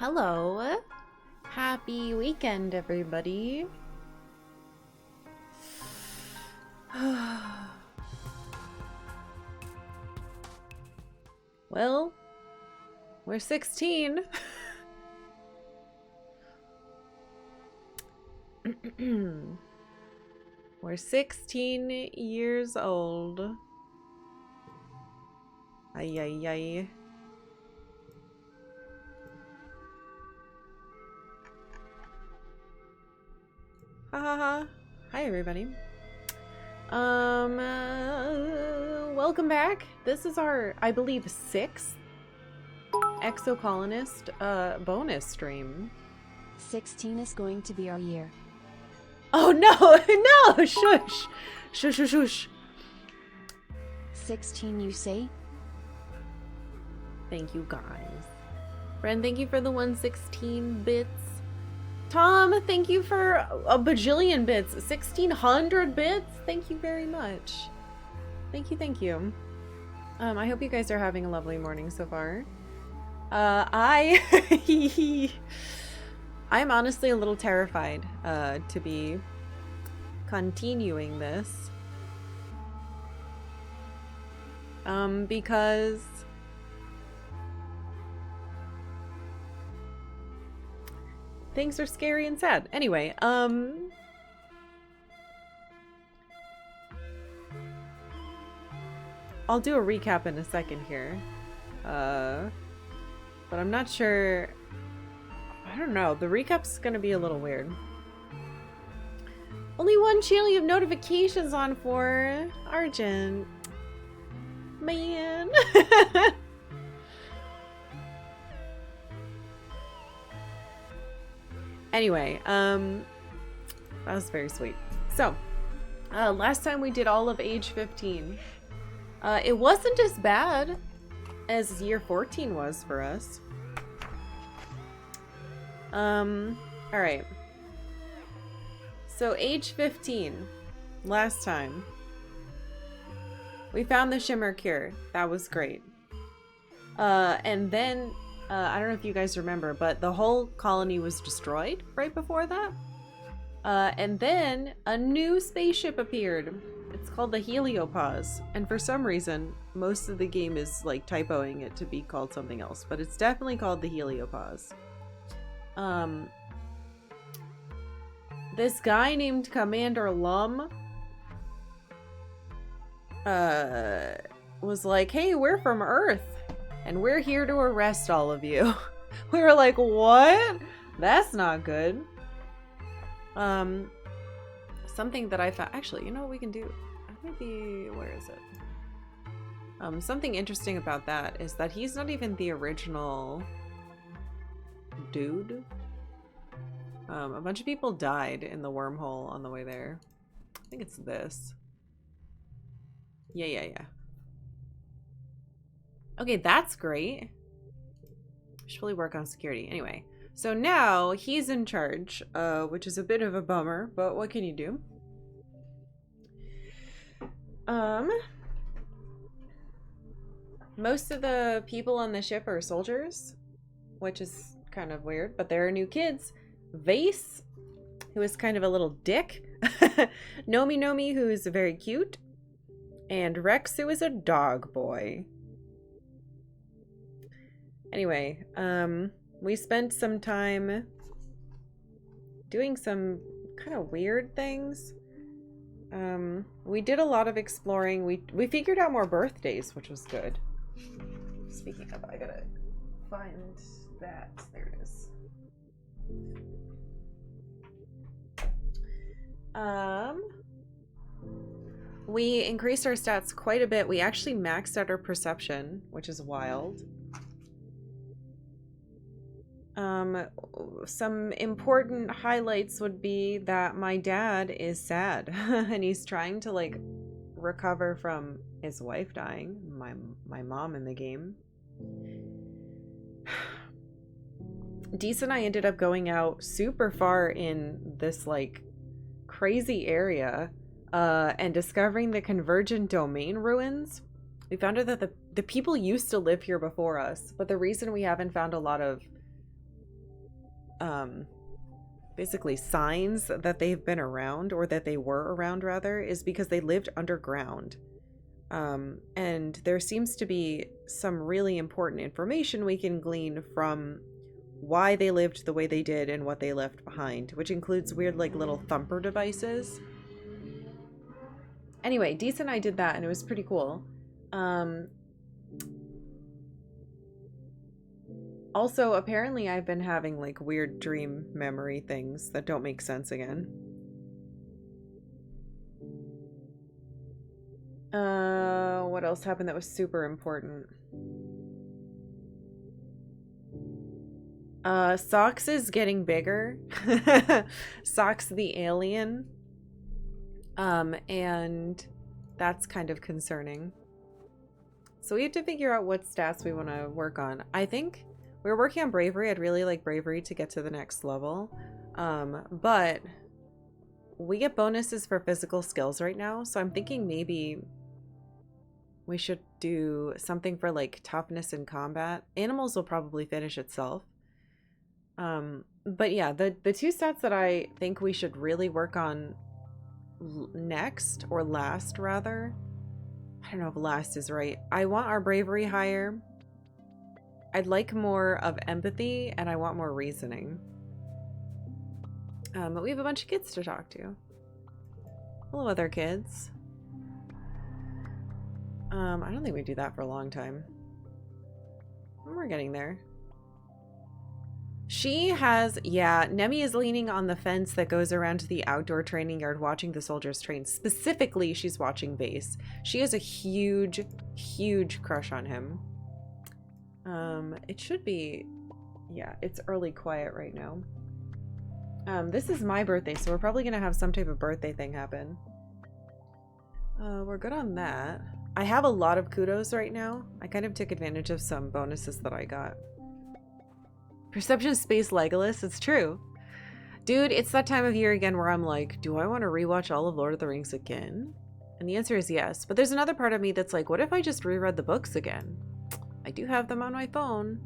Hello. Happy weekend, everybody. Well, we're 16. We're 16 years old. Ay, ay, ay. Ha ha ha. Hi, everybody. Welcome back. This is our, I believe, 6th Exocolonist bonus stream. 16 is going to be our year. Oh no, no, shush. Shush, shush, shush. 16, you say? Thank you, guys. Bren, thank you for the 116 bits. Tom, thank you for a bajillion bits. 1600 bits? Thank you very much. Thank you, thank you. I hope you guys are having a lovely morning so far. I'm honestly a little terrified to be continuing this. Because things are scary and sad. Anyway, I'll do a recap in a second here. But I'm not sure. I don't know. The recap's gonna be a little weird. Only one channel you have notifications on for. Argent. Man. Anyway, that was very sweet. So, last time we did all of age 15. It wasn't as bad as year 14 was for us. Alright. So, age 15, last time. We found the Shimmer Cure. That was great. And then, I don't know if you guys remember, but the whole colony was destroyed right before that. And then a new spaceship appeared. It's called the Heliopause. And for some reason, most of the game is like typoing it to be called something else, but it's definitely called the Heliopause. This guy named Commander Lum was like, hey, we're from Earth and we're here to arrest all of you. We were like, what? That's not good. Something that I found, actually, you know what we can do? Maybe, where is it? Something interesting about that is that he's not even the original dude. A bunch of people died in the wormhole on the way there. I think it's this. Yeah. Okay, that's great. Should probably work on security. Anyway, so now he's in charge, which is a bit of a bummer, but what can you do? Most of the people on the ship are soldiers, which is kind of weird, but there are new kids. Vase, who is kind of a little dick. Nomi, who is very cute. And Rex, who is a dog boy. Anyway, we spent some time doing some kind of weird things. We did a lot of exploring. We figured out more birthdays, which was good. Speaking of, I gotta find that. There it is. We increased our stats quite a bit. We actually maxed out our perception, which is wild. Some important highlights would be that my dad is sad and he's trying to like recover from his wife dying, my mom in the game. Dees and I ended up going out super far in this like crazy area and discovering the Convergent Domain ruins. We found out that the people used to live here before us, but the reason we haven't found a lot of basically signs that they've been around, or that they were around rather, is because they lived underground. And there seems to be some really important information we can glean from why they lived the way they did and what they left behind, which includes weird like little thumper devices. Anyway, Dees and I did that and it was pretty cool. Also, apparently I've been having like weird dream memory things that don't make sense again. What else happened that was super important? Socks is getting bigger. Socks the alien. And that's kind of concerning. So we have to figure out what stats we want to work on. I think we're working on bravery. I'd really like bravery to get to the next level. But we get bonuses for physical skills right now. So I'm thinking maybe we should do something for like toughness in combat. Animals will probably finish itself. But yeah, the two stats that I think we should really work on next, or last rather. I don't know if last is right. I want our bravery higher. I'd like more of empathy, and I want more reasoning. But we have a bunch of kids to talk to. Hello, other kids. I don't think we do that for a long time. We're getting there. She has, yeah, Nemi is leaning on the fence that goes around to the outdoor training yard watching the soldiers train. Specifically, she's watching Vase. She has a huge, huge crush on him. It should be, yeah, it's early quiet right now. This is my birthday, so we're probably going to have some type of birthday thing happen. We're good on that. I have a lot of kudos right now. I kind of took advantage of some bonuses that I got. Perception Space Legolas, it's true. Dude, it's that time of year again where I'm like, do I want to rewatch all of Lord of the Rings again? And the answer is yes. But there's another part of me that's like, what if I just reread the books again? I do have them on my phone.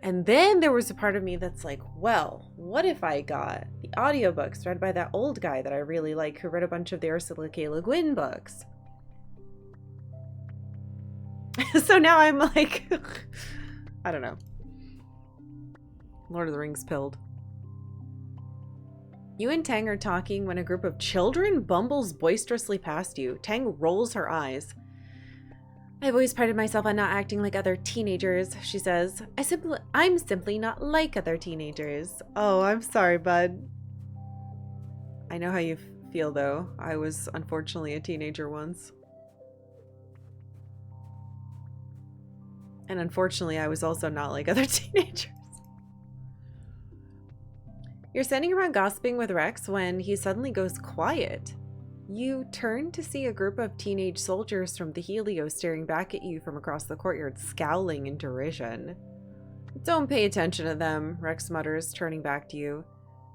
And then there was a part of me that's like, well, what if I got the audiobooks read by that old guy that I really like who read a bunch of the Ursula K. Le Guin books? So now I'm like, I don't know. Lord of the Rings pilled. You and Tang are talking when a group of children bumbles boisterously past you. Tang rolls her eyes. I've always prided myself on not acting like other teenagers, she says. I'm simply not like other teenagers. Oh, I'm sorry, bud. I know how you feel, though. I was unfortunately a teenager once. And unfortunately, I was also not like other teenagers. You're standing around gossiping with Rex when he suddenly goes quiet. You turn to see a group of teenage soldiers from the Helio staring back at you from across the courtyard, scowling in derision. Don't pay attention to them, Rex mutters, turning back to you.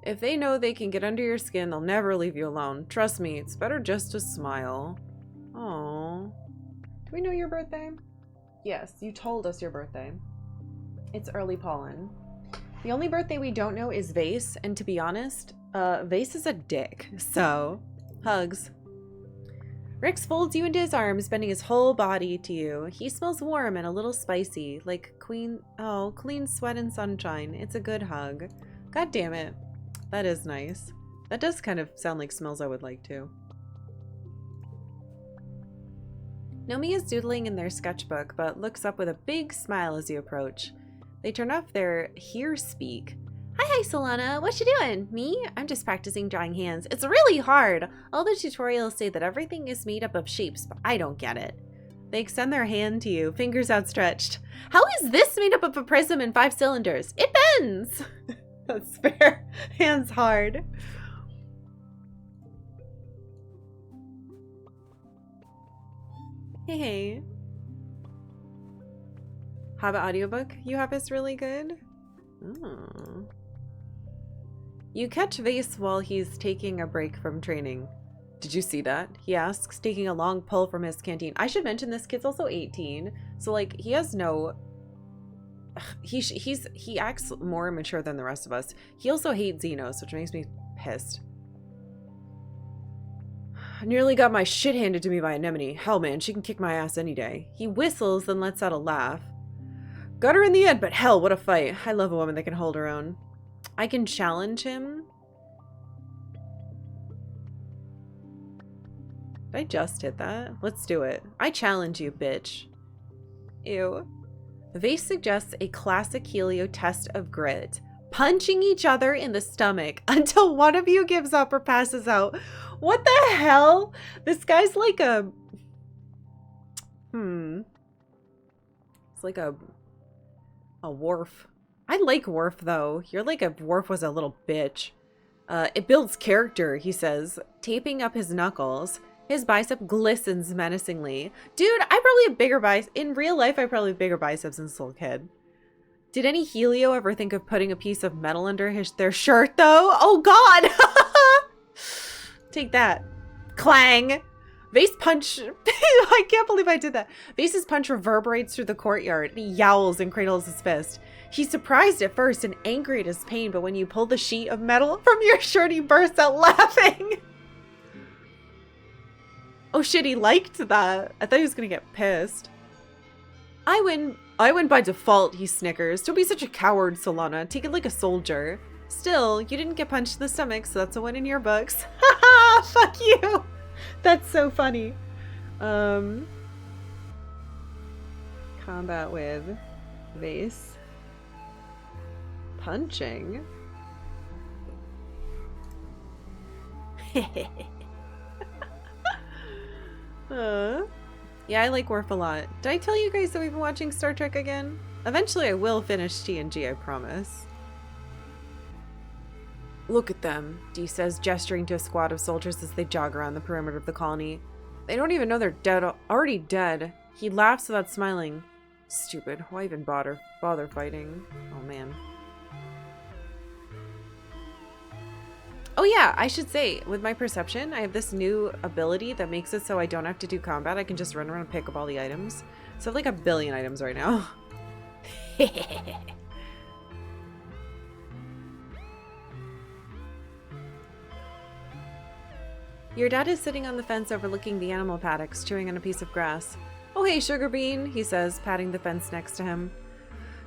If they know they can get under your skin, they'll never leave you alone. Trust me, it's better just to smile. Aww. Do we know your birthday? Yes, you told us your birthday. It's early pollen. The only birthday we don't know is Vase, and to be honest, Vase is a dick, so hugs. Rex folds you into his arms, bending his whole body to you. He smells warm and a little spicy, like clean sweat and sunshine. It's a good hug. God damn it. That is nice. That does kind of sound like smells I would like too. Nomi is doodling in their sketchbook, but looks up with a big smile as you approach. They turn off their here speak. Hi, Solana. What you doing? Me? I'm just practicing drawing hands. It's really hard. All the tutorials say that everything is made up of shapes, but I don't get it. They extend their hand to you, fingers outstretched. How is this made up of a prism and 5 cylinders? It bends! That's fair. Hands hard. Hey. Hobbit audiobook you have is really good. Oh. You catch Vase while he's taking a break from training. Did you see that? He asks, taking a long pull from his canteen. I should mention this kid's also 18, so like he has no he acts more immature than the rest of us. He also hates Xenos, which makes me pissed. I nearly got my shit handed to me by Anemone. Hell, man, she can kick my ass any day. He whistles, then lets out a laugh. Got her in the end, but hell, what a fight. I love a woman that can hold her own. I can challenge him. Did I just hit that? Let's do it. I challenge you, bitch. Ew. Vase suggests a classic Helio test of grit. Punching each other in the stomach until one of you gives up or passes out. What the hell? This guy's like a... It's like a Worf. I like Worf, though. You're like if Worf was a little bitch. It builds character, he says, taping up his knuckles. His bicep glistens menacingly. Dude, I probably have bigger biceps. In real life, I probably have bigger biceps than this little kid. Did any Helio ever think of putting a piece of metal under their shirt, though? Oh, God! Take that. Clang! Vase punch... I can't believe I did that. Vase's punch reverberates through the courtyard, and he yowls and cradles his fist. He's surprised at first and angry at his pain, but when you pull the sheet of metal from your shirt, he bursts out laughing. Oh shit, he liked that. I thought he was gonna get pissed. I win by default, he snickers. Don't be such a coward, Solana. Take it like a soldier. Still, you didn't get punched in the stomach, so that's a win in your books. Haha, fuck you. That's so funny. Combat with Vase. Punching. Yeah, I like Worf a lot. Did I tell you guys that we've been watching Star Trek again? Eventually I will finish TNG, I promise. Look at them, Dee says, gesturing to a squad of soldiers as they jog around the perimeter of the colony. They don't even know they're dead, already dead. He laughs without smiling. Stupid. Why even bother fighting? Oh, man. Oh yeah, I should say, with my perception, I have this new ability that makes it so I don't have to do combat. I can just run around and pick up all the items. So I have like 1 billion items right now. Your dad is sitting on the fence overlooking the animal paddocks, chewing on a piece of grass. Oh hey, Sugar Bean, he says, patting the fence next to him.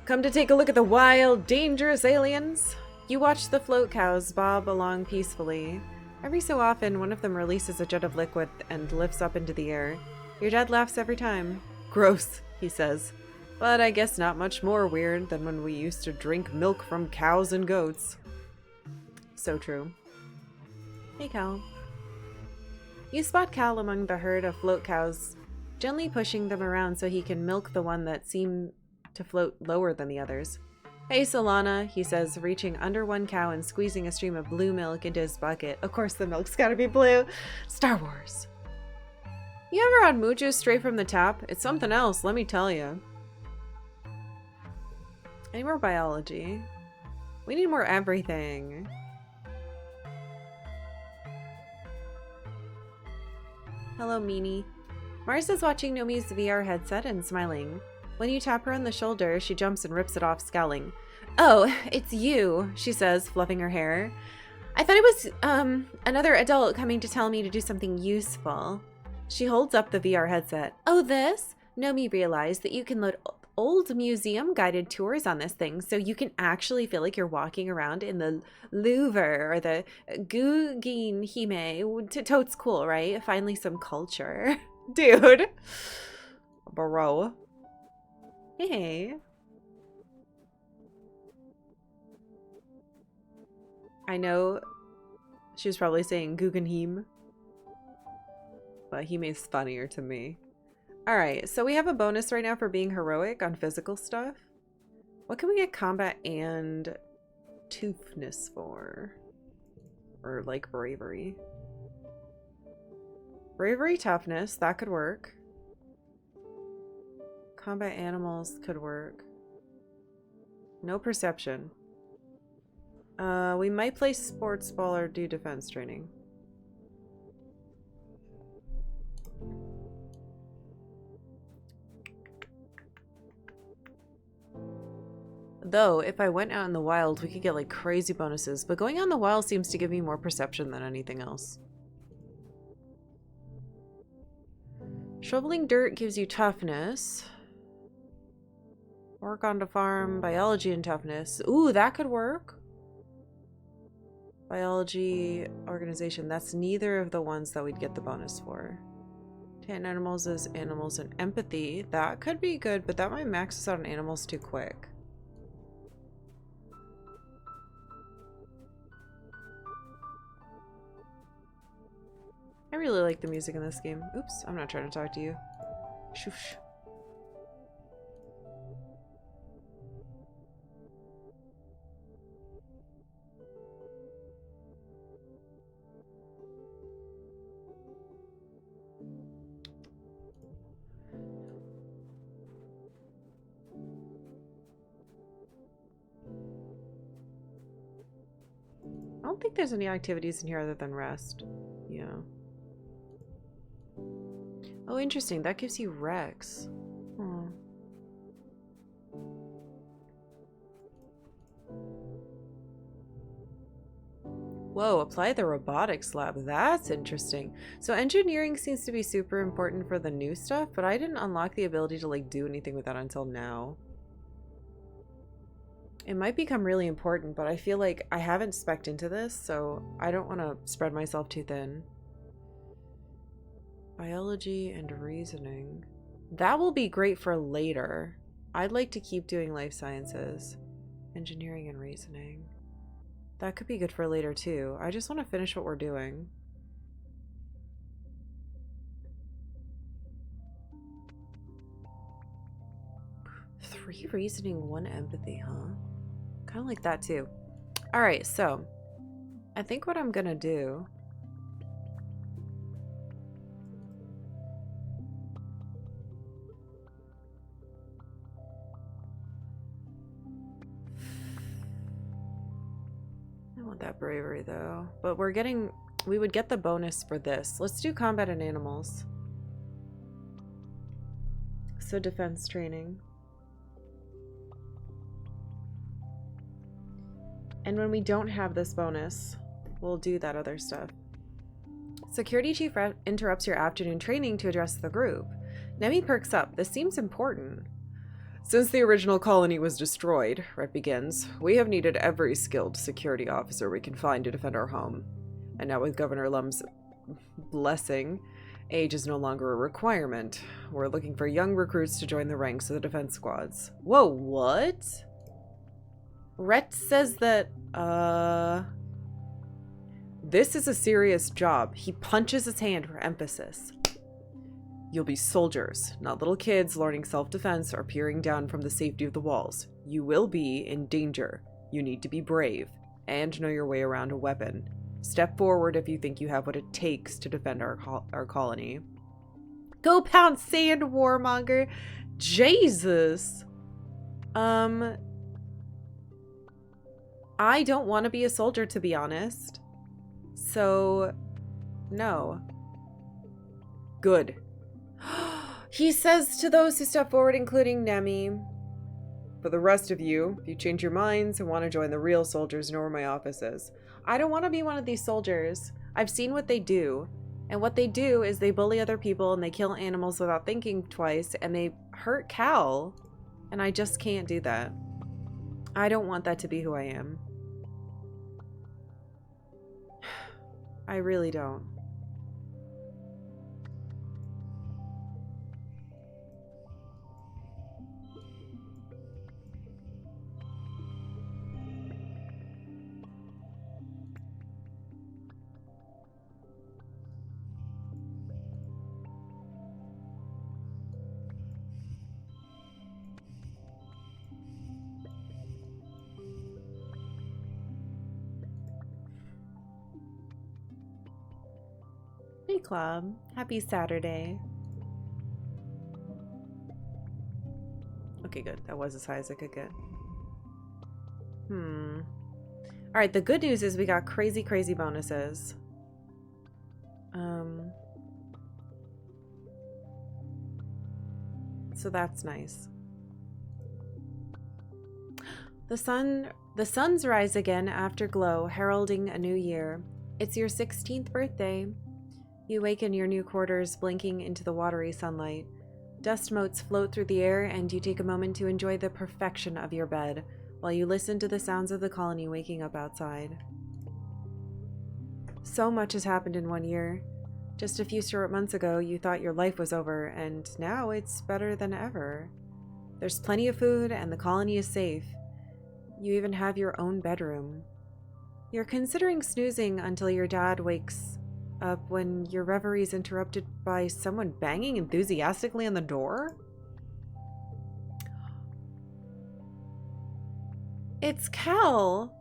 Come to take a look at the wild, dangerous aliens? You watch the float cows bob along peacefully. Every so often, one of them releases a jet of liquid and lifts up into the air. Your dad laughs every time. Gross, he says. But I guess not much more weird than when we used to drink milk from cows and goats. So true. Hey, Cal. You spot Cal among the herd of float cows, gently pushing them around so he can milk the one that seemed to float lower than the others. Hey, Solana, he says, reaching under one cow and squeezing a stream of blue milk into his bucket. Of course the milk's gotta be blue. Star Wars. You ever had moo juice straight from the tap? It's something else, let me tell you. Any more biology? We need more everything. Hello, Meanie. Mars is watching Nomi's VR headset and smiling. When you tap her on the shoulder, she jumps and rips it off, scowling. Oh, it's you, she says, fluffing her hair. I thought it was, another adult coming to tell me to do something useful. She holds up the VR headset. Oh, this? Nomi realized that you can load old museum guided tours on this thing, so you can actually feel like you're walking around in the Louvre or the Guggenheim. Totes cool, right? Finally some culture. Dude. Bro. Hey. I know she was probably saying Guggenheim, but he is funnier to me. Alright, so we have a bonus right now for being heroic on physical stuff. What can we get combat and toughness for? Or like bravery. Bravery, toughness, that could work. Combat animals could work. No perception. We might play sports ball or do defense training. Though, if I went out in the wild, we could get like crazy bonuses, but going out in the wild seems to give me more perception than anything else. Shoveling dirt gives you toughness. Work on the farm, biology and toughness. Ooh, that could work. Biology, organization. That's neither of the ones that we'd get the bonus for. 10 animals is animals and empathy. That could be good, but that might max us out on animals too quick. I really like the music in this game. Oops, I'm not trying to talk to you. Shoosh. I don't think there's any activities in here other than rest. Yeah. Oh, interesting. That gives you Rex. Hmm. Whoa, apply the robotics lab. That's interesting. So engineering seems to be super important for the new stuff, but I didn't unlock the ability to like do anything with that until now. It might become really important, but I feel like I haven't spec'd into this, so I don't want to spread myself too thin. Biology and reasoning. That will be great for later. I'd like to keep doing life sciences. Engineering and reasoning. That could be good for later too. I just want to finish what we're doing. Three reasoning, one empathy, huh? Kind of like that too. All right, so I think what I'm gonna do I want that bravery though, but we would get the bonus for this. Let's do combat and animals. So defense training. And when we don't have this bonus, we'll do that other stuff. Security chief interrupts your afternoon training to address the group. Nemi perks up. This seems important. Since the original colony was destroyed, Rhett begins, we have needed every skilled security officer we can find to defend our home. And now with Governor Lum's blessing, age is no longer a requirement. We're looking for young recruits to join the ranks of the defense squads. Whoa, what? Rhett says that, this is a serious job. He punches his hand for emphasis. You'll be soldiers, not little kids learning self-defense or peering down from the safety of the walls. You will be in danger. You need to be brave and know your way around a weapon. Step forward if you think you have what it takes to defend our colony. Go pound sand, warmonger. Jesus. I don't want to be a soldier, to be honest. So, no. Good. He says to those who step forward, including Nemi, for the rest of you, if you change your minds and want to join the real soldiers, know where my office is. I don't want to be one of these soldiers. I've seen what they do. And what they do is they bully other people and they kill animals without thinking twice and they hurt Cal. And I just can't do that. I don't want that to be who I am. I really don't. Hey Club, happy Saturday. Okay, good. That was as high as I could get. Alright, the good news is we got crazy, crazy bonuses. So that's nice. The suns rise again after glow, heralding a new year. It's your 16th birthday. You wake in your new quarters, blinking into the watery sunlight. Dust motes float through the air, and you take a moment to enjoy the perfection of your bed, while you listen to the sounds of the colony waking up outside. So much has happened in 1 year. Just a few short months ago, you thought your life was over, and now it's better than ever. There's plenty of food, and the colony is safe. You even have your own bedroom. You're considering snoozing until your dad wakes up when your reverie is interrupted by someone banging enthusiastically on the door? It's Cal!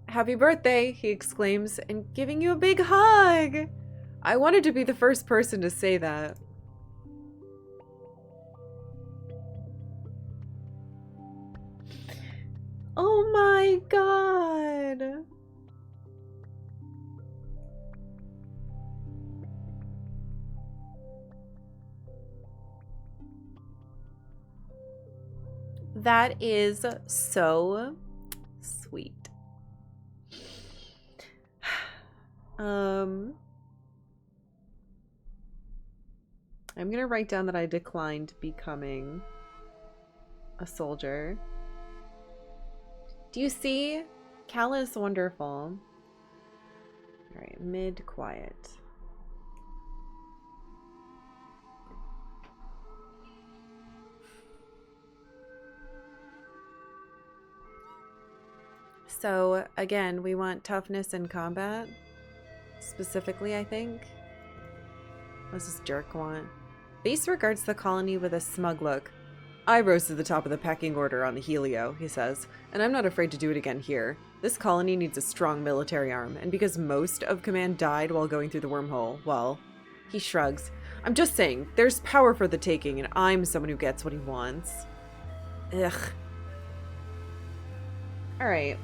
Happy birthday, he exclaims, and giving you a big hug! I wanted to be the first person to say that. Oh my god! That is so sweet. I'm gonna write down that I declined becoming a soldier. Do you see? Cal is wonderful. Alright, mid-quiet. So, again, we want toughness in combat. Specifically, I think. What's this jerk want? Base regards the colony with a smug look. I rose to the top of the pecking order on the Helio, he says, and I'm not afraid to do it again here. This colony needs a strong military arm, and because most of command died while going through the wormhole, well, he shrugs. I'm just saying, there's power for the taking, and I'm someone who gets what he wants. Ugh. Alright,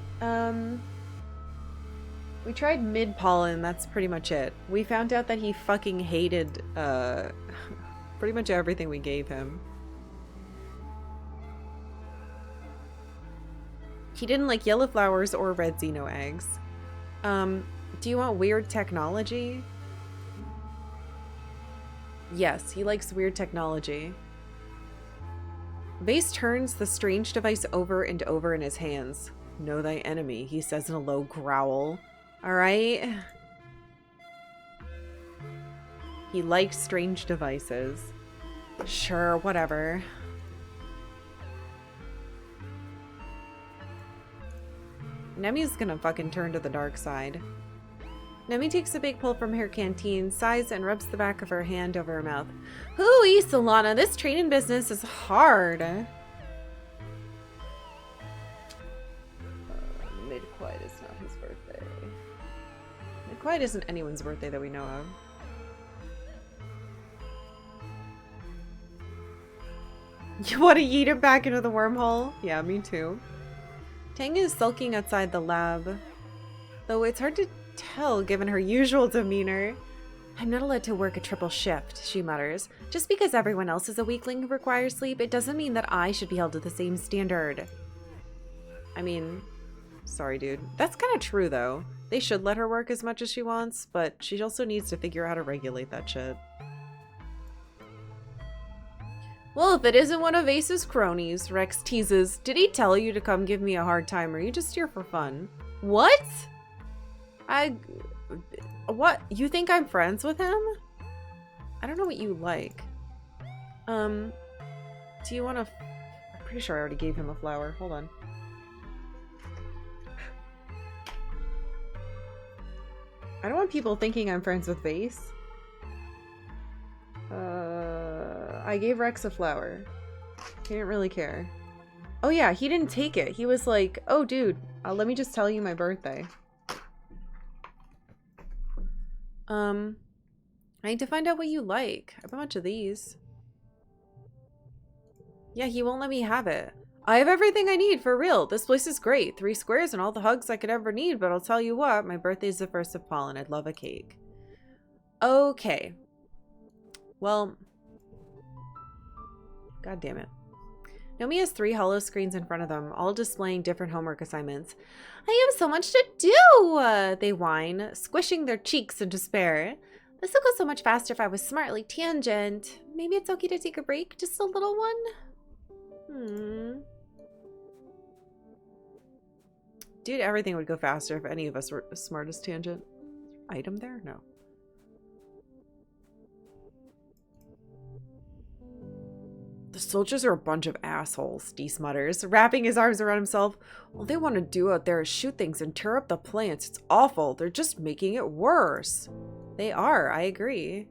we tried mid-pollen, that's pretty much it. We found out that he fucking hated, pretty much everything we gave him. He didn't like yellow flowers or red Xeno eggs. Do you want weird technology? Yes, he likes weird technology. Vase turns the strange device over and over in his hands. Know thy enemy, he says in a low growl. Alright? He likes strange devices. Sure, whatever. Nemi's gonna fucking turn to the dark side. Nemi takes a big pull from her canteen, sighs, and rubs the back of her hand over her mouth. Hooey, Solana, this training business is hard. Mid-quiet is not his birthday. Mid-quiet isn't anyone's birthday that we know of. You want to yeet it back into the wormhole? Yeah, me too. Tang is sulking outside the lab, though it's hard to tell given her usual demeanor. I'm not allowed to work a triple shift, she mutters. Just because everyone else is a weakling who requires sleep, it doesn't mean that I should be held to the same standard. I mean, sorry, dude. That's kind of true, though. They should let her work as much as she wants, but she also needs to figure out how to regulate that shit. Well, if it isn't one of Ace's cronies, Rex teases. Did he tell you to come give me a hard time, or are you just here for fun? What? What? You think I'm friends with him? I don't know what you like. Do you want to... I'm pretty sure I already gave him a flower. Hold on. I don't want people thinking I'm friends with Vase. I gave Rex a flower. He didn't really care. Oh yeah, he didn't take it. He was like, oh dude, let me just tell you my birthday. I need to find out what you like. I have a bunch of these. Yeah, he won't let me have it. I have everything I need, for real. This place is great. 3 squares and all the hugs I could ever need, but I'll tell you what, my birthday's the 1st of pollen. I'd love a cake. Okay. Well... God damn it. Nomi has 3 hollow screens in front of them, all displaying different homework assignments. I have so much to do, they whine, squishing their cheeks in despair. This would go so much faster if I was smart like Tangent. Maybe it's okay to take a break, just a little one? Dude, everything would go faster if any of us were as smart as Tangent. Item there? No. The soldiers are a bunch of assholes, Dee smutters, wrapping his arms around himself. All they want to do out there is shoot things and tear up the plants. It's awful. They're just making it worse. They are, I agree.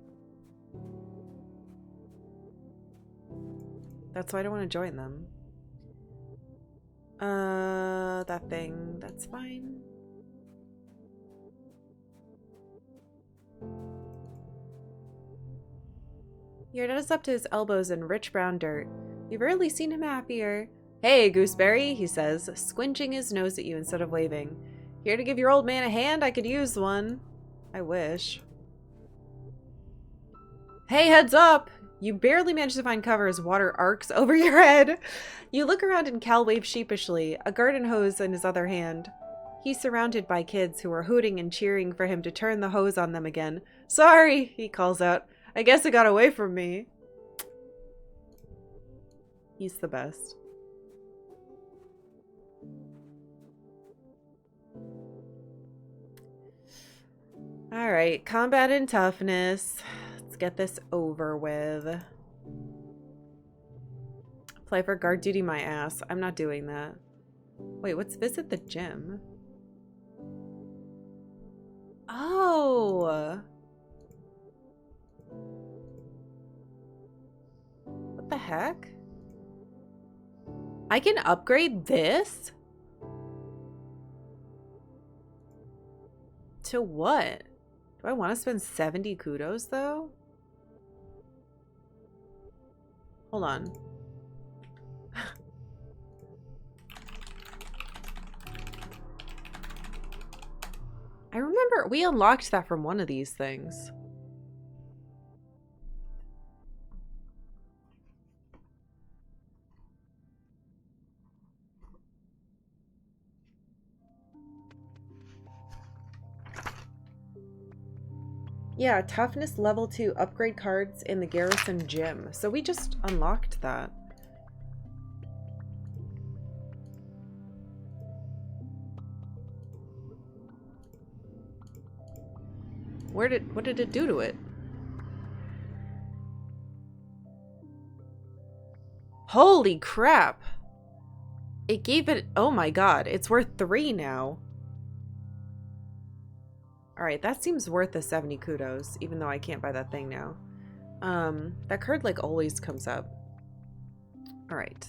That's why I don't want to join them. That thing, that's fine. Your dad is up to his elbows in rich brown dirt. You've rarely seen him happier. Hey, Gooseberry, he says, squinching his nose at you instead of waving. Here to give your old man a hand? I could use one. I wish. Hey, heads up! You barely manage to find cover as water arcs over your head. You look around and Cal waves sheepishly, a garden hose in his other hand. He's surrounded by kids who are hooting and cheering for him to turn the hose on them again. Sorry, he calls out. I guess it got away from me. He's the best. Alright, combat and toughness. Let's get this over with. Apply for guard duty my ass. I'm not doing that. Wait, what's visit the gym? Oh! What the heck? I can upgrade this? To what? Do I want to spend 70 kudos though? Hold on. I remember we unlocked that from one of these things. Yeah, toughness level 2 upgrade cards in the garrison gym. So we just unlocked that. What did it do to it? Holy crap! It gave it, oh my god, it's worth 3 now. Alright, that seems worth the 70 kudos, even though I can't buy that thing now. That card like always comes up. Alright.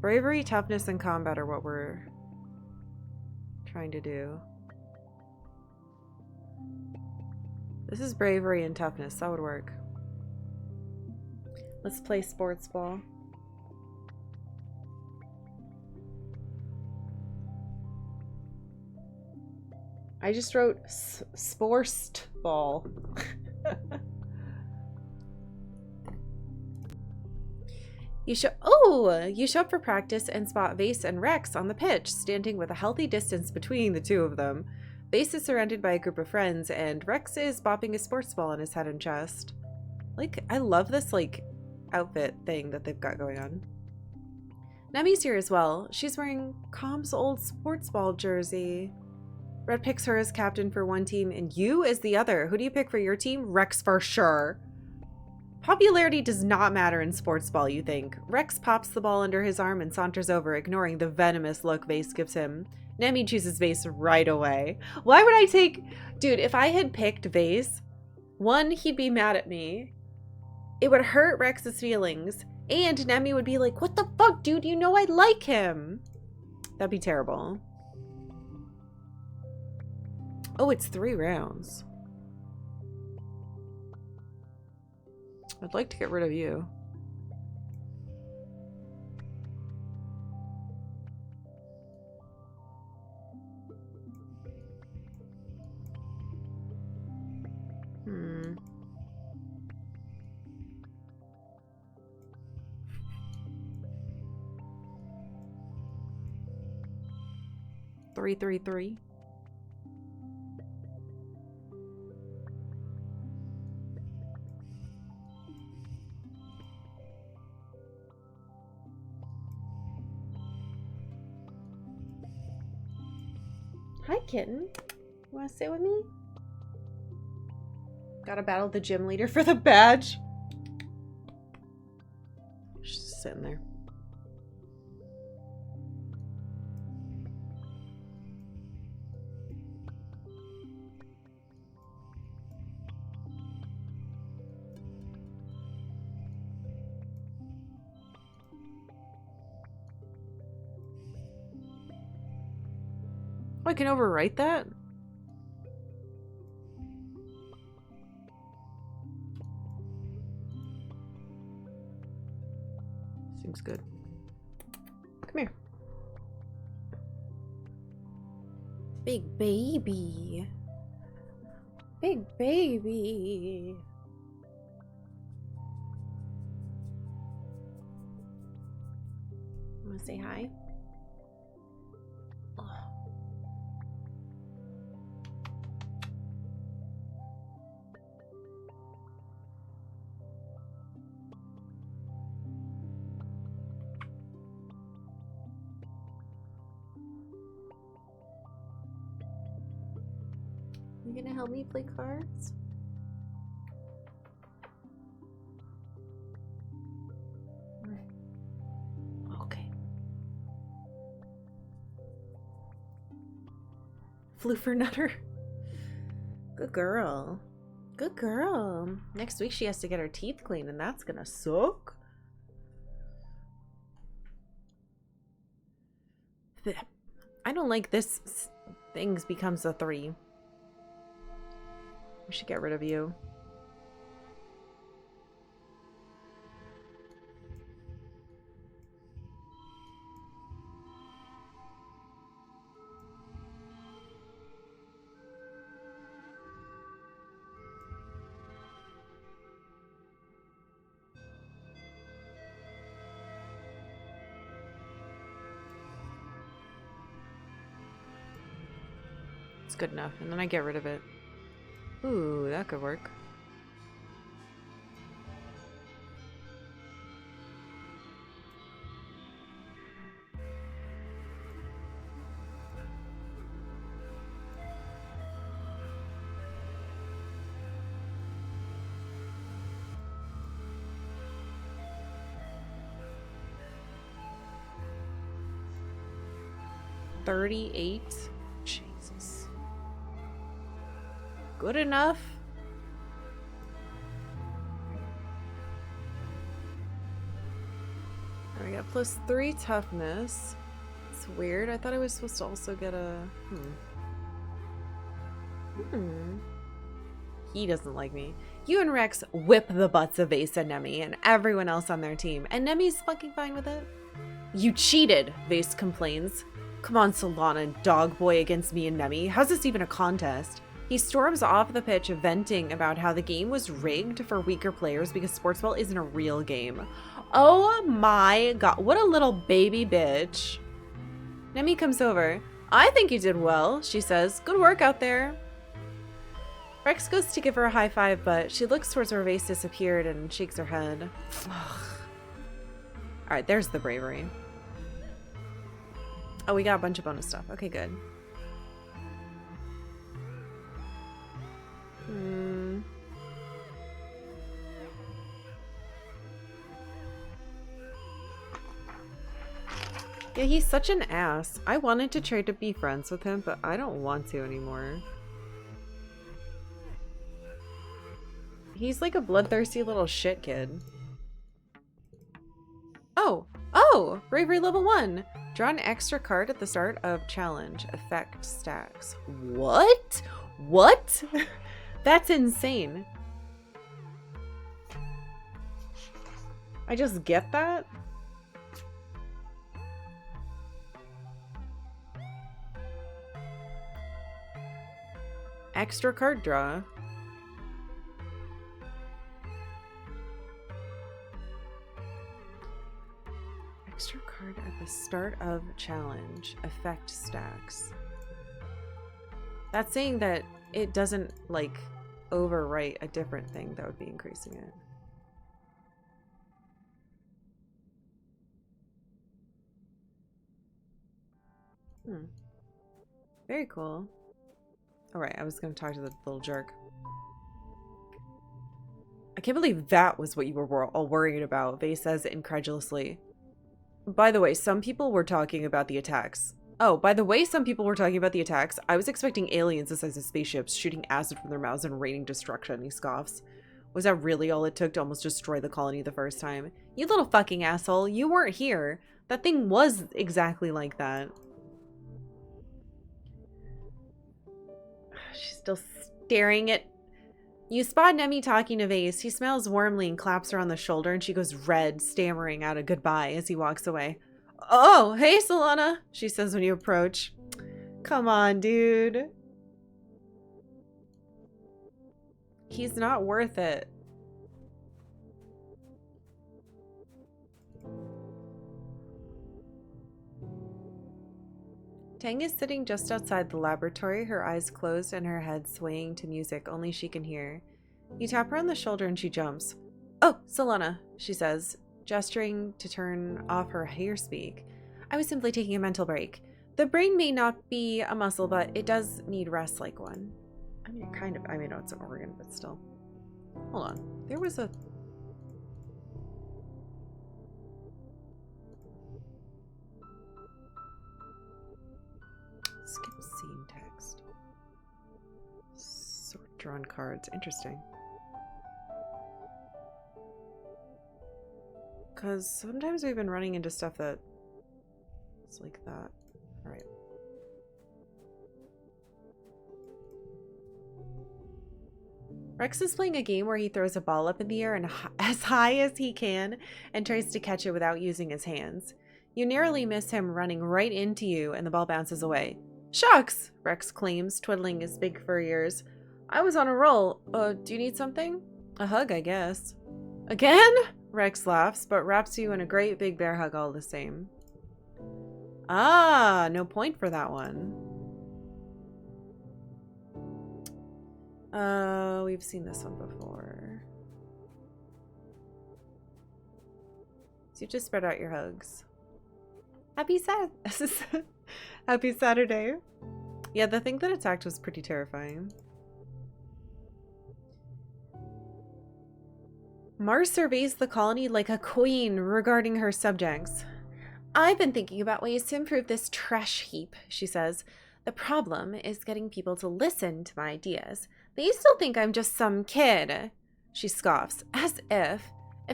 Bravery, toughness, and combat are what we're trying to do. This is bravery and toughness, that would work. Let's play sports ball. I just wrote sporst ball. You show up for practice and spot Vase and Rex on the pitch, standing with a healthy distance between the two of them. Vase is surrounded by a group of friends, and Rex is bopping a sports ball on his head and chest. Like, I love this, like, outfit thing that they've got going on. Nemi's here as well. She's wearing Com's old sports ball jersey. Red picks her as captain for one team, and you as the other. Who do you pick for your team? Rex for sure. Popularity does not matter in sports ball, you think. Rex pops the ball under his arm and saunters over, ignoring the venomous look Vase gives him. Nemi chooses Vase right away. Why would I take... Dude, if I had picked Vase, one, he'd be mad at me. It would hurt Rex's feelings. And Nemi would be like, what the fuck, dude? You know I like him. That'd be terrible. Oh, it's 3 rounds. I'd like to get rid of you. 333. Hi, kitten. You want to sit with me? Gotta battle the gym leader for the badge. She's just sitting there. Oh, I can overwrite that? Seems good. Come here. Big baby. Big baby. Want to say hi? You gonna help me play cards? Okay. Floofernutter. Good girl. Good girl. Next week she has to get her teeth cleaned and that's gonna suck. I don't like this. Things becomes a 3. We should get rid of you. It's good enough, and then I get rid of it. Ooh, that could work. $38. Jesus. Good enough. I got +3 toughness. It's weird. I thought I was supposed to also get a... He doesn't like me. You and Rex whip the butts of Vase and Nemi and everyone else on their team, and Nemi's fucking fine with it. You cheated, Vase complains. Come on, Solana and Dog Boy against me and Nemi. How's this even a contest? He storms off the pitch venting about how the game was rigged for weaker players because Sports Ball isn't a real game. Oh my god, what a little baby bitch. Nemi comes over. I think you did well, she says. Good work out there. Rex goes to give her a high five, but she looks towards where Vase disappeared and shakes her head. Alright, there's the bravery. Oh, we got a bunch of bonus stuff. Okay, good. Yeah, he's such an ass. I wanted to try to be friends with him, but I don't want to anymore. He's like a bloodthirsty little shit kid. Oh! Bravery level 1! Draw an extra card at the start of challenge. Effect stacks. What? What? That's insane. I just get that? Extra card draw. Extra card at the start of challenge. Effect stacks. That's saying that it doesn't, like, overwrite a different thing that would be increasing it. Very cool. Alright, I was going to talk to the little jerk. I can't believe that was what you were all worried about, Vay says incredulously. By the way, some people were talking about the attacks. Oh, by the way, some people were talking about the attacks. I was expecting aliens the size of spaceships shooting acid from their mouths and raining destruction, he scoffs. Was that really all it took to almost destroy the colony the first time? You little fucking asshole, you weren't here. That thing was exactly like that. She's still staring at... You spot Nemi talking to Vase. He smiles warmly and claps her on the shoulder, and she goes red, stammering out a goodbye as he walks away. Oh, hey, Solana, she says when you approach. Come on, dude. He's not worth it. Tang is sitting just outside the laboratory, her eyes closed and her head swaying to music only she can hear. You tap her on the shoulder and she jumps. Oh, Solana, she says, gesturing to turn off her hair speak. I was simply taking a mental break. The brain may not be a muscle, but it does need rest like one. I mean, kind of. I mean, no, it's an organ, but still. Hold on. There was a... Skip scene text. Sort drawn cards. Interesting. Because sometimes we've been running into stuff that it's like that. Alright. Rex is playing a game where he throws a ball up in the air and as high as he can and tries to catch it without using his hands. You narrowly miss him running right into you and the ball bounces away. Shucks, Rex claims, twiddling his big fur ears. I was on a roll. Do you need something? A hug, I guess. Again? Rex laughs, but wraps you in a great big bear hug all the same. Ah, no point for that one. We've seen this one before. So you just spread out your hugs. Happy Saturday. Yeah, the thing that attacked was pretty terrifying. Mars surveys the colony like a queen regarding her subjects. I've been thinking about ways to improve this trash heap, she says. The problem is getting people to listen to my ideas. They still think I'm just some kid. She scoffs, as if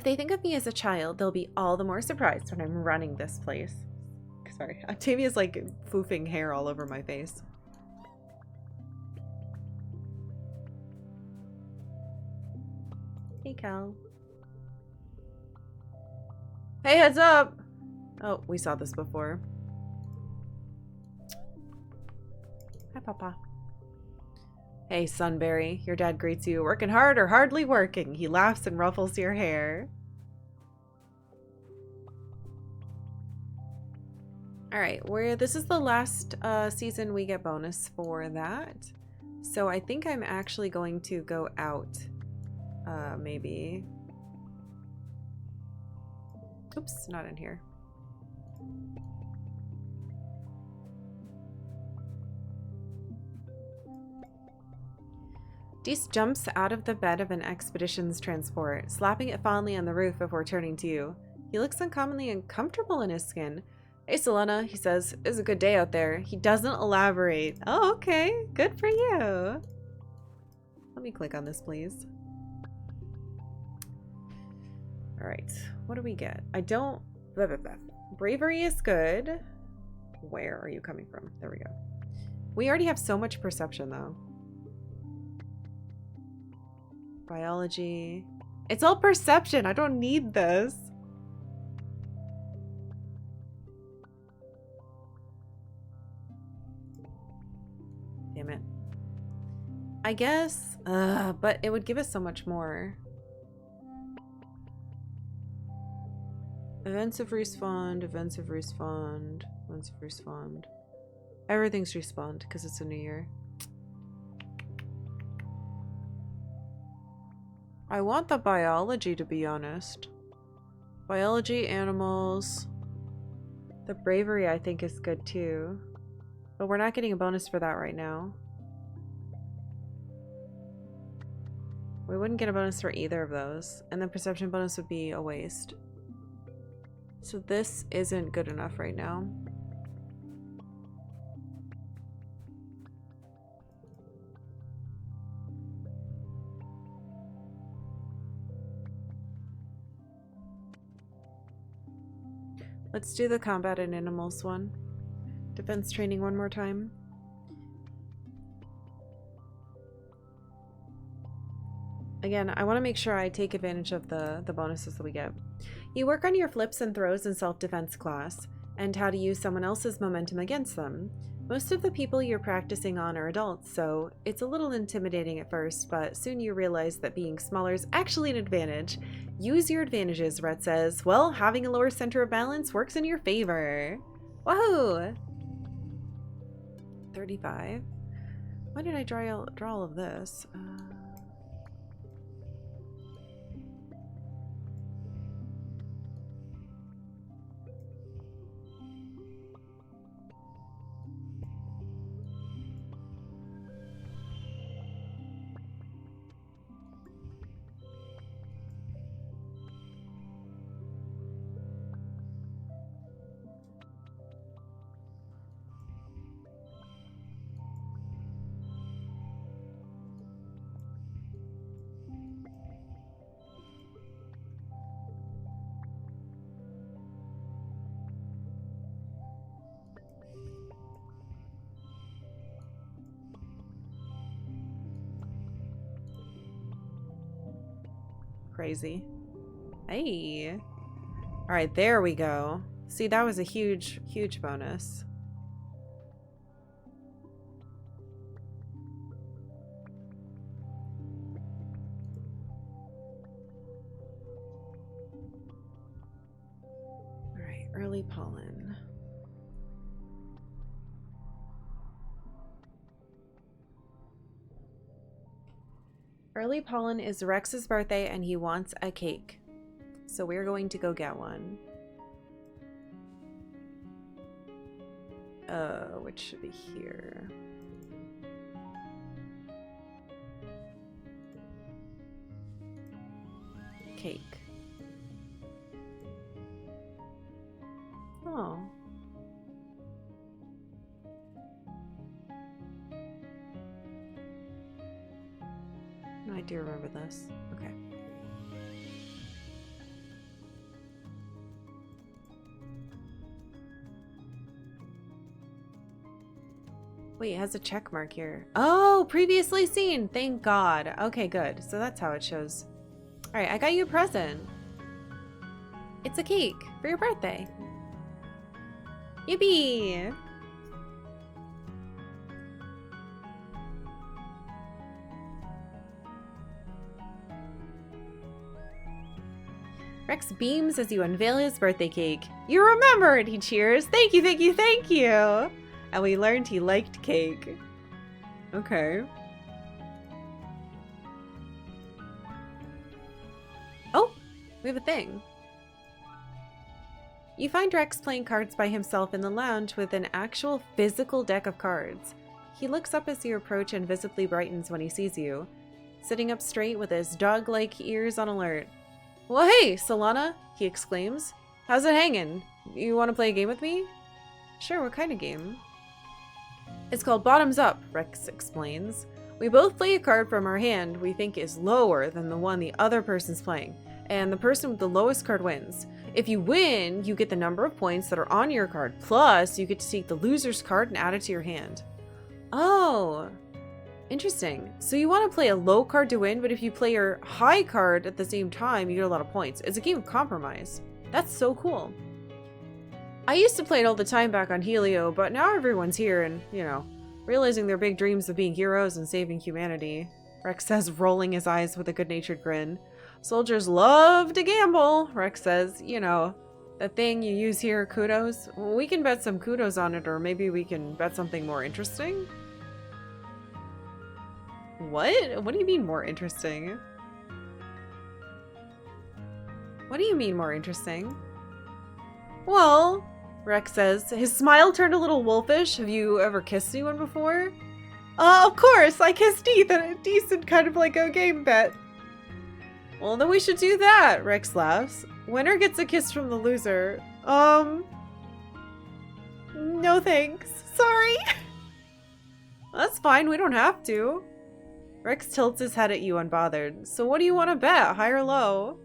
they think of me as a child, they'll be all the more surprised when I'm running this place. Sorry, Octavia's like foofing hair all over my face. Hey, Cal. Hey, heads up! Oh, we saw this before. Hi, Papa. Hey, Sunberry. Your dad greets you. Working hard or hardly working? He laughs and ruffles your hair. Alright, this is the last season we get bonus for that. So I think I'm actually going to go out. Maybe. Oops, not in here. Deese jumps out of the bed of an expedition's transport, slapping it fondly on the roof before turning to you. He looks uncommonly uncomfortable in his skin. Hey, Selena, he says. It's a good day out there. He doesn't elaborate. Oh, okay. Good for you. Let me click on this, please. Alright. What do we get? I don't... Blah, blah, blah. Bravery is good. Where are you coming from? There we go. We already have so much perception, though. Biology. It's all perception. I don't need this. Damn it. I guess, but it would give us so much more. Events have respawned, events have respawned, events have respawned. Everything's respawned because it's a new year. I want the biology, to be honest. Biology, animals. The bravery, I think, is good too. But we're not getting a bonus for that right now. We wouldn't get a bonus for either of those. And the perception bonus would be a waste. So this isn't good enough right now. Let's do the combat and animals one. Defense training one more time. Again, I want to make sure I take advantage of the bonuses that we get. You work on your flips and throws in self-defense class, and how to use someone else's momentum against them. Most of the people you're practicing on are adults, so it's a little intimidating at first, but soon you realize that being smaller is actually an advantage. Use your advantages, Rhett says. Well, having a lower center of balance works in your favor. Wahoo! 35. Why did I draw all of this? Crazy. Hey. All right, there we go. See, that was a huge, huge bonus. All right, early pollen. Early pollen is Rex's birthday and he wants a cake. So we're going to go get one. Which should be here. Cake. Oh. I do remember this. Okay. Wait, it has a check mark here. Oh, previously seen. Thank God. Okay, good. So that's how it shows. All right, I got you a present. It's a cake for your birthday. Yippee! Rex beams as you unveil his birthday cake. You remembered! He cheers. Thank you, thank you, thank you! And we learned he liked cake. Okay. Oh! We have a thing. You find Rex playing cards by himself in the lounge with an actual physical deck of cards. He looks up as you approach and visibly brightens when he sees you, sitting up straight with his dog-like ears on alert. Well, hey, Solana, he exclaims. How's it hanging? You want to play a game with me? Sure, what kind of game? It's called Bottoms Up, Rex explains. We both play a card from our hand we think is lower than the one the other person's playing, and the person with the lowest card wins. If you win, you get the number of points that are on your card, plus you get to take the loser's card and add it to your hand. Oh, interesting. So you want to play a low card to win, but if you play your high card at the same time, you get a lot of points. It's a game of compromise. That's so cool. I used to play it all the time back on Helio, but now everyone's here and, you know, realizing their big dreams of being heroes and saving humanity. Rex says, rolling his eyes with a good-natured grin. Soldiers love to gamble, Rex says. You know, the thing you use here, kudos. We can bet some kudos on it, or maybe we can bet something more interesting. What? What do you mean more interesting? What do you mean more interesting? Well, Rex says, his smile turned a little wolfish. Have you ever kissed anyone before? Of course, I kissed Ethan at a decent kind of like a game bet. Well, then we should do that, Rex laughs. Winner gets a kiss from the loser. No thanks. Sorry. That's fine, we don't have to. Rex tilts his head at you unbothered. So what do you want to bet, high or low?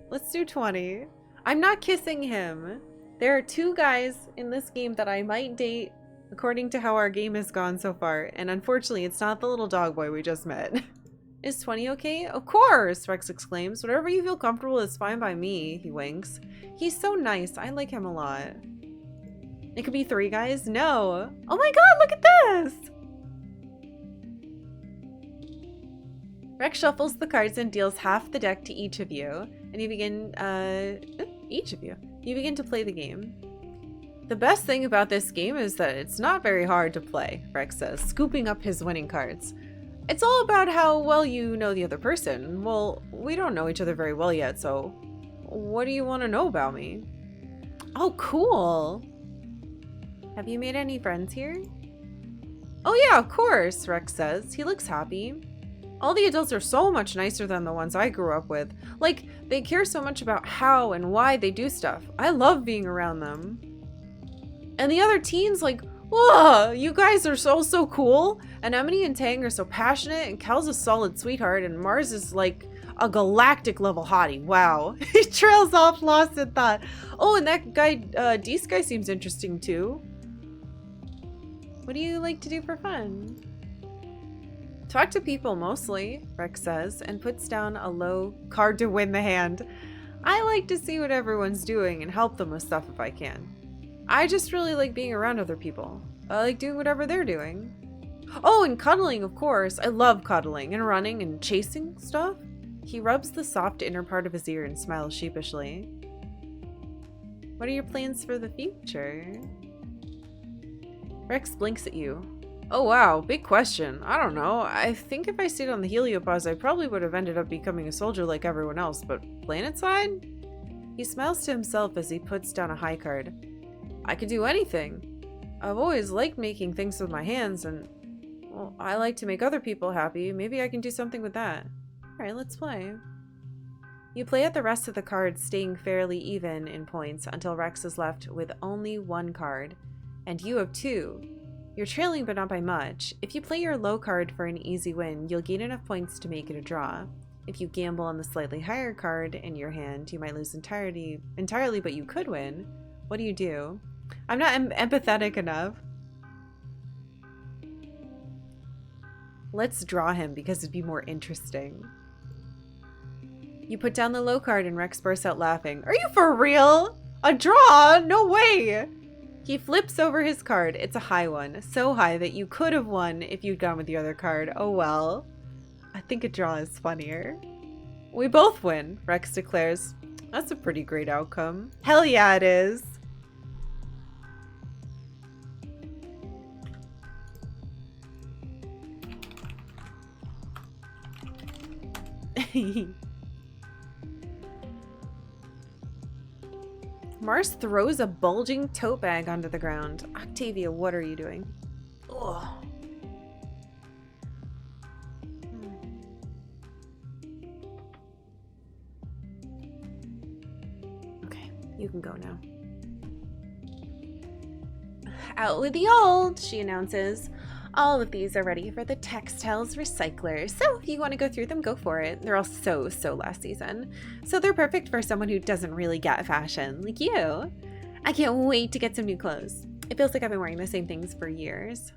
Let's do 20. I'm not kissing him. There are 2 guys in this game that I might date according to how our game has gone so far, and unfortunately it's not the little dog boy we just met. Is 20 okay? Of course, Rex exclaims. Whatever you feel comfortable is fine by me, he winks. He's so nice. I like him a lot. It could be 3 guys? No. Oh my god, look at this! Rex shuffles the cards and deals half the deck to each of you, and you begin, You begin to play the game. The best thing about this game is that it's not very hard to play, Rex says, scooping up his winning cards. It's all about how well you know the other person. Well, we don't know each other very well yet, so what do you want to know about me? Oh, cool. Have you made any friends here? Oh yeah, of course, Rex says. He looks happy. All the adults are so much nicer than the ones I grew up with. Like, they care so much about how and why they do stuff. I love being around them. And the other teens, like, whoa, you guys are so cool. And Emily and Tang are so passionate, and Kel's a solid sweetheart, and Mars is like a galactic level hottie. Wow. He trails off, lost in thought. Oh, and that guy, Deece guy seems interesting too. What do you like to do for fun? Talk to people mostly, Rex says, and puts down a low card to win the hand. I like to see what everyone's doing and help them with stuff if I can. I just really like being around other people. I like doing whatever they're doing. Oh, and cuddling, of course. I love cuddling and running and chasing stuff. He rubs the soft inner part of his ear and smiles sheepishly. What are your plans for the future? Rex blinks at you. Oh wow, big question. I don't know. I think if I stayed on the heliopause, I probably would have ended up becoming a soldier like everyone else, but planetside? He smiles to himself as he puts down a high card. I could do anything. I've always liked making things with my hands, and, well, I like to make other people happy. Maybe I can do something with that. Alright, let's play. You play at the rest of the cards, staying fairly even in points until Rex is left with only 1 card, and you have 2. You're trailing, but not by much. If you play your low card for an easy win, you'll gain enough points to make it a draw. If you gamble on the slightly higher card in your hand, you might lose entirely, but you could win. What do? I'm not empathetic enough. Let's draw him because it'd be more interesting. You put down the low card and Rex bursts out laughing. Are you for real? A draw? No way! He flips over his card. It's a high one. So high that you could have won if you'd gone with the other card. Oh well. I think a draw is funnier. We both win, Rex declares. That's a pretty great outcome. Hell yeah, it is. Mars throws a bulging tote bag onto the ground. Octavia, what are you doing? Ugh. Okay, you can go now. Out with the old, she announces. All of these are ready for the textiles recycler, so if you want to go through them, go for it. They're all so last season. So they're perfect for someone who doesn't really get fashion, like you. I can't wait to get some new clothes. It feels like I've been wearing the same things for years.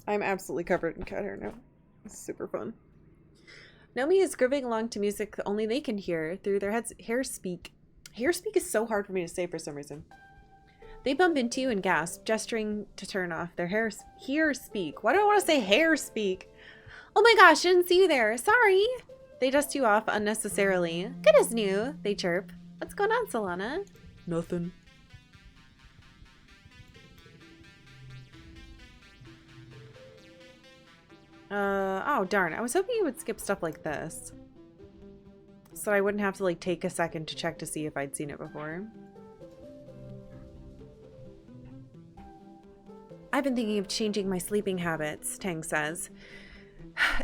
I'm absolutely covered in cat hair now. It's super fun. Nomi is grooving along to music that only they can hear through their heads. Hair speak. Hair speak is so hard for me to say for some reason. They bump into you and gasp, gesturing to turn off their hair speak. Why do I want to say hair speak? Oh my gosh, didn't see you there. Sorry. They dust you off unnecessarily. Good as new, they chirp. What's going on, Solana? Nothing. Oh darn, I was hoping you would skip stuff like this. So I wouldn't have to like take a second to check to see if I'd seen it before. I've been thinking of changing my sleeping habits, Tang says.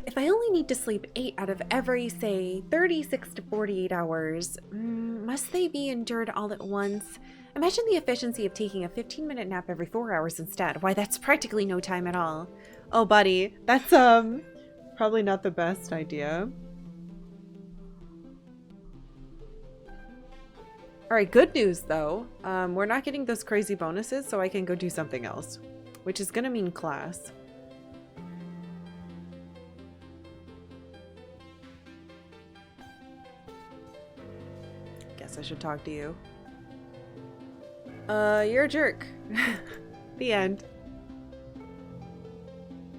If I only need to sleep 8 out of every, say, 36 to 48 hours, must they be endured all at once? Imagine the efficiency of taking a 15-minute nap every 4 hours instead. Why, that's practically no time at all. Oh, buddy, that's, probably not the best idea. Alright, good news, though. We're not getting those crazy bonuses, so I can go do something else. Which is gonna mean class. Guess I should talk to you. You're a jerk. The end.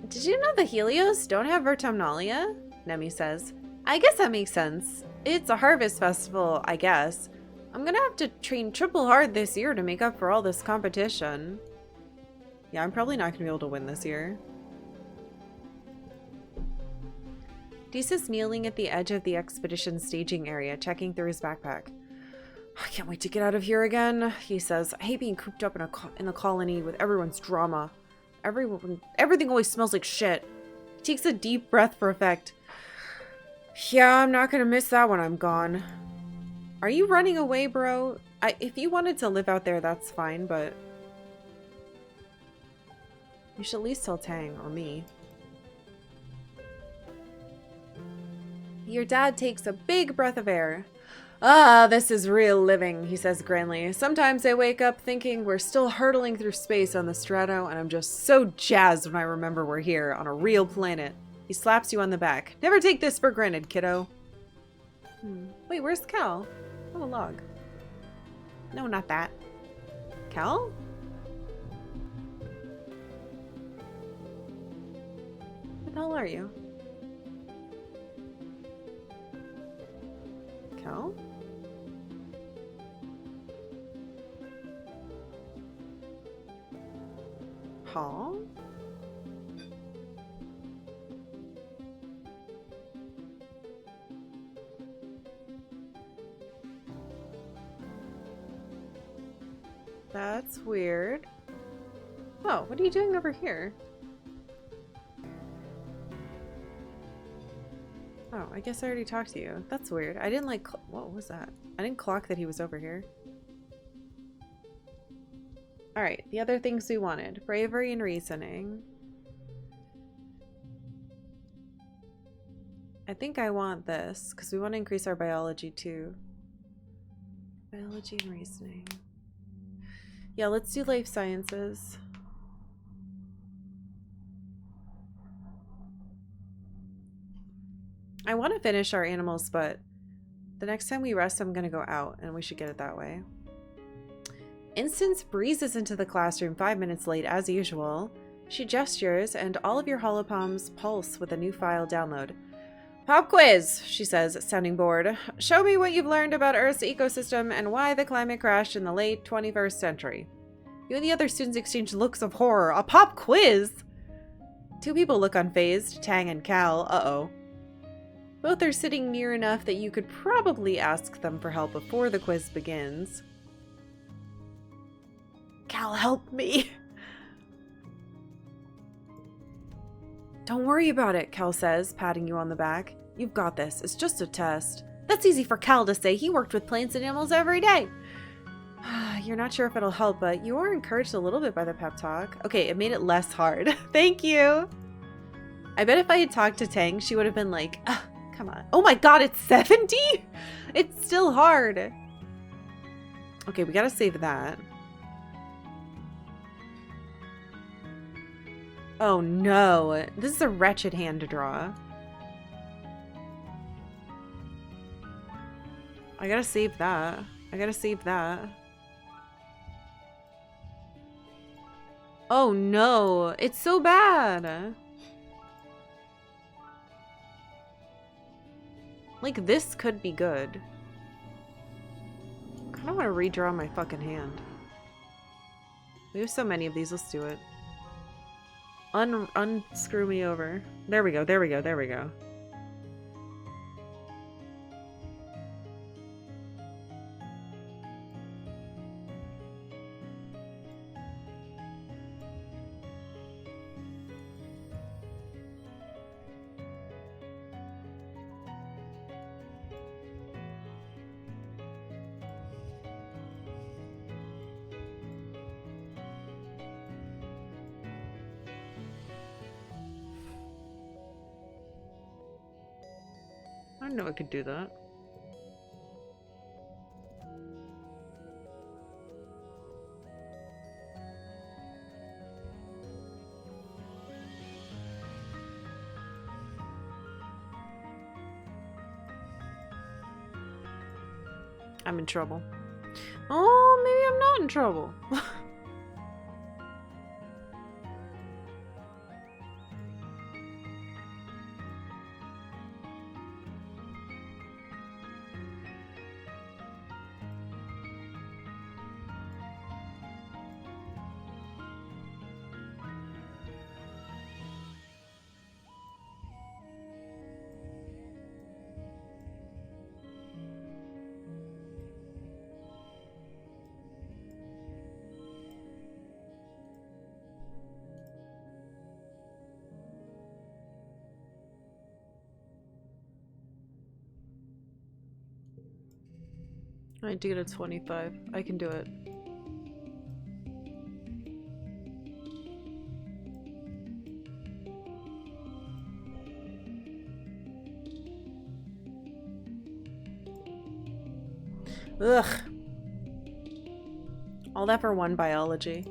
Did you know the Helios don't have Vertumnalia? Nemi says. I guess that makes sense. It's a harvest festival, I guess. I'm gonna have to train triple hard this year to make up for all this competition. Yeah, I'm probably not gonna be able to win this year. Deesa's kneeling at the edge of the expedition staging area, checking through his backpack. I can't wait to get out of here again, he says. I hate being cooped up in the colony with everyone's drama. Everything always smells like shit. He takes a deep breath for effect. Yeah, I'm not gonna miss that when I'm gone. Are you running away, bro? If you wanted to live out there, that's fine, but... You should at least tell Tang, or me. Your dad takes a big breath of air. Ah, this is real living, he says grandly. Sometimes I wake up thinking we're still hurtling through space on the Strato, and I'm just so jazzed when I remember we're here, on a real planet. He slaps you on the back. Never take this for granted, kiddo. Wait, where's Cal? Oh, a log. No, not that. Cal? Where the hell are you? Cal? Huh? That's weird. Oh, what are you doing over here? Oh, I guess I already talked to you. That's weird. I didn't like... What was that? I didn't clock that he was over here. Alright, the other things we wanted. Bravery and reasoning. I think I want this, because we want to increase our biology too. Biology and reasoning. Yeah, let's do life sciences. I want to finish our animals, but the next time we rest, I'm going to go out, and we should get it that way. Instance breezes into the classroom 5 minutes late as usual. She gestures, and all of your holopalms pulse with a new file download. Pop quiz, she says, sounding bored. Show me what you've learned about Earth's ecosystem and why the climate crashed in the late 21st century. You and the other students exchange looks of horror. A pop quiz? 2 people look unfazed, Tang and Cal. Uh-oh. Both are sitting near enough that you could probably ask them for help before the quiz begins. Cal, help me. Don't worry about it, Cal says, patting you on the back. You've got this. It's just a test. That's easy for Cal to say. He worked with plants and animals every day. You're not sure if it'll help, but you are encouraged a little bit by the pep talk. Okay, it made it less hard. Thank you. I bet if I had talked to Tang, she would have been like, come on. Oh my god, it's 70? It's still hard. Okay, we gotta save that. Oh no, this is a wretched hand to draw. I gotta save that. I gotta save that. Oh no, it's so bad. Like, this could be good. I kinda wanna redraw my fucking hand. We have so many of these, let's do it. Unscrew me over. There we go, there we go, there we go. I didn't know I could do that. I'm in trouble. Oh, maybe I'm not in trouble. I need to get a 25. I can do it. Ugh. All that for one biology.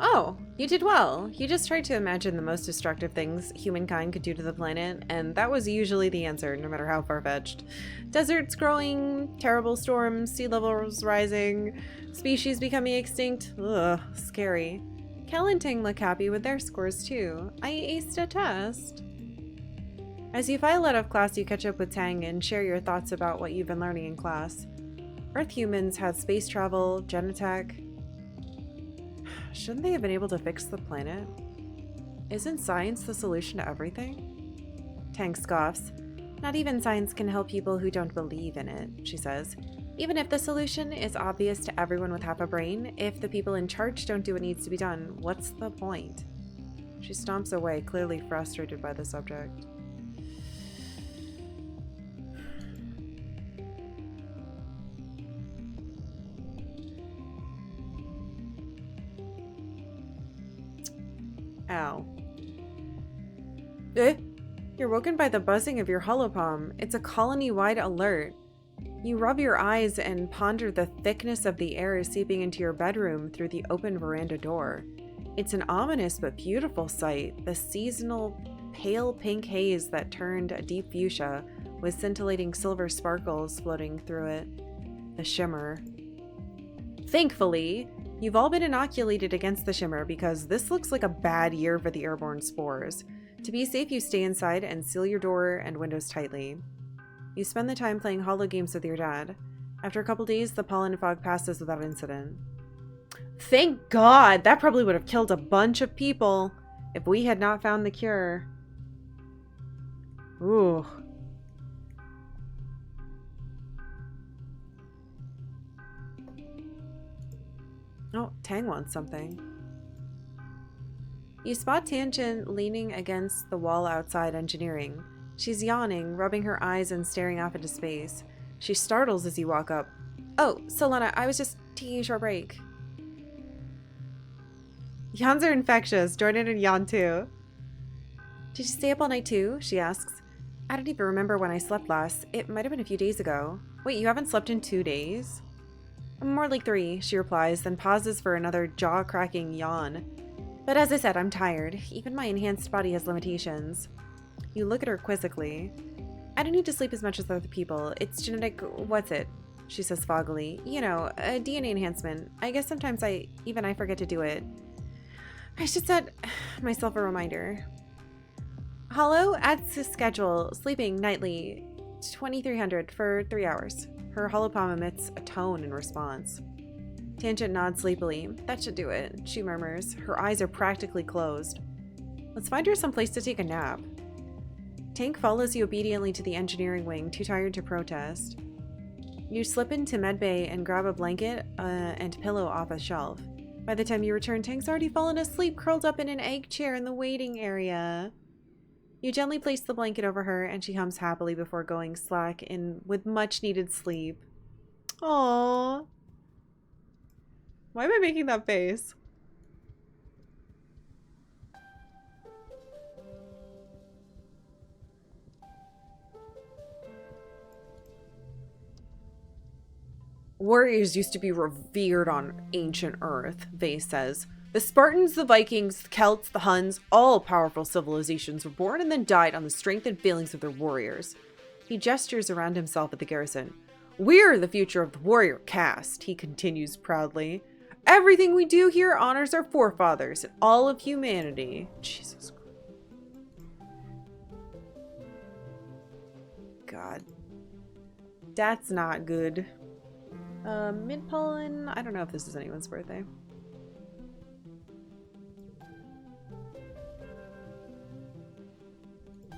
Oh, you did well. You just tried to imagine the most destructive things humankind could do to the planet, and that was usually the answer, no matter how far-fetched. Deserts growing, terrible storms, sea levels rising, species becoming extinct. Ugh, scary. Kel and Ting look happy with their scores too. I aced a test. As you file out of class, you catch up with Tang and share your thoughts about what you've been learning in class. Earth humans had space travel, genetech. Shouldn't they have been able to fix the planet? Isn't science the solution to everything? Tang scoffs. Not even science can help people who don't believe in it, she says. Even if the solution is obvious to everyone with half a brain, if the people in charge don't do what needs to be done, what's the point? She stomps away, clearly frustrated by the subject. Ow. Eh? You're woken by the buzzing of your holopalm. It's a colony-wide alert. You rub your eyes and ponder the thickness of the air seeping into your bedroom through the open veranda door. It's an ominous but beautiful sight, the seasonal pale pink haze that turned a deep fuchsia with scintillating silver sparkles floating through it. The shimmer. Thankfully, you've all been inoculated against the shimmer because this looks like a bad year for the airborne spores. To be safe, you stay inside and seal your door and windows tightly. You spend the time playing holo games with your dad. After a couple days, the pollen fog passes without incident. Thank God! That probably would have killed a bunch of people if we had not found the cure. Ooh. Oh, Tang wants something. You spot Tangent leaning against the wall outside engineering. She's yawning, rubbing her eyes and staring off into space. She startles as you walk up. Oh, Solana, I was just taking a short break. Yawns are infectious. Join in and yawn too. Did you stay up all night too? She asks. I don't even remember when I slept last. It might have been a few days ago. Wait, you haven't slept in 2 days? More like 3, she replies, then pauses for another jaw-cracking yawn. But as I said, I'm tired. Even my enhanced body has limitations. You look at her quizzically. I don't need to sleep as much as other people. It's genetic... what's it? She says foggily. You know, a DNA enhancement. I guess sometimes I forget to do it. I should set myself a reminder. Hollow adds to schedule, sleeping nightly, 2300 for 3 hours. Her holopalm emits a tone in response. Tangent nods sleepily. That should do it, she murmurs. Her eyes are practically closed. Let's find her someplace to take a nap. Tank follows you obediently to the engineering wing, too tired to protest. You slip into medbay and grab a blanket and pillow off a shelf. By the time you return, Tank's already fallen asleep, curled up in an egg chair in the waiting area. You gently place the blanket over her, and she hums happily before going slack in with much-needed sleep. Aww. Why am I making that face? Warriors used to be revered on ancient Earth, Vase says. The Spartans, the Vikings, the Celts, the Huns, all powerful civilizations were born and then died on the strength and feelings of their warriors. He gestures around himself at the garrison. We're the future of the warrior caste, he continues proudly. Everything we do here honors our forefathers and all of humanity. Jesus Christ. God. That's not good. Mid-pollen, I don't know if this is anyone's birthday.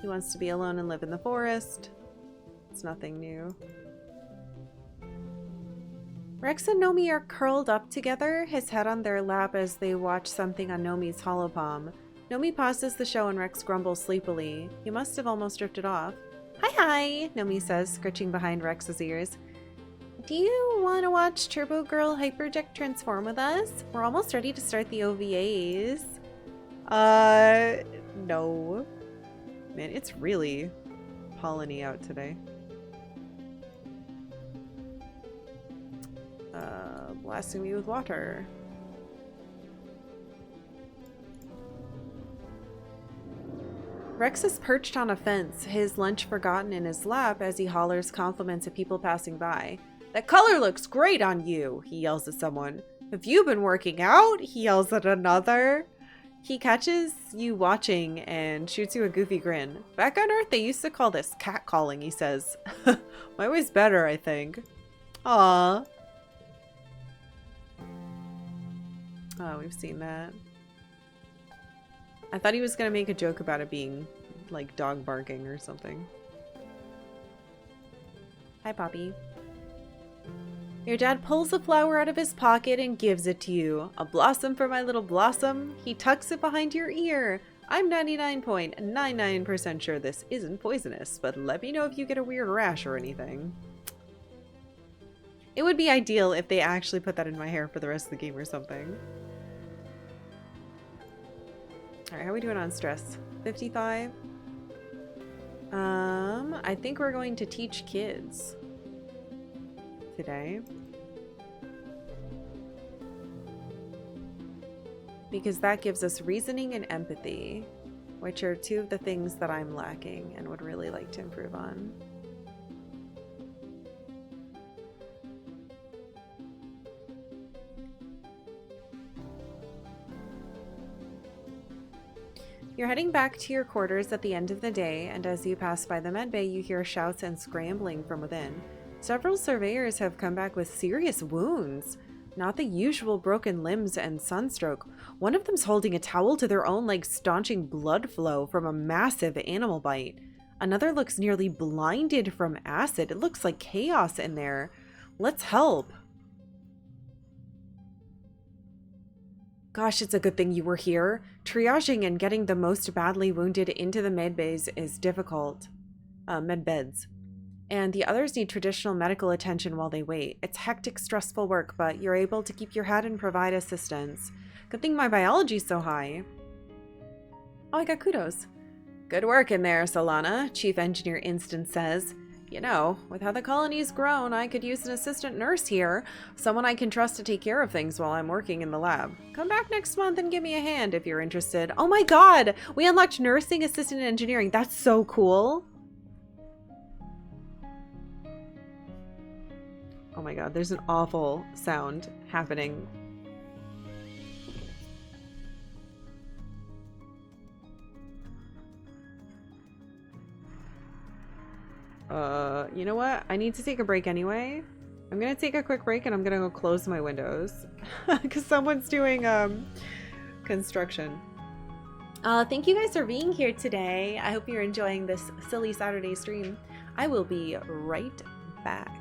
He wants to be alone and live in the forest. It's nothing new. Rex and Nomi are curled up together, his head on their lap as they watch something on Nomi's holopalm. Nomi pauses the show and Rex grumbles sleepily. He must have almost drifted off. Hi, Nomi says, scritching behind Rex's ears. Do you want to watch Turbo Girl Hyperject transform with us? We're almost ready to start the OVAs. No. Man, it's really pollen-y out today. Blasting me with water. Rex is perched on a fence, his lunch forgotten in his lap as he hollers compliments at people passing by. That color looks great on you, he yells at someone. Have you been working out? He yells at another. He catches you watching and shoots you a goofy grin. Back on Earth, they used to call this catcalling, he says. My way's better, I think. Aww. Oh, we've seen that. I thought he was gonna make a joke about it being like dog barking or something. Hi, Poppy. Your dad pulls a flower out of his pocket and gives it to you. A blossom for my little blossom. He tucks it behind your ear. I'm 99.99% sure this isn't poisonous, but let me know if you get a weird rash or anything. It would be ideal if they actually put that in my hair for the rest of the game or something. Alright, how are we doing on stress? 55? I think we're going to teach kids today. Because that gives us reasoning and empathy, which are two of the things that I'm lacking and would really like to improve on. You're heading back to your quarters at the end of the day, and as you pass by the medbay, you hear shouts and scrambling from within. Several surveyors have come back with serious wounds. Not the usual broken limbs and sunstroke. One of them's holding a towel to their own leg, staunching blood flow from a massive animal bite. Another looks nearly blinded from acid. It looks like chaos in there. Let's help. Gosh, it's a good thing you were here. Triaging and getting the most badly wounded into the medbays is difficult. Medbeds. And the others need traditional medical attention while they wait. It's hectic, stressful work, but you're able to keep your head and provide assistance. Good thing my biology's so high. Oh, I got kudos. Good work in there, Solana, Chief Engineer Instant says. You know, with how the colony's grown, I could use an assistant nurse here. Someone I can trust to take care of things while I'm working in the lab. Come back next month and give me a hand if you're interested. Oh my god! We unlocked nursing assistant engineering. That's so cool. Oh my god, there's an awful sound happening. You know what? I need to take a break anyway. I'm gonna take a quick break and I'm gonna go close my windows because someone's doing construction. Thank you guys for being here today. I hope you're enjoying this silly Saturday stream. I will be right back.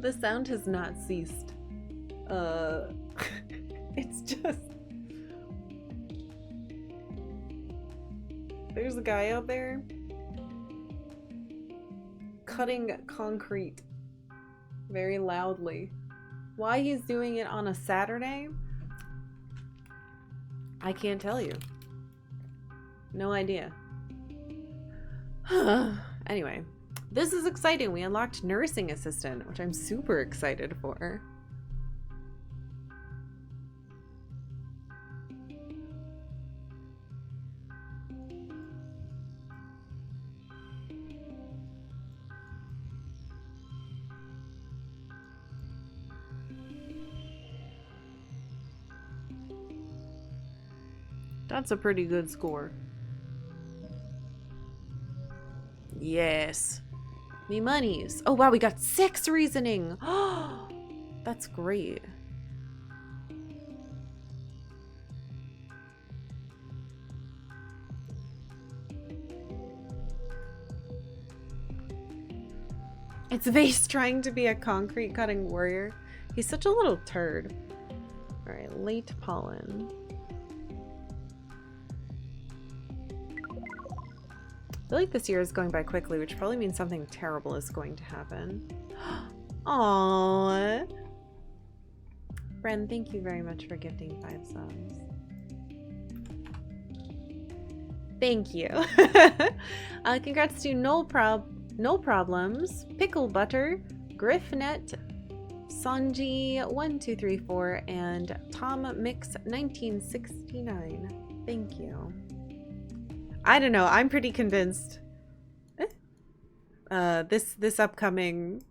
The sound has not ceased. It's just... There's a guy out there cutting concrete very loudly. Why he's doing it on a Saturday, I can't tell you. No idea. Anyway, this is exciting. We unlocked nursing assistant, which I'm super excited for. That's a pretty good score. Yes. Me monies. Oh wow, we got 6 reasoning. That's great. It's Vase trying to be a concrete cutting warrior. He's such a little turd. Alright, late pollen. I feel like this year is going by quickly, which probably means something terrible is going to happen. Aww. Bren, thank you very much for gifting 5 subs. Thank you. Congrats to No Problems, Pickle Butter, Griffnet, Sanji1234, and Tom Mix 1969. Thank you. I don't know. I'm pretty convinced. This upcoming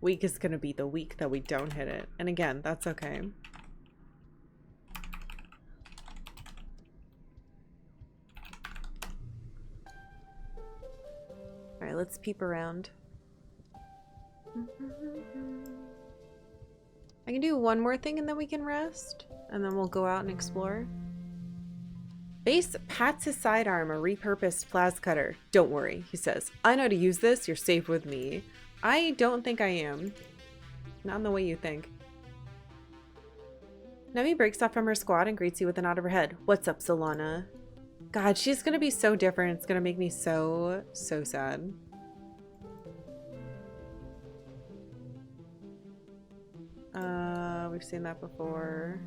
week is gonna be the week that we don't hit it, and again, that's okay. All right, let's peep around. I can do one more thing and then we can rest, and then we'll go out and explore. Base pats his sidearm, a repurposed plas cutter. Don't worry, he says. I know how to use this. You're safe with me. I don't think I am. Not in the way you think. Nemi breaks off from her squad and greets you with a nod of her head. What's up, Solana? God, she's gonna be so different. It's gonna make me so sad. We've seen that before.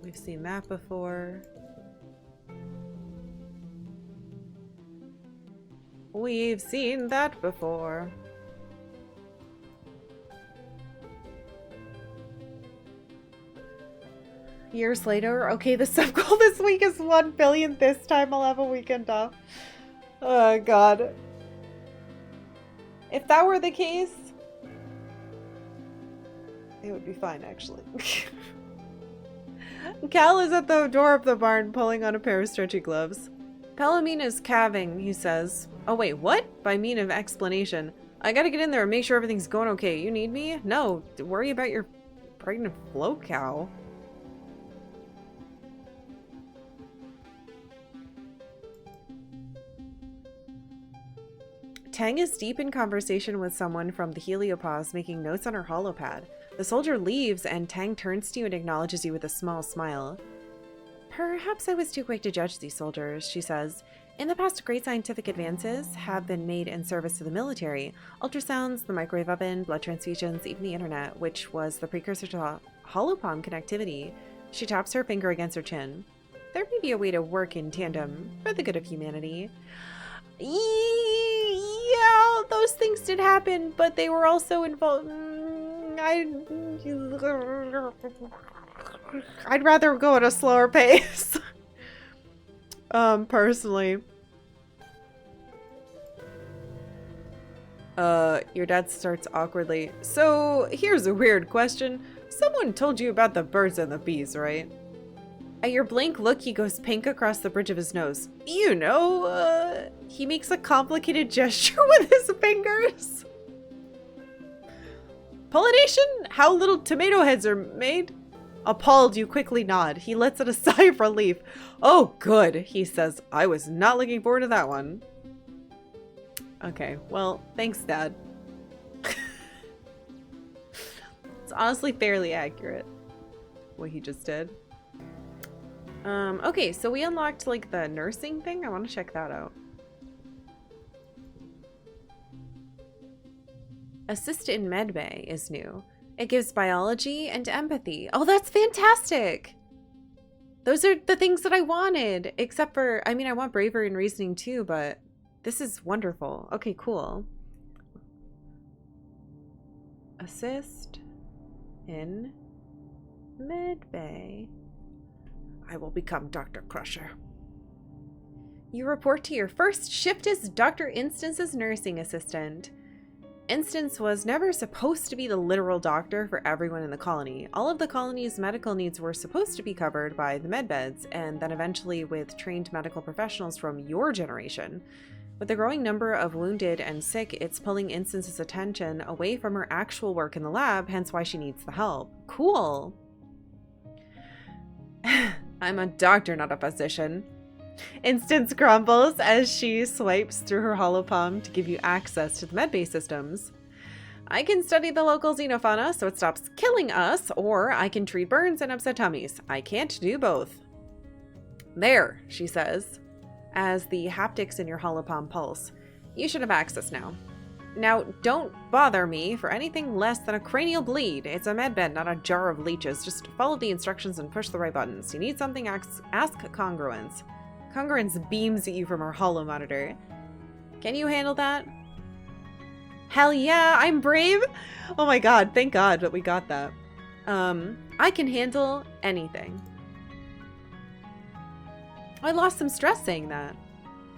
We've seen that before. We've seen that before. Years later. Okay, the sub goal this week is 1 billion. This time I'll have a weekend off. Oh god. If that were the case, it would be fine actually. Cal is at the door of the barn pulling on a pair of stretchy gloves. Palomina's calving, he says. Oh wait, what? By mean of explanation. I gotta get in there and make sure everything's going okay. You need me? No, worry about your pregnant flow cow. Tang is deep in conversation with someone from the heliopause, making notes on her holopad. The soldier leaves, and Tang turns to you and acknowledges you with a small smile. Perhaps I was too quick to judge these soldiers, she says. In the past, great scientific advances have been made in service to the military. Ultrasounds, the microwave oven, blood transfusions, even the internet, which was the precursor to holopalm connectivity. She taps her finger against her chin. There may be a way to work in tandem for the good of humanity. Yeah, those things did happen, but they were also involved. I'd rather go at a slower pace. Personally. Your dad starts awkwardly. So, here's a weird question. Someone told you about the birds and the bees, right? At your blank look, he goes pink across the bridge of his nose. You know, he makes a complicated gesture with his fingers. Pollination? How little tomato heads are made? Appalled, you quickly nod. He lets out a sigh of relief. Oh, good, he says. I was not looking forward to that one. Okay, well, thanks, Dad. It's honestly fairly accurate, what he just did. Okay, so we unlocked, like, the nursing thing. I want to check that out. Assist in Medbay is new. It gives biology and empathy. Oh, that's fantastic! Those are the things that I wanted. Except for, I mean, I want bravery and reasoning too, but this is wonderful. Okay, cool. Assist in Medbay. I will become Dr. Crusher. You report to your first shift as Dr. Instance's nursing assistant. Instance was never supposed to be the literal doctor for everyone in the colony. All of the colony's medical needs were supposed to be covered by the medbeds, and then eventually with trained medical professionals from your generation. With the growing number of wounded and sick, it's pulling Instance's attention away from her actual work in the lab, hence why she needs the help. Cool. I'm a doctor, not a physician. Instance grumbles as she swipes through her holopalm to give you access to the medbay systems. I can study the local xenofauna so it stops killing us, or I can treat burns and upset tummies. I can't do both. There, she says, as the haptics in your holopalm pulse. You should have access now. Now, don't bother me for anything less than a cranial bleed. It's a medbed, not a jar of leeches. Just follow the instructions and push the right buttons. You need something, ask Congruence. Congruence beams at you from her holo monitor. Can you handle that? Hell yeah, I'm brave! Oh my god, thank god that we got that. I can handle anything. I lost some stress saying that.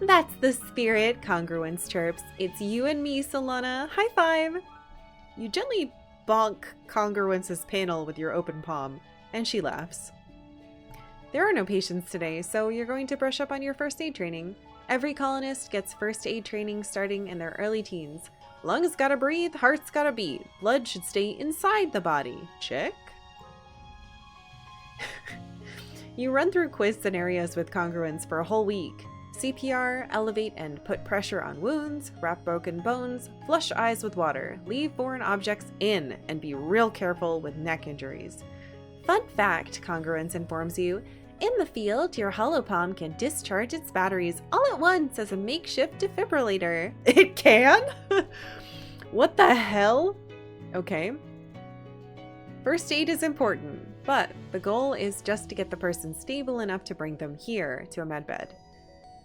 That's the spirit, Congruence chirps. It's you and me, Solana. High five! You gently bonk Congruence's panel with your open palm, and she laughs. There are no patients today, so you're going to brush up on your first aid training. Every colonist gets first aid training starting in their early teens. Lungs gotta breathe, heart's gotta beat. Blood should stay inside the body. Check? You run through quiz scenarios with Congruence for a whole week. CPR, elevate and put pressure on wounds, wrap broken bones, flush eyes with water, leave foreign objects in, and be real careful with neck injuries. Fun fact, Congruence informs you, in the field, your holopalm can discharge its batteries all at once as a makeshift defibrillator. It can? What the hell? Okay. First aid is important, but the goal is just to get the person stable enough to bring them here to a medbed.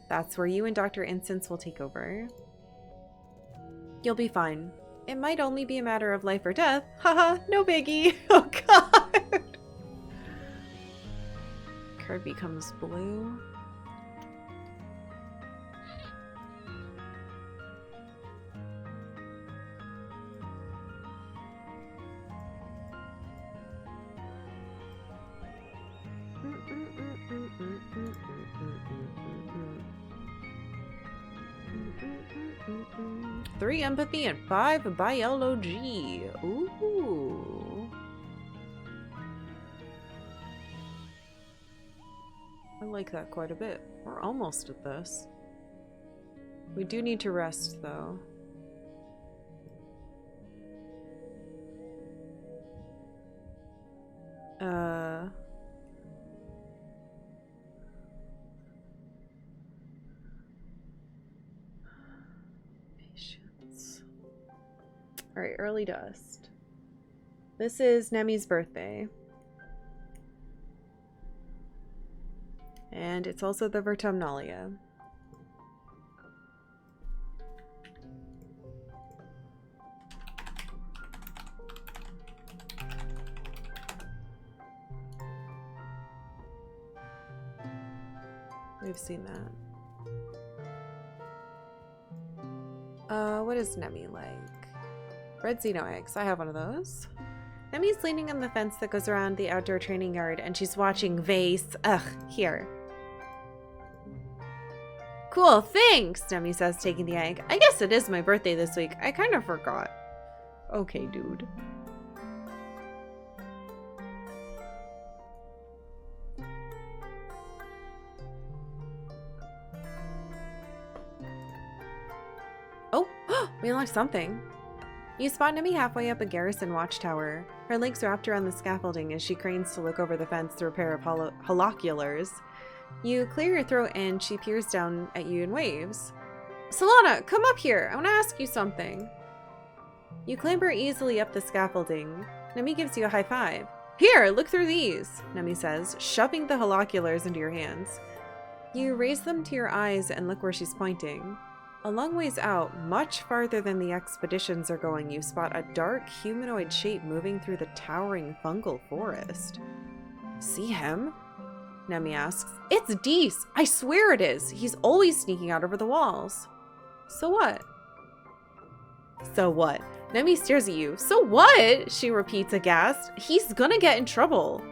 That's where you and Dr. Instance will take over. You'll be fine. It might only be a matter of life or death. Haha, no biggie. Oh god. Card becomes blue. Three empathy and 5 biology. Ooh. I like that quite a bit. We're almost at this. We do need to rest, though. Patience. Alright, early dust. This is Nemi's birthday. And it's also the Vertumnalia. We've seen that. What is Nemi like? Red Xeno eggs. I have one of those. Nemi's leaning on the fence that goes around the outdoor training yard, and she's watching Vase. Ugh, here. Cool, thanks, Nemi says, taking the egg. I guess it is my birthday this week. I kind of forgot. Okay, dude. Oh, we unlocked something. You spot Nemi halfway up a garrison watchtower. Her legs wrapped around the scaffolding as she cranes to look over the fence through a pair of holoculars. You clear your throat and she peers down at you and waves. Solana, come up here. I want to ask you something. You clamber easily up the scaffolding. Nemi gives you a high five. Here, look through these, Nemi says, shoving the holoculars into your hands. You raise them to your eyes and look where she's pointing. A long ways out, much farther than the expeditions are going, you spot a dark humanoid shape moving through the towering fungal forest. See him? Nemi asks. It's Dees. I swear it is. He's always sneaking out over the walls. So what? So what? Nemi stares at you. So what? She repeats aghast. He's gonna get in trouble.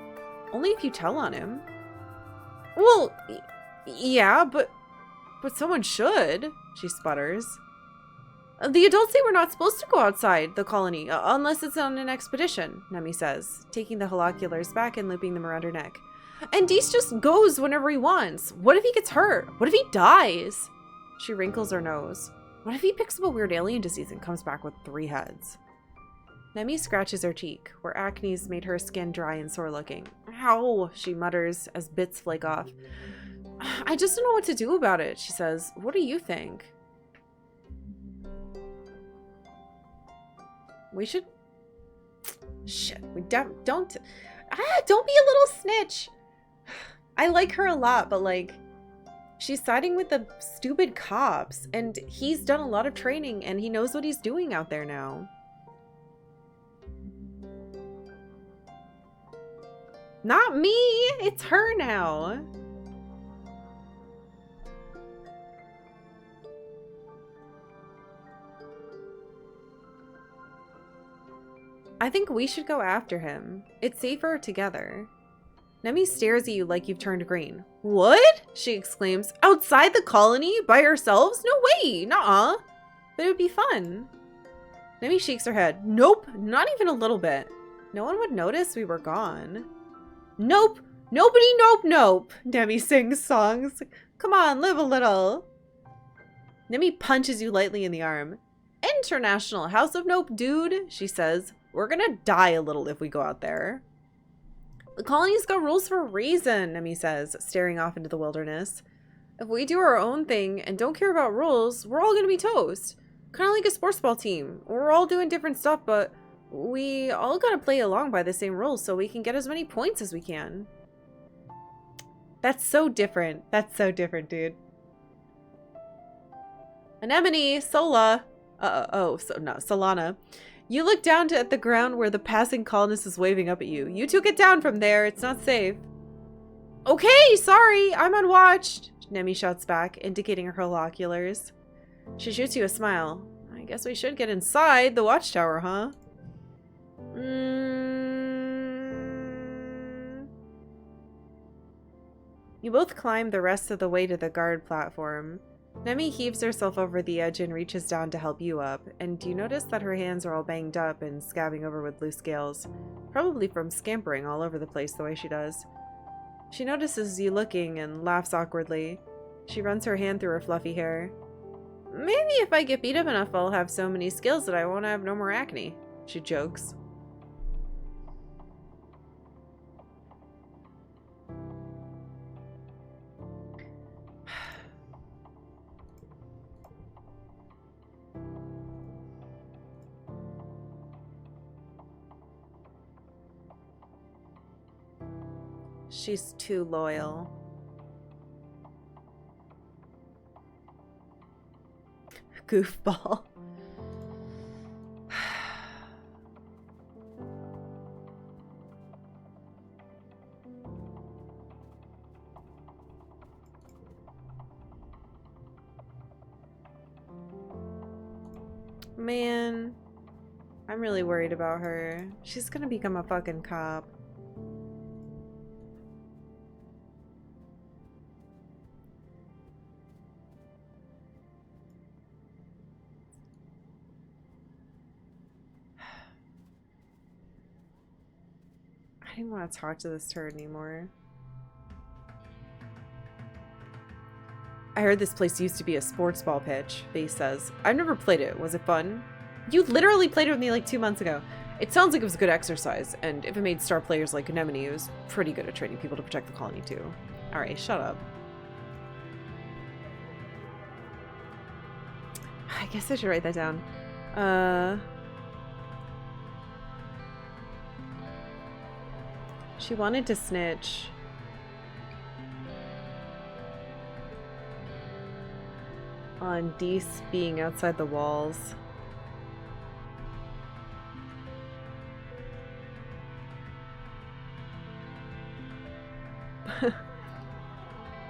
Only if you tell on him. Well, yeah, but someone should, she sputters. The adults say we're not supposed to go outside the colony unless it's on an expedition, Nemi says, taking the holoculars back and looping them around her neck. And Dees just goes whenever he wants. What if he gets hurt? What if he dies? She wrinkles her nose. What if he picks up a weird alien disease and comes back with 3 heads? Nemi scratches her cheek, where acne's made her skin dry and sore looking. Ow, she mutters as bits flake off. I just don't know what to do about it, she says. What do you think? We should... Shit, we don't... Don't be a little snitch! I like her a lot, but like... She's siding with the stupid cops, and he's done a lot of training, and he knows what he's doing out there now. Not me! It's her now! I think we should go after him. It's safer together. Nemi stares at you like you've turned green. What? She exclaims. Outside the colony? By ourselves? No way! Nuh-uh. But it would be fun. Nemi shakes her head. Nope, not even a little bit. No one would notice we were gone. Nope, nobody, nope, nope. Nemi sings songs. Come on, live a little. Nemi punches you lightly in the arm. International House of Nope, dude, she says. We're gonna die a little if we go out there. The colony's got rules for a reason, Nemi says, staring off into the wilderness. If we do our own thing and don't care about rules, we're all gonna be toast. Kind of like a sports ball team. We're all doing different stuff, but we all gotta play along by the same rules so we can get as many points as we can. That's so different. That's so different, dude. Anemone, Sola. Solana. You look down at the ground where the passing colonist is waving up at you. You two get down from there. It's not safe. Okay, sorry. I'm on watch. Nemi shouts back, indicating her holoculars. She shoots you a smile. I guess we should get inside the watchtower, huh? You both climb the rest of the way to the guard platform. Nemi heaves herself over the edge and reaches down to help you up, and you notice that her hands are all banged up and scabbing over with loose scales, probably from scampering all over the place the way she does. She notices you looking and laughs awkwardly. She runs her hand through her fluffy hair. Maybe if I get beat up enough, I'll have so many skills that I won't have no more acne, she jokes. She's too loyal. Goofball. Man, I'm really worried about her. She's gonna become a fucking cop. I didn't want to talk to this turd anymore. I heard this place used to be a sports ball pitch, Base says. I've never played it. Was it fun? You literally played it with me like 2 months ago. It sounds like it was good exercise, and if it made star players like Anemone, it was pretty good at training people to protect the colony too. Alright, shut up. I guess I should write that down. She wanted to snitch. On Dees being outside the walls.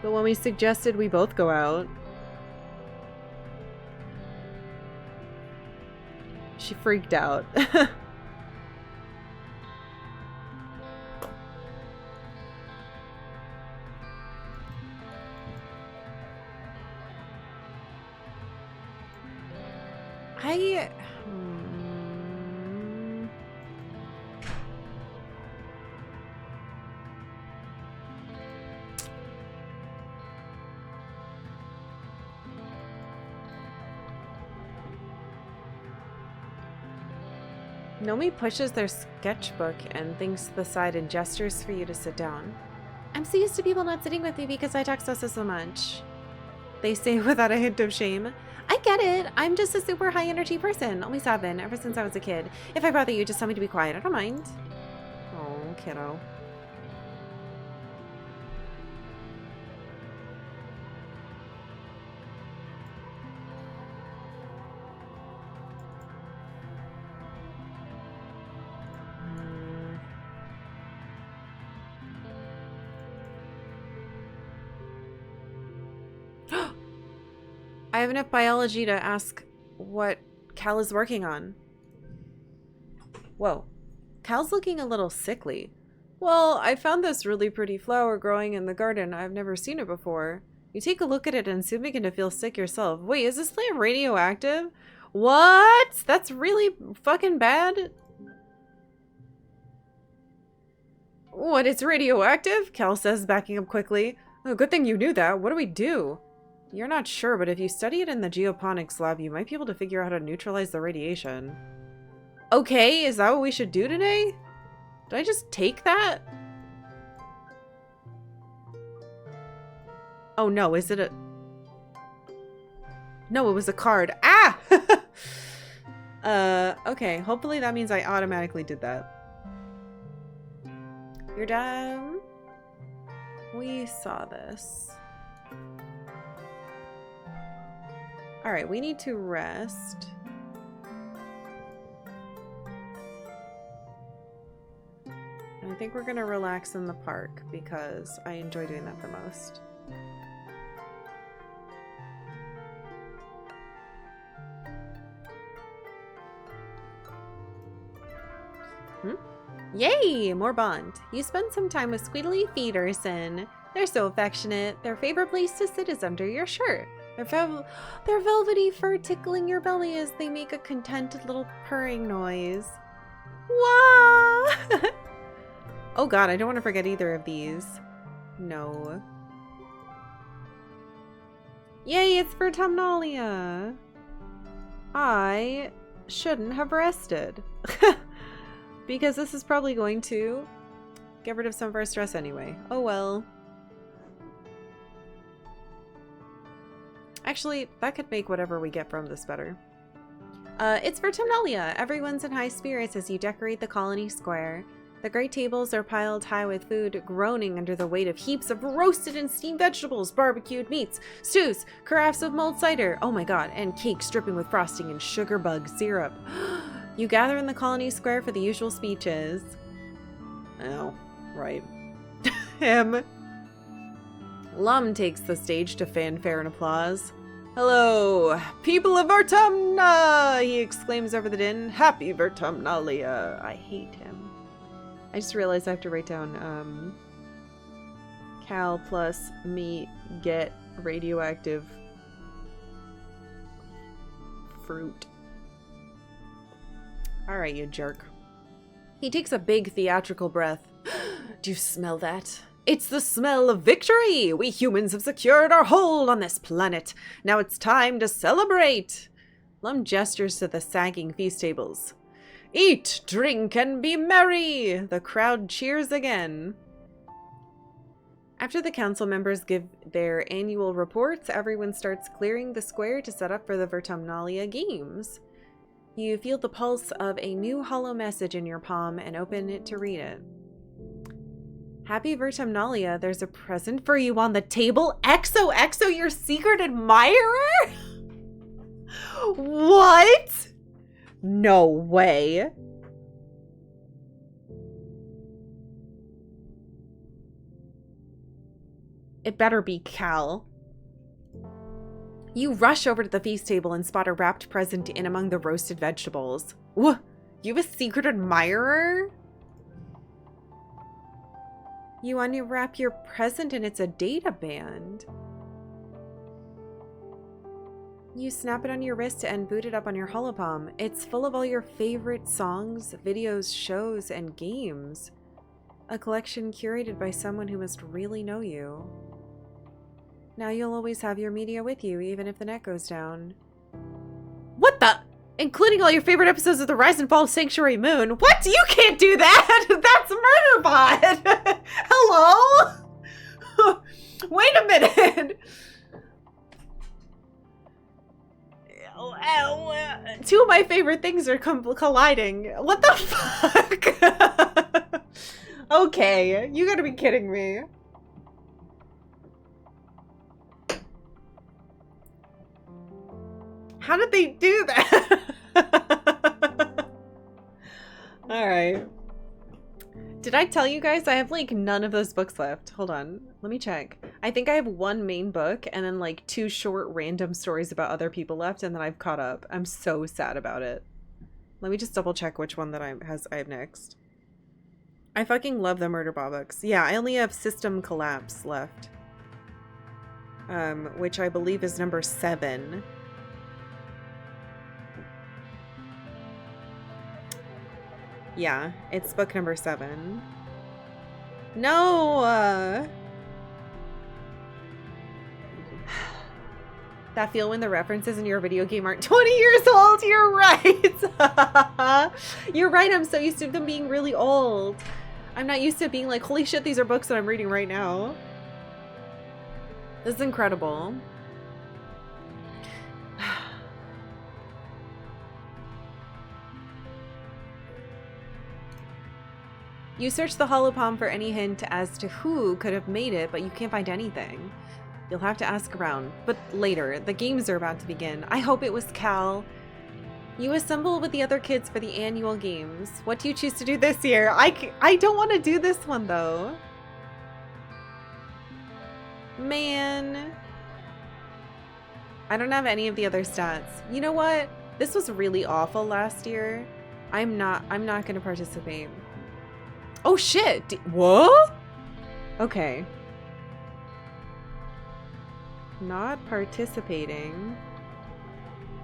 But when we suggested we both go out, she freaked out. Nomi pushes their sketchbook and thinks to the side and gestures for you to sit down. I'm so used to people not sitting with me because I talk so much. They say without a hint of shame. I get it. I'm just a super high energy person. Always have been, ever since I was a kid. If I bother you, just tell me to be quiet. I don't mind. Oh, kiddo. I have enough biology to ask what Cal is working on. Whoa. Cal's looking a little sickly. Well, I found this really pretty flower growing in the garden. I've never seen it before. You take a look at it and soon begin to feel sick yourself. Wait, is this plant radioactive? What? That's really fucking bad? What, it's radioactive? Cal says, backing up quickly. Oh, good thing you knew that. What do we do? You're not sure, but if you study it in the geoponics lab, you might be able to figure out how to neutralize the radiation. Okay, is that what we should do today? Did I just take that? Oh no, is it a... No, it was a card. Ah! Okay, hopefully that means I automatically did that. You're done? We saw this. Alright, we need to rest. And I think we're gonna relax in the park because I enjoy doing that the most. Yay! More Bond. You spend some time with Squeedly Feederson. They're so affectionate. Their favorite place to sit is under your shirt. Their velvety fur tickling your belly as they make a contented little purring noise. Wah! Oh god, I don't want to forget either of these. No. Yay, it's for Vertumnalea. I shouldn't have rested. Because this is probably going to get rid of some of our stress anyway. Oh well. Actually, that could make whatever we get from this better. It's for Vertumnalea. Everyone's in high spirits as you decorate the colony square. The great tables are piled high with food, groaning under the weight of heaps of roasted and steamed vegetables, barbecued meats, stews, carafes of mulled cider, oh my god, and cakes dripping with frosting and sugar bug syrup. You gather in the colony square for the usual speeches. Oh, right. Him. Lum takes the stage to fanfare and applause. Hello, people of Vertumna! He exclaims over the din. Happy Vertumnalea. I hate him. I just realized I have to write down, Cal plus me get radioactive fruit. Alright, you jerk. He takes a big theatrical breath. Do you smell that? It's the smell of victory! We humans have secured our hold on this planet. Now it's time to celebrate! Lum gestures to the sagging feast tables. Eat, drink, and be merry! The crowd cheers again. After the council members give their annual reports, everyone starts clearing the square to set up for the Vertumnalea games. You feel the pulse of a new hollow message in your palm and open it to read it. Happy Vertumnalea, there's a present for you on the table. XOXO, your secret admirer? What? No way. It better be Cal. You rush over to the feast table and spot a wrapped present in among the roasted vegetables. Whoa, you have a secret admirer? You unwrap your present and it's a data band. You snap it on your wrist and boot it up on your holopalm. It's full of all your favorite songs, videos, shows, and games. A collection curated by someone who must really know you. Now you'll always have your media with you, even if the net goes down. What the? Including all your favorite episodes of the Rise and Fall of Sanctuary Moon? What? You can't do that! That's Murderbot! Hello? Wait a minute! Two of my favorite things are colliding. What the fuck? Okay, you gotta be kidding me. How did they do that? Alright. Did I tell you guys I have like none of those books left? Hold on. Let me check. I think I have one main book and then like 2 short random stories about other people left, and then I've caught up. I'm so sad about it. Let me just double check which one that I have next. I fucking love the Murderbot books. Yeah, I only have System Collapse left. Which I believe is number 7. Yeah, it's book number 7. No! That feel when the references in your video game aren't 20 years old. You're right. You're right. I'm so used to them being really old. I'm not used to being like, holy shit, these are books that I'm reading right now. This is incredible. You search the holopalm for any hint as to who could have made it, but you can't find anything. You'll have to ask around, but later. The games are about to begin. I hope it was Cal. You assemble with the other kids for the annual games. What do you choose to do this year? I don't want to do this one, though. Man. I don't have any of the other stats. You know what? This was really awful last year. I'm not going to participate. Oh, shit. What? Okay. Not participating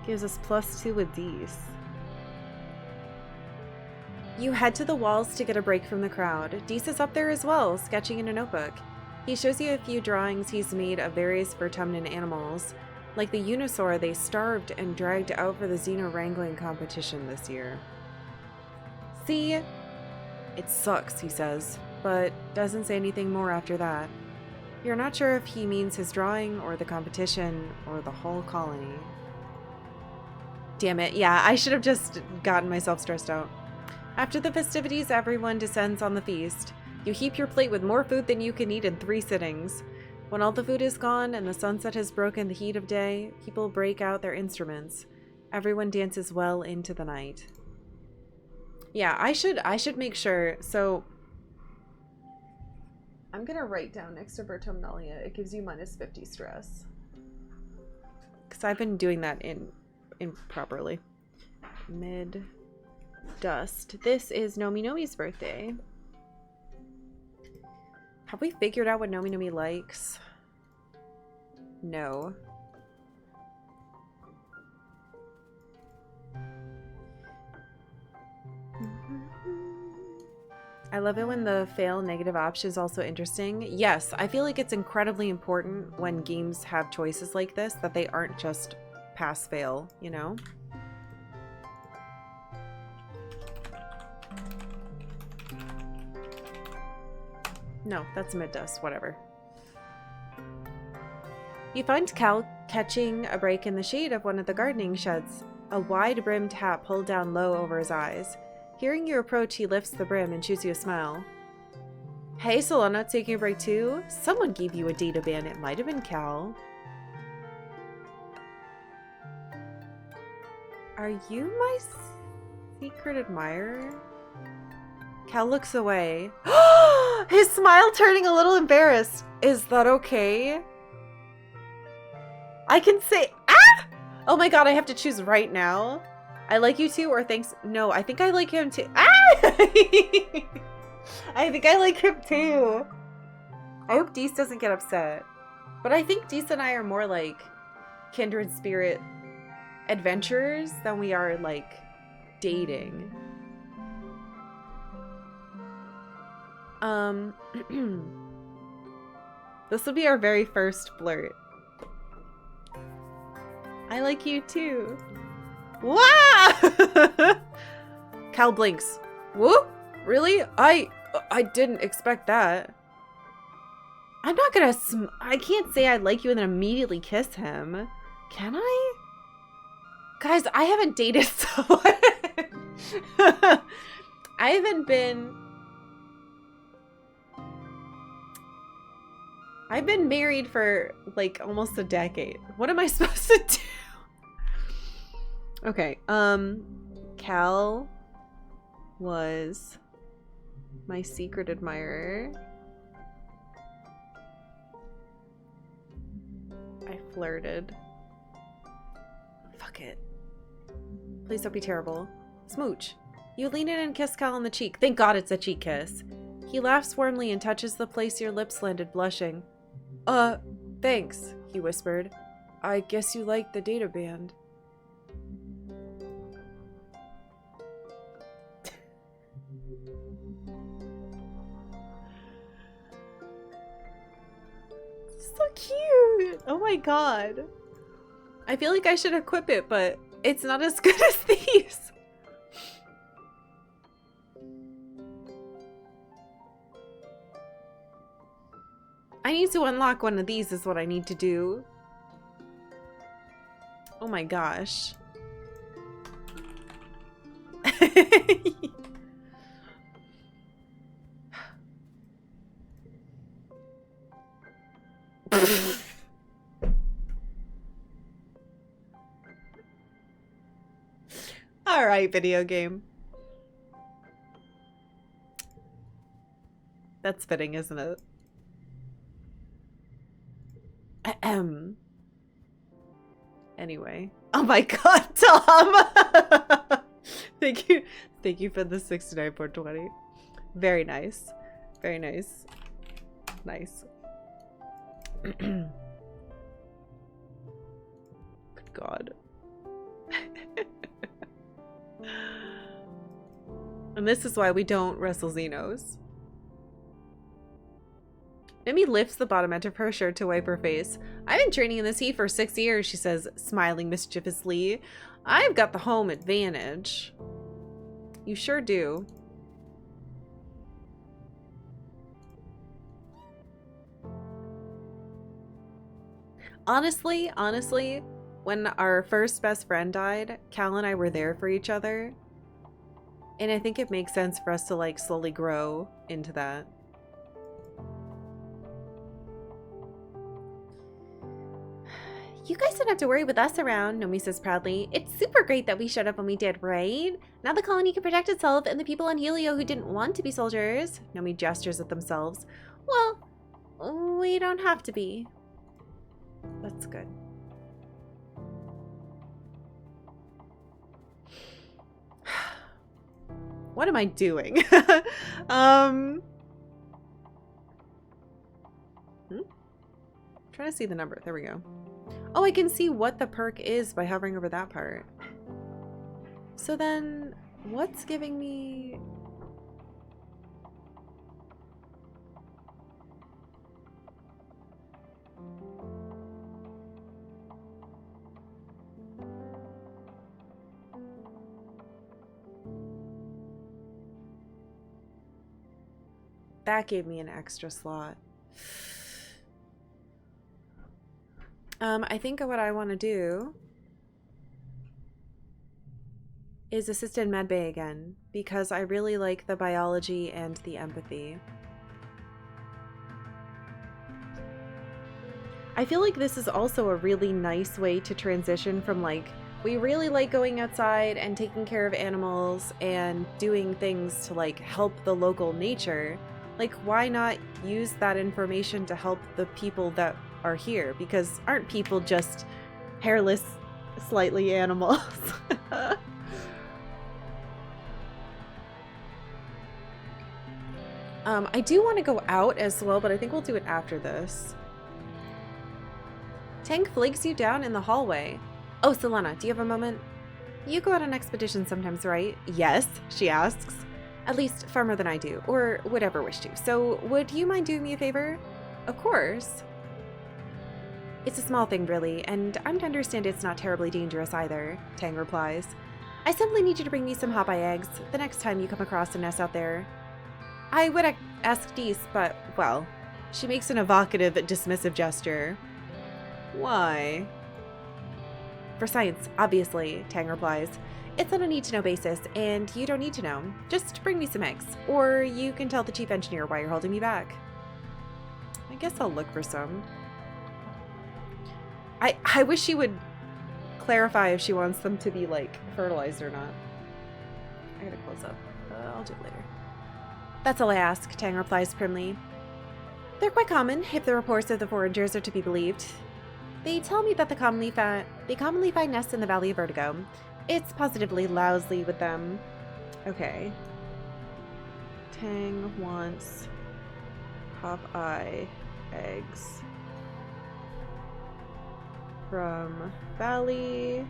gives us +2 with these. You head to the walls to get a break from the crowd. Deese is up there as well, sketching in a notebook. He shows you a few drawings he's made of various Vertumnan animals, like the Unisaur they starved and dragged out for the Xeno wrangling competition this year. See? It sucks, he says, but doesn't say anything more after that. You're not sure if he means his drawing or the competition or the whole colony. Damn it, yeah, I should have just gotten myself stressed out. After the festivities, everyone descends on the feast. You heap your plate with more food than you can eat in 3 sittings. When all the food is gone and the sunset has broken the heat of day, people break out their instruments. Everyone dances well into the night. Yeah, I should make sure. So I'm gonna write down next to Vertumnalia, it gives you -50 stress. Because I've been doing that improperly. Mid-dust. This is Nomi Nomi's birthday. Have we figured out what Nomi Nomi likes? No. I love it when the fail negative option is also interesting. Yes, I feel like it's incredibly important when games have choices like this that they aren't just pass fail, you know? No, that's mid-dust, whatever. You find Cal catching a break in the shade of one of the gardening sheds, a wide-brimmed hat pulled down low over his eyes. Hearing you approach, he lifts the brim and shoots you a smile. Hey, Solana, taking a break too? Someone gave you a data ban. It might have been Cal. Are you my secret admirer? Cal looks away. His smile turning a little embarrassed. Is that okay? I can say, ah! Oh my god, I have to choose right now. I like you too, or thanks. No, I think I like him too. Ah! I think I like him too. I hope Deese doesn't get upset. But I think Deese and I are more like kindred spirit adventurers than we are like dating. This will be our very first flirt. I like you too. Wow! Cal blinks. Whoop! Really? I didn't expect that. I'm not gonna I can't say I like you and then immediately kiss him. Can I? Guys, I haven't dated someone. I haven't been... I've been married for like almost a decade. What am I supposed to do? Okay, Cal was my secret admirer. I flirted. Fuck it. Please don't be terrible. Smooch. You lean in and kiss Cal on the cheek. Thank God it's a cheek kiss. He laughs warmly and touches the place your lips landed, blushing. Thanks, he whispered. I guess you like the data band. So cute! Oh my god. I feel like I should equip it, but it's not as good as these. I need to unlock one of these is what I need to do. Oh my gosh. All right, video game. That's fitting, isn't it? Ahem. Anyway. Oh my god, Tom! Thank you for the 69.20. Very nice. Very nice. Nice. Good god. And this is why we don't wrestle Xenos. Mimi lifts the bottom edge of her shirt to wipe her face. I've been training in this heat for 6 years, she says, smiling mischievously. I've got the home advantage. You sure do. Honestly, when our first best friend died, Cal and I were there for each other. And I think it makes sense for us to like slowly grow into that. You guys don't have to worry with us around, Nomi says proudly. It's super great that we showed up when we did, right? Now the colony can protect itself and the people on Helio who didn't want to be soldiers. Nomi gestures at themselves. Well, we don't have to be. That's good. What am I doing? Trying to see the number. There we go. Oh, I can see what the perk is by hovering over that part. So then, what's giving me... That gave me an extra slot. I think what I want to do is assisted medbay again, because I really like the biology and the empathy. I feel like this is also a really nice way to transition from like We really like going outside and taking care of animals and doing things to like help the local nature. Like, why not use that information to help the people that are here? Because aren't people just hairless, slightly animals? I do want to go out as well, but I think we'll do it after this. Tank flags you down in the hallway. Oh, Solana, do you have a moment? You go out on expeditions sometimes, right? Yes, she asks. At least far more than I do, or would ever wish to. So, would you mind doing me a favor? Of course. It's a small thing, really, and I'm to understand it's not terribly dangerous either, Tang replies. I simply need you to bring me some hot-eye eggs the next time you come across a nest out there. I would ask Dees, but, well, she makes an evocative, dismissive gesture. Why? For science, obviously, Tang replies. It's on a need-to-know basis, and you don't need to know. Just bring me some eggs, or you can tell the chief engineer why you're holding me back. I guess I'll look for some. I wish she would clarify if she wants them to be, like, fertilized or not. I gotta close up. I'll do it later. That's all I ask, Tang replies primly. They're quite common, if the reports of the foragers are to be believed. They tell me that they commonly find nests in the Valley of Vertigo. It's positively lousy with them. Okay. Tang wants Popeye eggs from Valley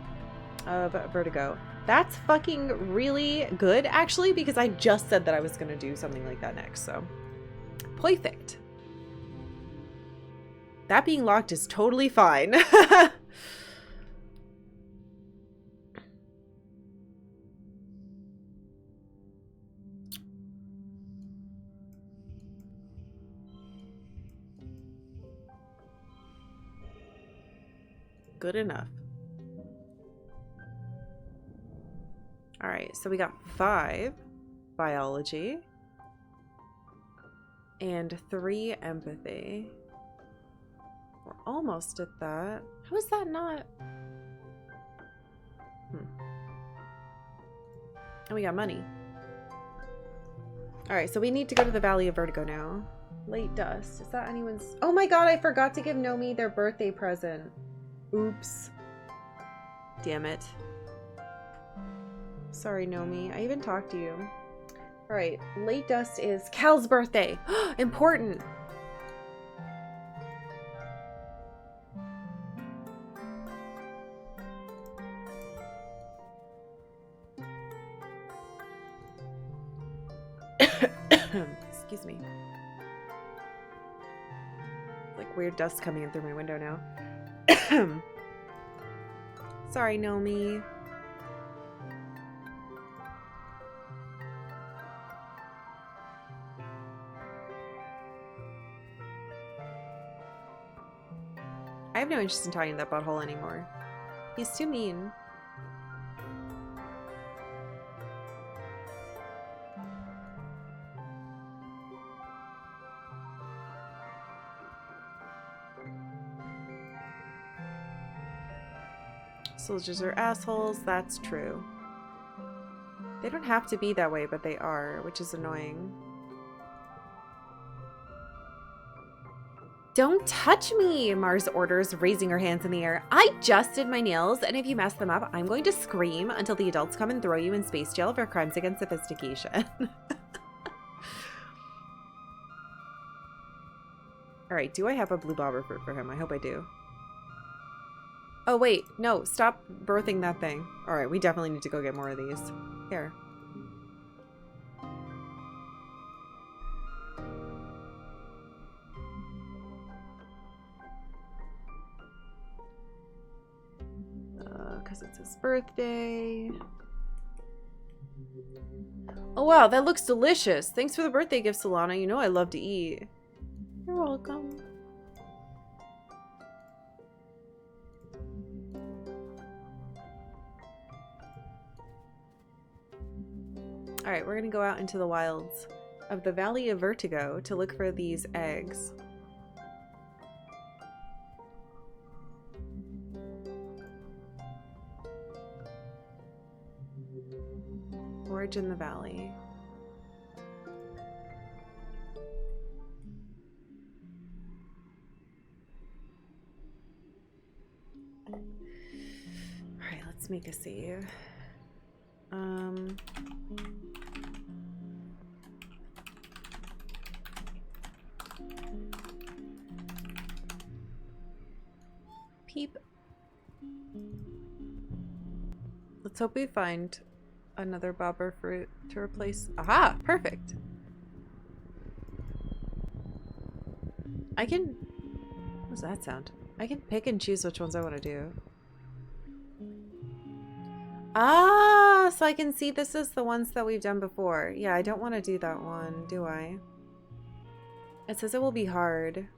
of Vertigo. That's fucking really good, actually, because I just said that I was going to do something like that next, so. Perfect. That being locked is totally fine. Good enough. All right, so we got 5 biology and 3 empathy. We're almost at that. How is that not? And we got money. All right, so we need to go to the Valley of Vertigo now. Late dust. Is that anyone's? Oh my god, I forgot to give Nomi their birthday present. Oops. Damn it. Sorry, Nomi. I even talked to you. All right, late dust is Cal's birthday. Important. Excuse me. Like weird dust coming in through my window now. Sorry, Nomi. I have no interest in talking to that butthole anymore. He's too mean. Soldiers are assholes, that's true. They don't have to be that way, but they are, which is annoying. Don't touch me, Mars orders, raising her hands in the air. I just did my nails, and if you mess them up, I'm going to scream until the adults come and throw you in space jail for crimes against sophistication. Alright, do I have a blue bobber fruit for him? I hope I do. Oh, wait. No, stop birthing that thing. Alright, we definitely need to go get more of these. Here. Because it's his birthday. Oh, wow, that looks delicious. Thanks for the birthday gift, Solana. You know I love to eat. You're welcome. Alright, we're gonna go out into the wilds of the Valley of Vertigo to look for these eggs. Forage in the valley. Alright, let's make a save. Peep. Let's hope we find another bobber fruit to replace. Aha! Perfect! I can... What does that sound? I can pick and choose which ones I want to do. Ah, so I can see this is the ones that we've done before. Yeah, I don't want to do that one, do I? It says it will be hard.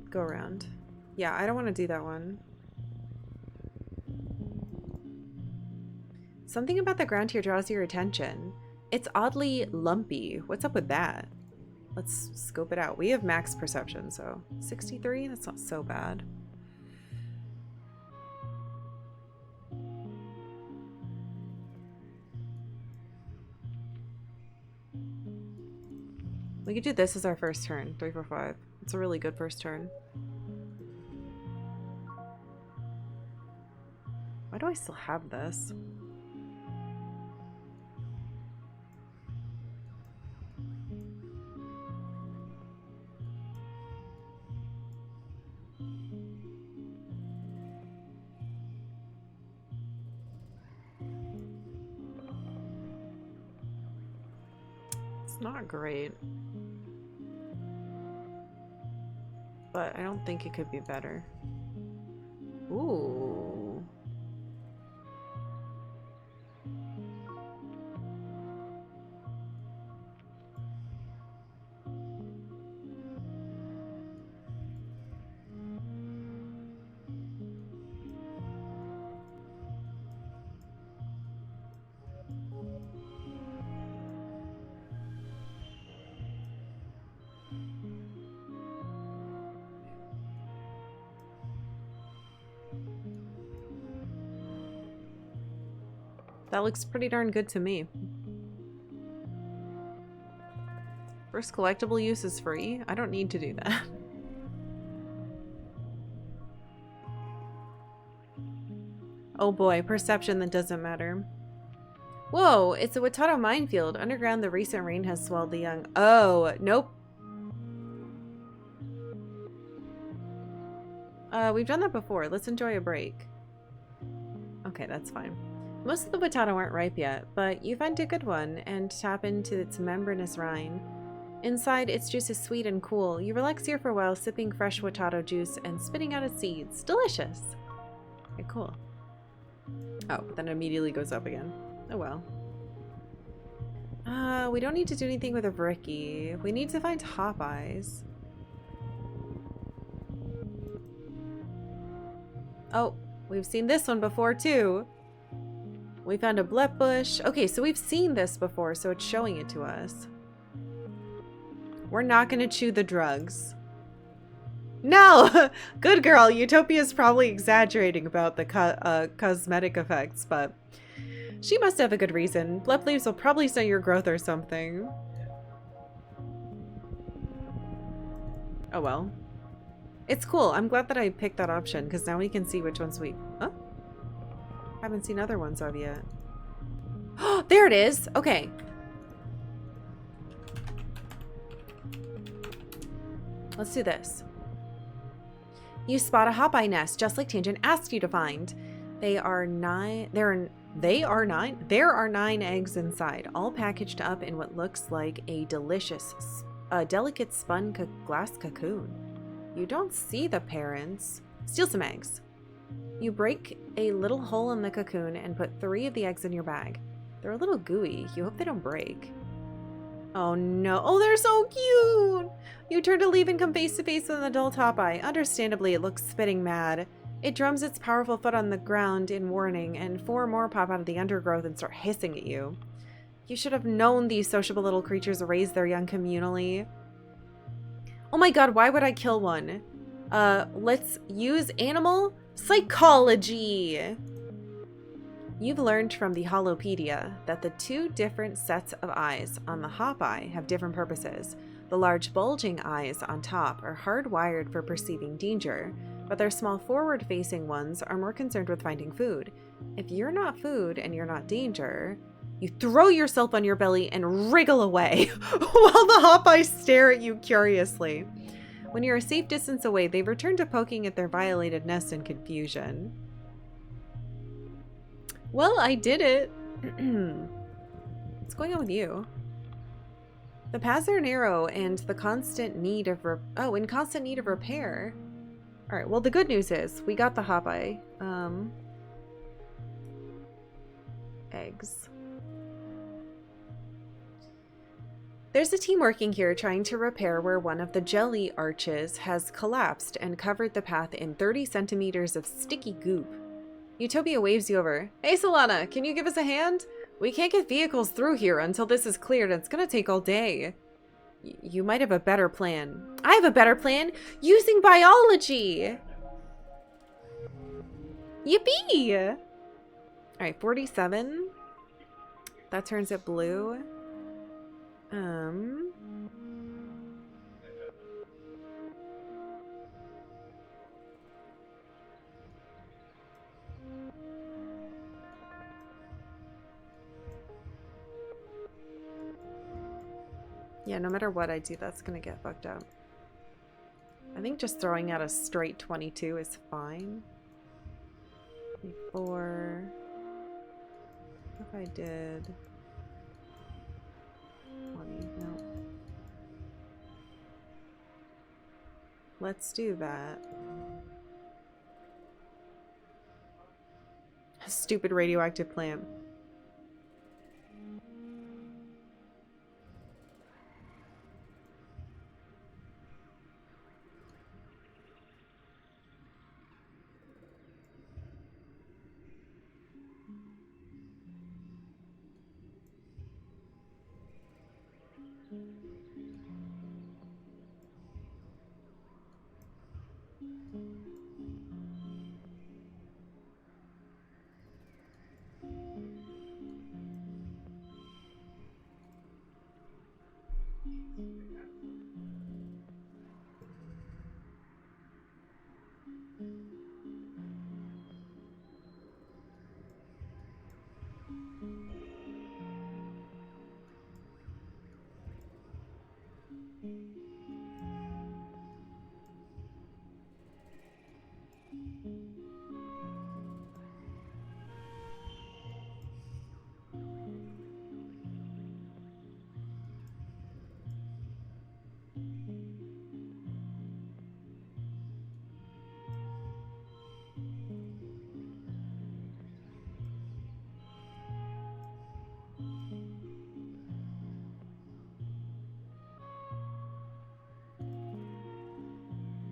Go around. Yeah, I don't want to do that one. Something about the ground here draws your attention. It's oddly lumpy. What's up with that? Let's scope it out. We have max perception, so 63? That's not so bad. We could do this as our first turn. 3, 4, 5. It's a really good first turn. Why do I still have this? It's not great. But I don't think it could be better. Ooh. That looks pretty darn good to me. First collectible use is free. I don't need to do that. Oh boy, perception that doesn't matter. Whoa, it's a Watato minefield. Underground, the recent rain has swelled the young. Oh, nope. We've done that before. Let's enjoy a break. Okay, that's fine. Most of the Watato aren't ripe yet, but you find a good one and tap into its membranous rind. Inside, its juice is sweet and cool. You relax here for a while, sipping fresh Watato juice and spitting out its seeds. Delicious! Okay, cool. Oh, but then it immediately goes up again. Oh well. We don't need to do anything with a Bricky. We need to find Hop Eyes. Oh, we've seen this one before too. We found a blep bush. Okay, so we've seen this before, so it's showing it to us. We're not gonna chew the drugs. No! Good girl. Utopia's probably exaggerating about the cosmetic effects, but she must have a good reason. Blep leaves will probably stunt your growth or something. Oh well. It's cool. I'm glad that I picked that option, because now we can see which ones we... Oh? Haven't seen other ones of yet. Oh, there it is! Okay. Let's do this. You spot a Hop-Eye nest, just like Tangent asked you to find. There are 9 eggs inside, all packaged up in what looks like a delicate spun glass cocoon. You don't see the parents. Steal some eggs. You break a little hole in the cocoon and put 3 of the eggs in your bag. They're a little gooey. You hope they don't break. Oh no. Oh, they're so cute! You turn to leave and come face to face with an adult Hop-Eye. Understandably, it looks spitting mad. It drums its powerful foot on the ground in warning, and 4 more pop out of the undergrowth and start hissing at you. You should have known these sociable little creatures raise their young communally. Oh my god, why would I kill one? Let's use animal psychology. You've learned from the Holopedia that the two different sets of eyes on the hop eye have different purposes. The large bulging eyes on top are hardwired for perceiving danger, but their small forward-facing ones are more concerned with finding food. If you're not food and you're not danger, you throw yourself on your belly and wriggle away while the hop eyes stare at you curiously. When you're a safe distance away, they return to poking at their violated nest in confusion. Well, I did it. What's going on with you? The paths are narrow and the constant need of in constant need of repair. All right. Well, the good news is we got the hop eye. Eggs. There's a team working here trying to repair where one of the jelly arches has collapsed and covered the path in 30 centimeters of sticky goop. Utopia waves you over. Hey, Solana, can you give us a hand? We can't get vehicles through here until this is cleared, and it's gonna take all day. You might have a better plan. I have a better plan! Using biology! Yippee! Alright, 47. That turns it blue. Yeah, no matter what I do, that's gonna get fucked up. I think just throwing out a straight 22 is fine. 4. If I did 20, no. Let's do that. Stupid radioactive plant.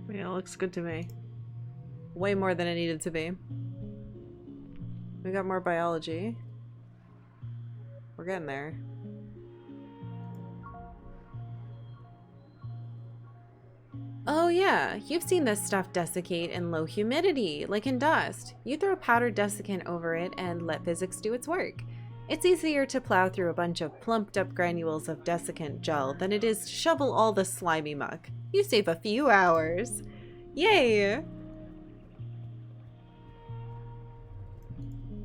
Yeah, it looks good to me. Way more than it needed to be. We got more biology. We're getting there. Oh yeah, you've seen this stuff desiccate in low humidity, like in dust. You throw powdered desiccant over it and let physics do its work. It's easier to plow through a bunch of plumped up granules of desiccant gel than it is to shovel all the slimy muck. You save a few hours. Yay!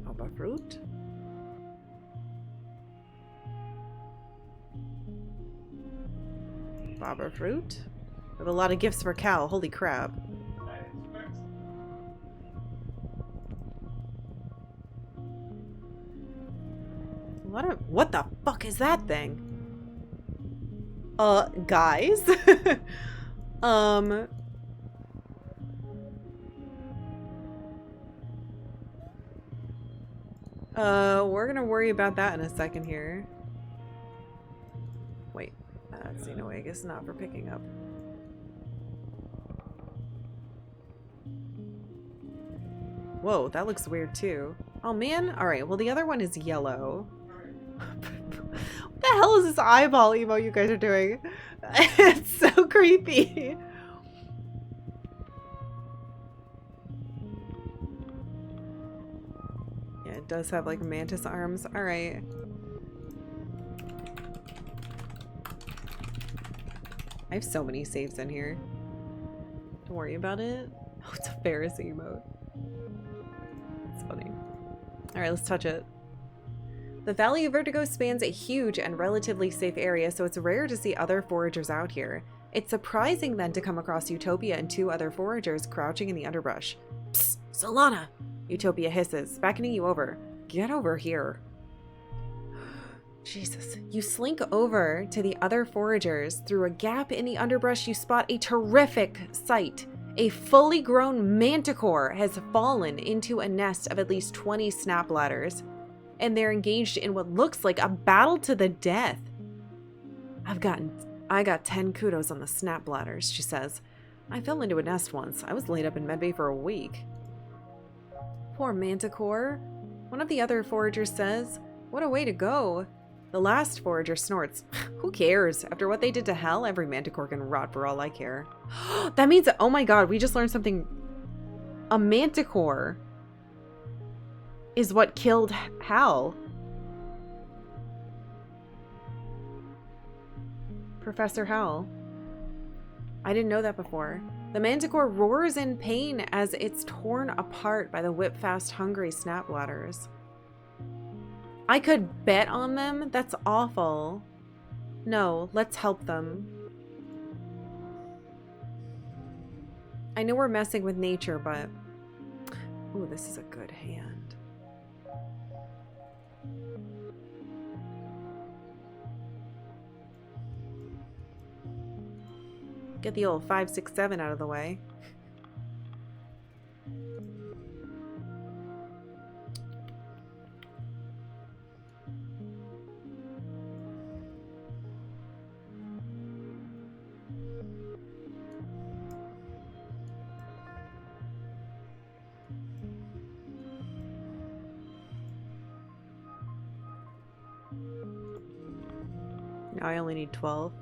Baba fruit? Baba fruit? We have a lot of gifts for Cal, holy crap. What the fuck is that thing? Guys? We're gonna worry about that in a second here. Wait, that's, you know, I guess not for picking up. Whoa, that looks weird too. Oh man, alright, well the other one is yellow. What the hell is this eyeball emo you guys are doing? It's so creepy. Yeah, does have like mantis arms. Alright. I have so many saves in here. Don't worry about it. Oh, it's a Pharisee emote. It's funny. Alright, let's touch it. The Valley of Vertigo spans a huge and relatively safe area, so it's rare to see other foragers out here. It's surprising then to come across Utopia and 2 other foragers crouching in the underbrush. Psst, Solana! Utopia hisses, beckoning you over. Get over here. Jesus. You slink over to the other foragers. Through a gap in the underbrush, you spot a terrific sight. A fully grown manticore has fallen into a nest of at least 20 snap ladders, and they're engaged in what looks like a battle to the death. I got 10 kudos on the snap bladders, she says. I fell into a nest once. I was laid up in medbay for a week. Poor manticore. One of the other foragers says, what a way to go. The last forager snorts. Who cares? After what they did to Hal, every manticore can rot for all I care. That means, oh my god, we just learned something. A manticore is what killed Hal. Professor Hal. I didn't know that before. The manticore roars in pain as it's torn apart by the whip-fast, hungry snap ladders. I could bet on them? That's awful. No, let's help them. I know we're messing with nature, but... Ooh, this is a good hand. Get the old 5, 6, 7 out of the way. Now I only need 12.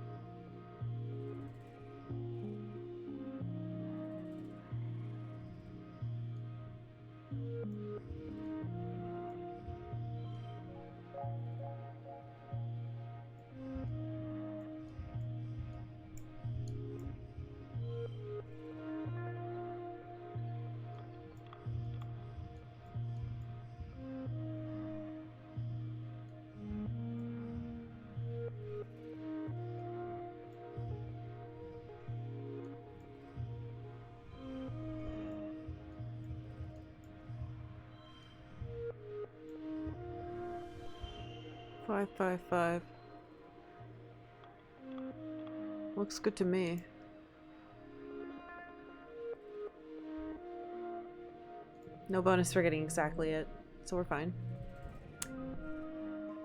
Five, 5, 5. Looks good to me. No bonus for getting exactly it, so we're fine.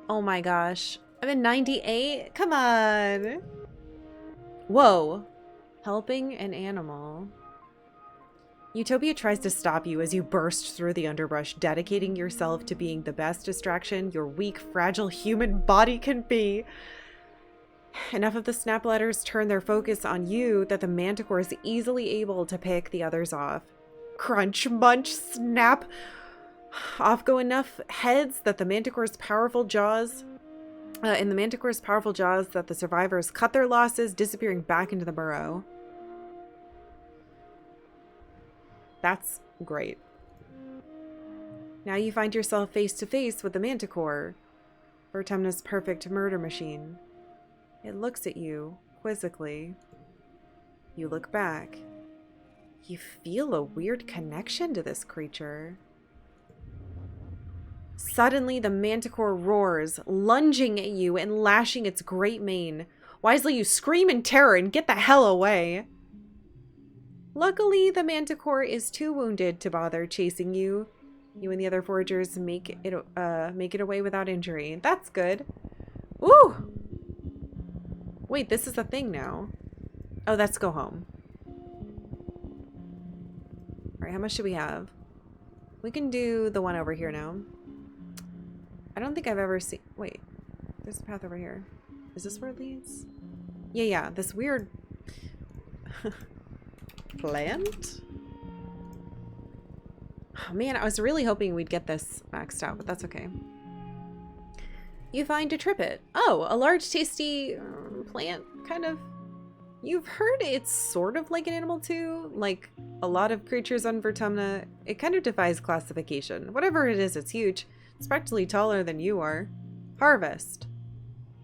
Oh my gosh. I'm in 98? Come on! Whoa. Helping an animal. Utopia tries to stop you as you burst through the underbrush, dedicating yourself to being the best distraction your weak, fragile human body can be. Enough of the snap ladders turn their focus on you that the manticore is easily able to pick the others off. Crunch, munch, snap. Off go enough heads that the manticore's powerful jaws... in the manticore's powerful jaws that the survivors cut their losses, disappearing back into the burrow. That's great. Now you find yourself face to face with the manticore, Vertemna's perfect murder machine. It looks at you, quizzically. You look back. You feel a weird connection to this creature. Suddenly, the manticore roars, lunging at you and lashing its great mane. Wisely, you scream in terror and get the hell away. Luckily, the manticore is too wounded to bother chasing you. You and the other foragers make it away without injury. That's good. Ooh! Wait, this is a thing now. Oh, let's go home. Alright, how much do we have? We can do the one over here now. I don't think I've ever seen... Wait, there's a path over here. Is this where it leads? Yeah, this weird... plant? Oh man, I was really hoping we'd get this maxed out, but that's okay. You find a trippet. Oh, a large, tasty plant, kind of. You've heard it's sort of like an animal too. Like a lot of creatures on Vertumna, it kind of defies classification. Whatever it is, it's huge. It's practically taller than you are. Harvest.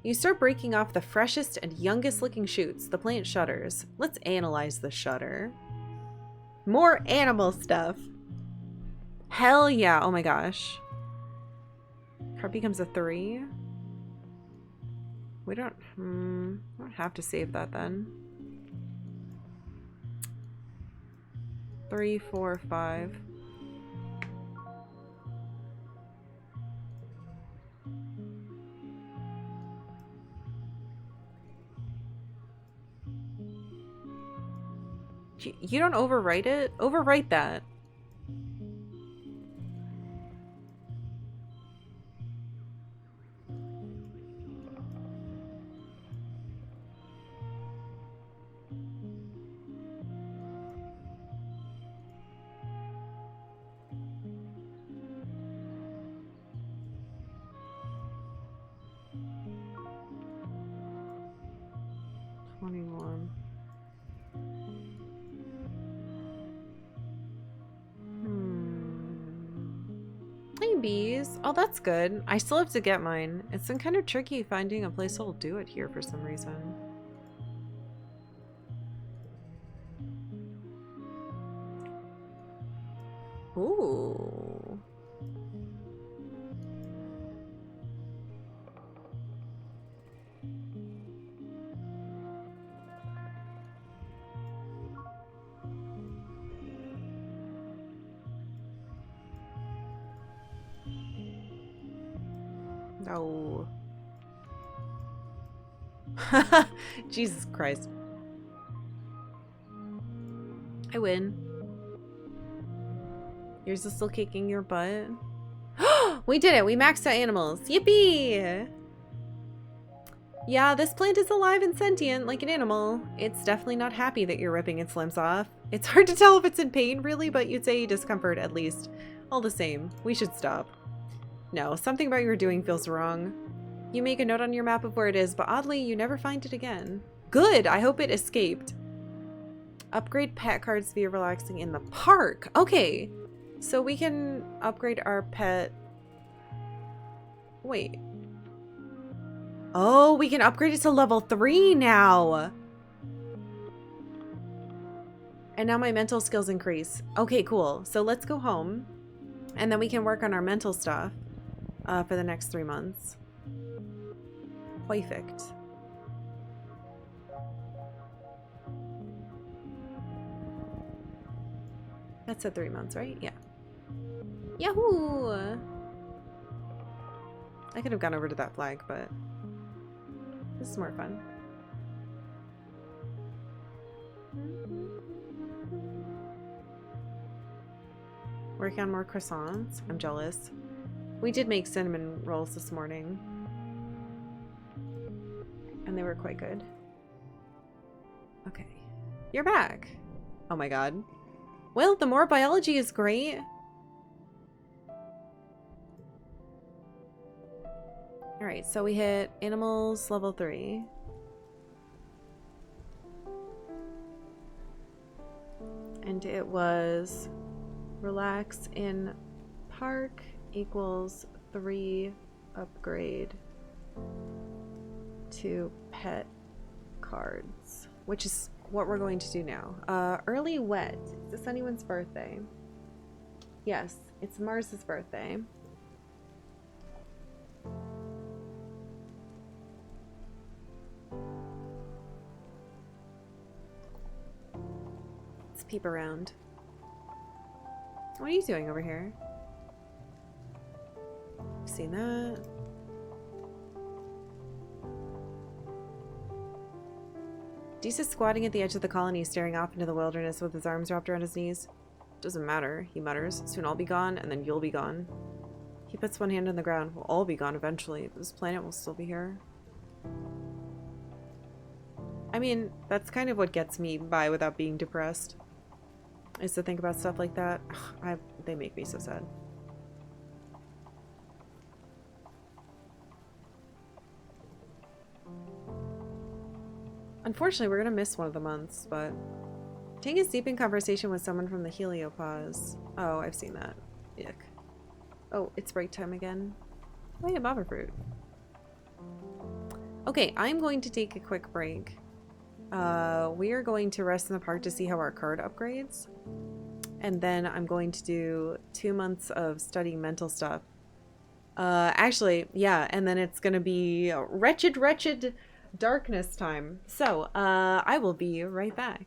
You start breaking off the freshest and youngest looking shoots. The plant shudders. Let's analyze the shudder. More animal stuff. Hell yeah. Oh my gosh. Card becomes a 3. We don't have to save that then. 3, 4, 5. You don't overwrite it? Overwrite that. Bees. Oh, that's good. I still have to get mine. It's been kind of tricky finding a place that'll do it here for some reason. Ooh. No. Jesus Christ. I win. Yours is still kicking your butt. We did it! We maxed out animals. Yippee! Yeah, this plant is alive and sentient like an animal. It's definitely not happy that you're ripping its limbs off. It's hard to tell if it's in pain, really, but you'd say discomfort at least. All the same, we should stop. No, something about your doing feels wrong. You make a note on your map of where it is, but oddly, you never find it again. Good! I hope it escaped. Upgrade pet cards via relaxing in the park. Okay, so we can upgrade our pet. Wait. Oh, we can upgrade it to level 3 now. And now my mental skills increase. Okay, cool. So let's go home. And then we can work on our mental stuff for the next 3 months. Perfect. That said 3 months, right? Yeah. Yahoo! I could have gone over to that flag, but this is more fun. Working on more croissants. I'm jealous. We did make cinnamon rolls this morning. And they were quite good. Okay. You're back. Oh my god. Well, the more biology is great. Alright, so we hit animals level 3. And it was relax in park equals 3 upgrade to pet cards, which is what we're going to do now. Early wet. Is this anyone's birthday? Yes, it's Mars's birthday. Let's peep around. What are you doing over here? Seen that? Dees is squatting at the edge of the colony, staring off into the wilderness with his arms wrapped around his knees. Doesn't matter, he mutters. Soon I'll be gone, and then you'll be gone. He puts one hand on the ground. We'll all be gone eventually, but this planet will still be here. I mean, that's kind of what gets me by without being depressed. is to think about stuff like that. They make me so sad. Unfortunately, we're gonna miss one of the months, but take a deep in conversation with someone from the heliopause. Oh, I've seen that. Yuck. Oh, it's break time again. Oh, yeah, baba fruit. Okay, I'm going to take a quick break. We are going to rest in the park to see how our card upgrades. And then I'm going to do 2 months of studying mental stuff. Actually, yeah, and then it's gonna be wretched, wretched darkness time. So, I will be right back.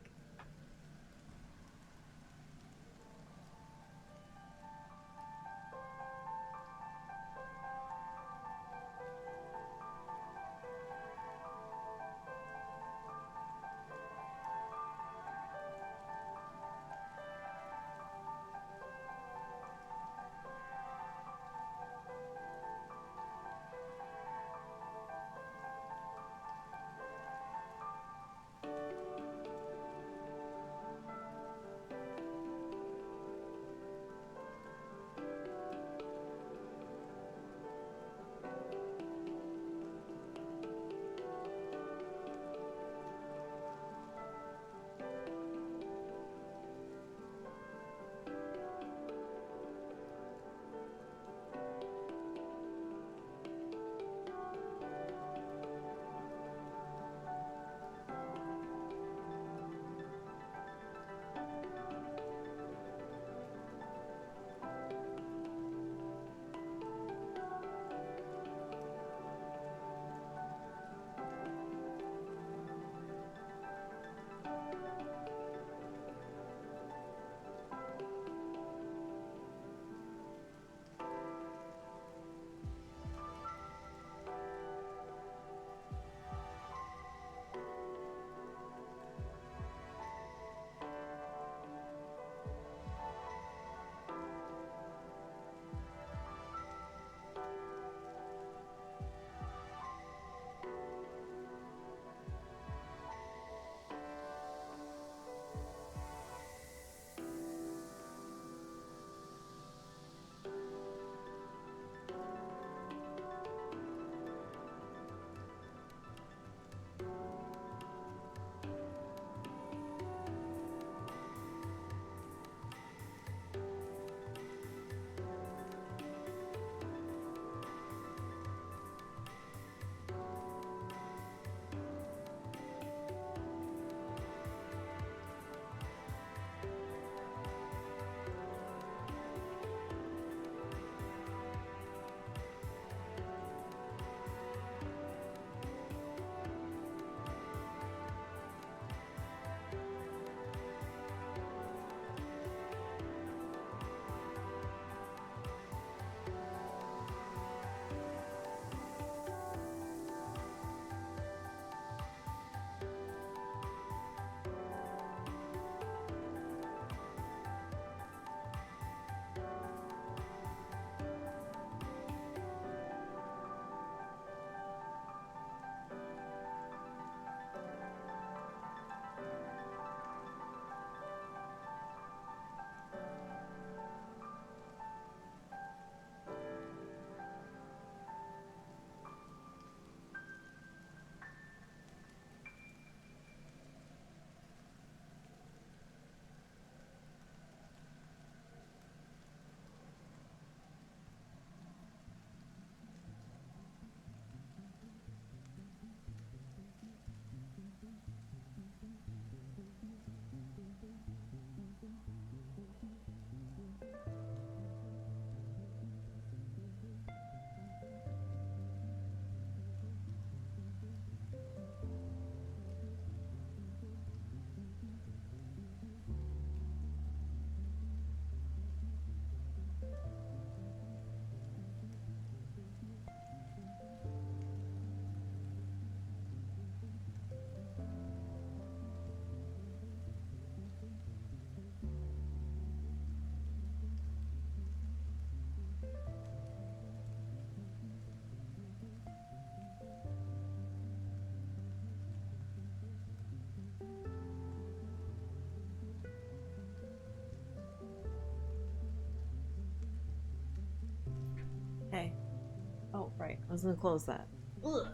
Right, I was gonna close that. Ugh.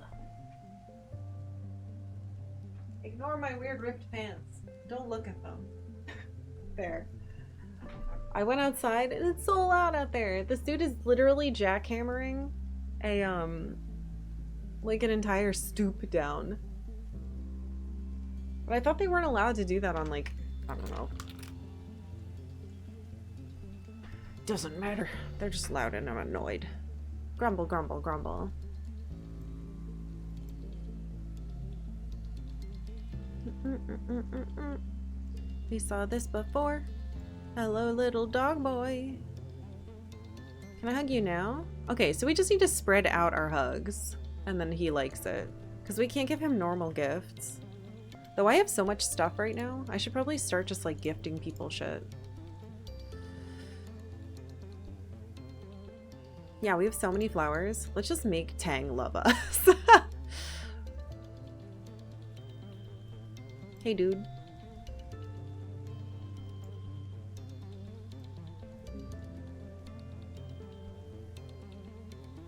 Ignore my weird ripped pants. Don't look at them. There. I went outside and it's so loud out there. This dude is literally jackhammering a like an entire stoop down. But I thought they weren't allowed to do that on, like, I don't know. Doesn't matter. They're just loud and I'm annoyed. Grumble, grumble, grumble. We saw this before. Hello, little dog boy. Can I hug you now? Okay, so we just need to spread out our hugs. And then he likes it. Because we can't give him normal gifts. Though I have so much stuff right now, I should probably start just, like, gifting people shit. Yeah, we have so many flowers. Let's just make Tang love us. Hey, dude.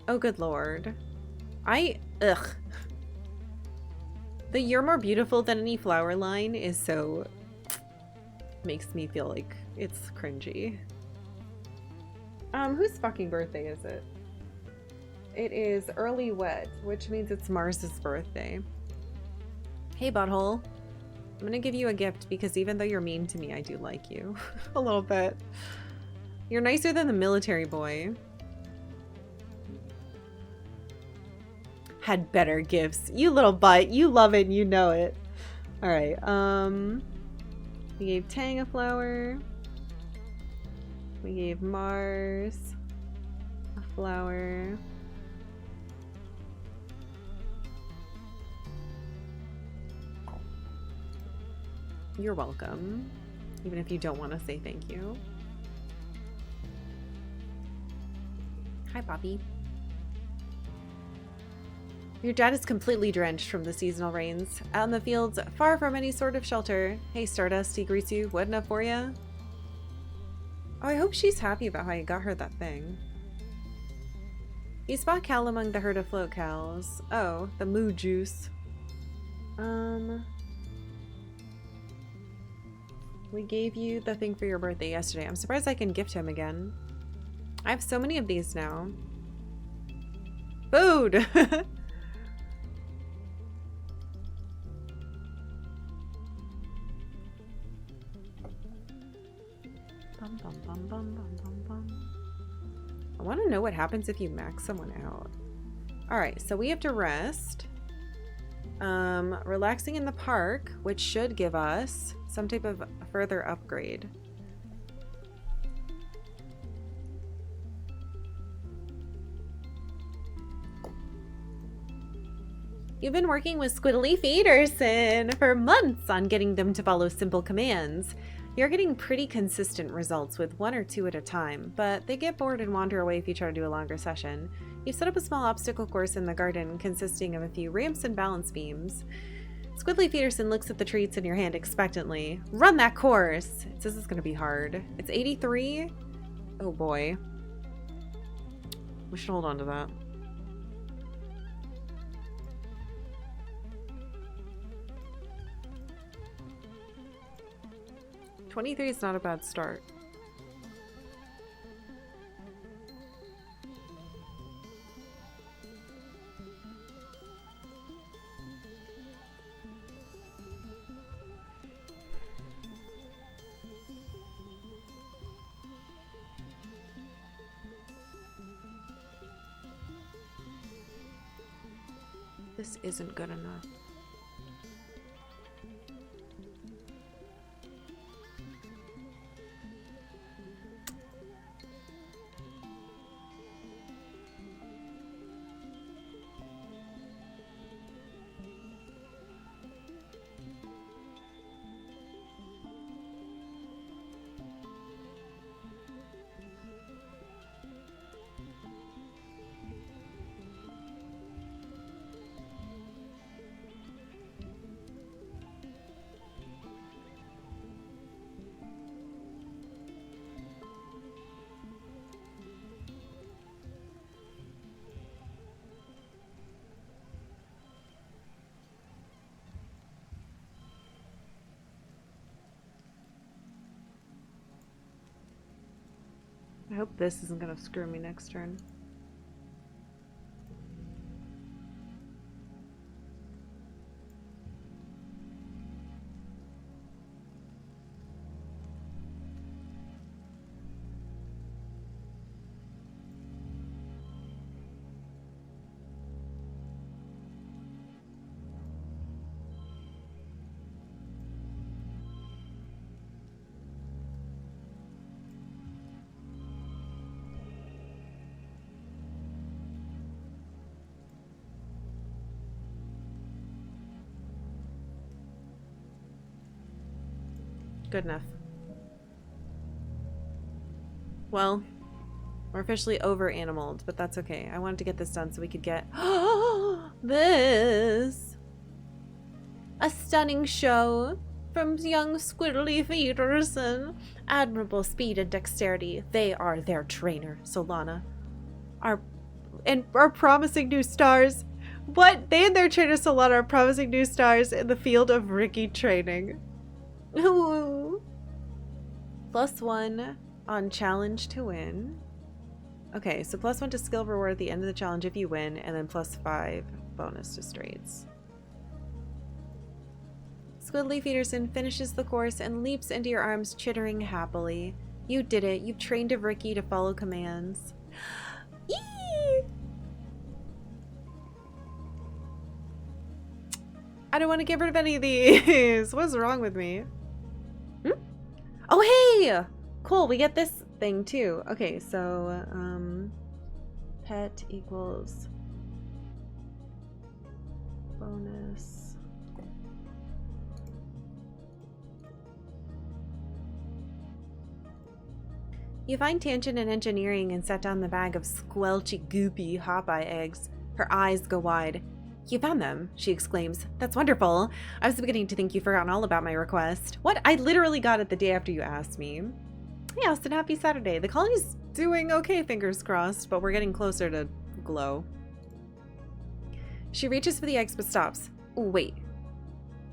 Oh, good lord. Ugh. The "you're more beautiful than any flower" line is so... makes me feel like it's cringy. Whose fucking birthday is it? It is early wet, which means it's Mars's birthday. Hey, butthole. I'm gonna give you a gift because even though you're mean to me, I do like you. A little bit. You're nicer than the military boy. Had better gifts. You little butt. You love it and you know it. Alright, we gave Tang a flower. We gave Mars a flower. You're welcome. Even if you don't want to say thank you. Hi, Poppy. Your dad is completely drenched from the seasonal rains. Out in the fields, far from any sort of shelter. Hey, Stardust, he greets you. What enough for ya? Oh, I hope she's happy about how you got her that thing. You spot Cal among the herd of float cows. Oh, the moo juice. We gave you the thing for your birthday yesterday. I'm surprised I can gift him again. I have so many of these now. Food! Bum, bum, bum, bum, bum, bum, bum. I want to know what happens if you max someone out. Alright, so we have to rest. Relaxing in the park, which should give us some type of further upgrade. You've been working with Squiddly Feederson for months on getting them to follow simple commands. You're getting pretty consistent results with 1 or 2 at a time, but they get bored and wander away if you try to do a longer session. You've set up a small obstacle course in the garden consisting of a few ramps and balance beams. Squiddly Feederson looks at the treats in your hand expectantly. Run that course! It says it's going to be hard. It's 83? Oh boy. We should hold on to that. $23 is not a bad start. This isn't good enough. I hope this isn't gonna screw me next turn. Good enough. Well, we're officially over-animaled, but that's okay. I wanted to get this done so we could get this. A stunning show from young squiddly feeders and admirable speed and dexterity. They are their trainer, Solana. Our promising new stars. What? They and their trainer Solana are promising new stars in the field of Ricky training. Ooh. +1 on challenge to win. Okay, so +1 to skill reward at the end of the challenge if you win, and then +5 bonus to straights. Squiddly Feederson finishes the course and leaps into your arms, chittering happily. You did it. You've trained a Ricky to follow commands. Eee! I don't want to get rid of any of these. What's wrong with me? Oh, hey! Cool, we get this thing too. Okay, so, pet equals bonus. You find Tangent in engineering and set down the bag of squelchy, goopy Hopeye eggs. Her eyes go wide. You found them, she exclaims. That's wonderful. I was beginning to think you'd forgotten all about my request. What? I literally got it the day after you asked me. Hey, Austin, happy Saturday. The colony's doing okay, fingers crossed, but we're getting closer to glow. She reaches for the eggs but stops. Wait.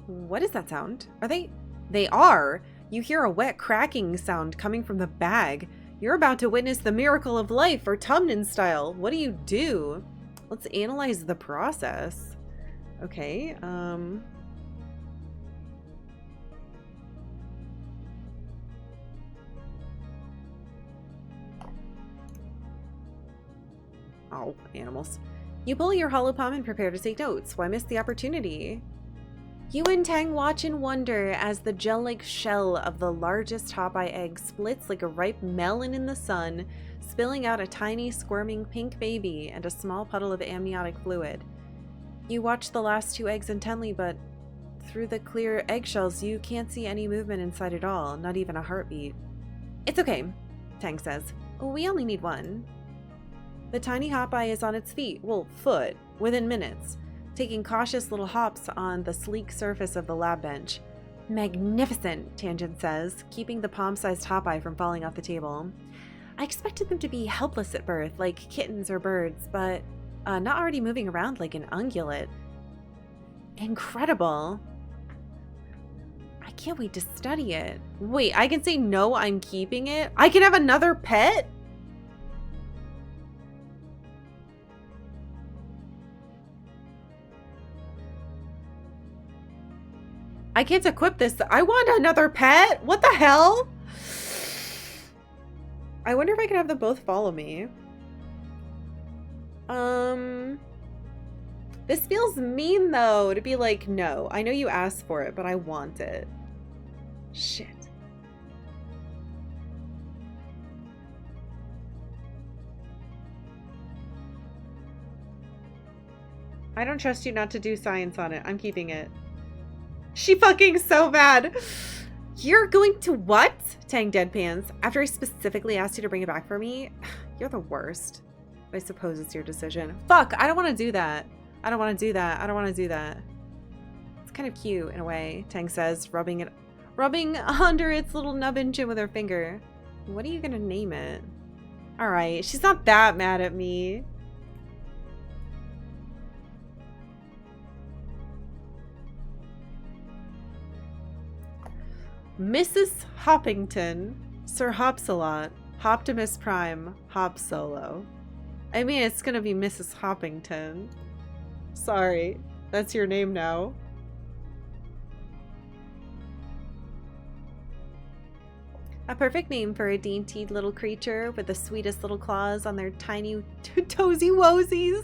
What is that sound? Are they? They are. You hear a wet cracking sound coming from the bag. You're about to witness the miracle of life, or Tumnan style. What do? Let's analyze the process. Okay, oh, animals. You pull your hollow palm and prepare to take notes. Why miss the opportunity? You and Tang watch in wonder as the gel-like shell of the largest Hopeye egg splits like a ripe melon in the sun, spilling out a tiny, squirming pink baby and a small puddle of amniotic fluid. You watch the last 2 eggs intently, but through the clear eggshells, you can't see any movement inside at all, not even a heartbeat. It's okay, Tang says. We only need 1. The tiny Hopeye is on its feet, well, foot, within minutes, taking cautious little hops on the sleek surface of the lab bench. Magnificent, Tangent says, keeping the palm-sized Hopeye from falling off the table. I expected them to be helpless at birth, like kittens or birds, but not already moving around like an ungulate. Incredible. I can't wait to study it. Wait, I can say no, I'm keeping it? I can have another pet? I can't equip this. I want another pet? What the hell? I wonder if I can have them both follow me. This feels mean though, to be like, no. I know you asked for it, but I want it. Shit. I don't trust you not to do science on it. I'm keeping it. She fucking so bad. You're going to what? Tang deadpans. After I specifically asked you to bring it back for me? You're the worst. I suppose it's your decision. Fuck, I don't want to do that. I don't want to do that. I don't want to do that. It's kind of cute in a way, Tang says, rubbing under its little nubbin chin with her finger. What are you gonna name it? Alright, she's not that mad at me. Mrs. Hoppington, Sir Hops-a-lot. Optimus Prime, Hop Solo. I mean, it's gonna be Mrs. Hoppington. Sorry, that's your name now. A perfect name for a dainty little creature with the sweetest little claws on their tiny toesy woesies.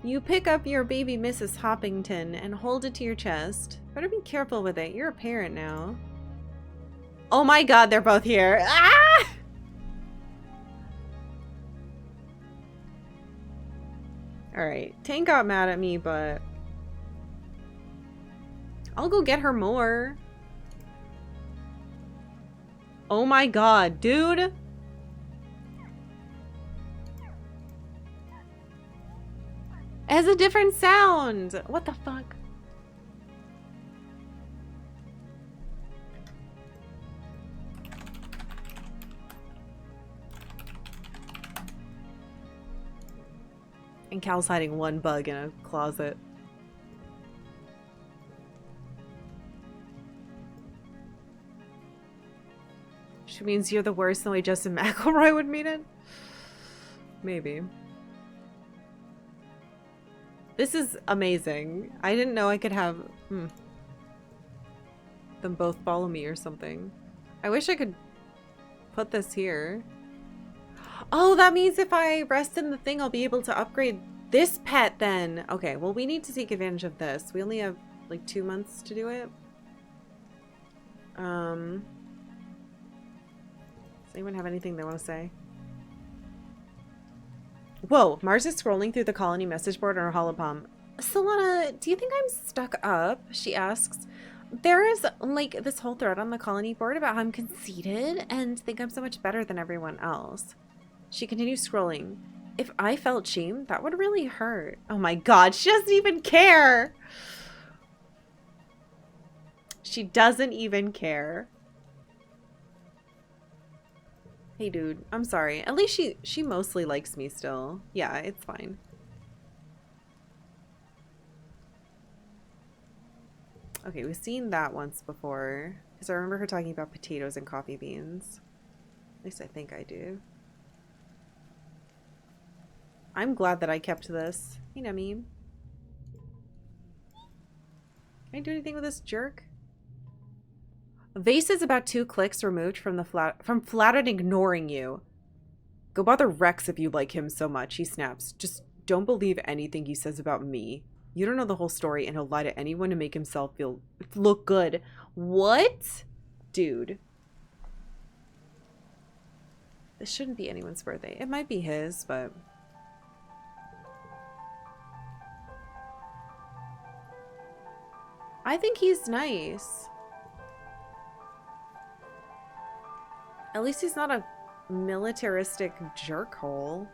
You pick up your baby Mrs. Hoppington and hold it to your chest. Better be careful with it. You're a parent now. Oh my god, they're both here. Ah! Alright, Tank got mad at me, but I'll go get her more. Oh my god, dude. It has a different sound. What the fuck? And Cal's hiding one bug in a closet. She means you're the worst the way Justin McElroy would mean it? Maybe. This is amazing. I didn't know I could have them both follow me or something. I wish I could put this here. Oh, that means if I rest in the thing, I'll be able to upgrade this pet then. Okay, well, we need to take advantage of this. We only have like 2 months to do it. Does anyone have anything they want to say? Whoa, Mars is scrolling through the colony message board on her holopalm. Solana, do you think I'm stuck up? She asks. There is like this whole thread on the colony board about how I'm conceited and think I'm so much better than everyone else. She continues scrolling. If I felt shame, that would really hurt. Oh my god, she doesn't even care. She doesn't even care. Hey dude, I'm sorry. At least she mostly likes me still. Yeah, it's fine. Okay, we've seen that once before. Because I remember her talking about potatoes and coffee beans. At least I think I do. I'm glad that I kept this. You know what I mean? Can I do anything with this jerk? Vase is about 2 clicks removed from flat and ignoring you. Go bother Rex if you like him so much, he snaps. Just don't believe anything he says about me. You don't know the whole story and he'll lie to anyone to make himself look good. What? Dude. This shouldn't be anyone's birthday. It might be his, but... I think he's nice. At least he's not a militaristic jerkhole.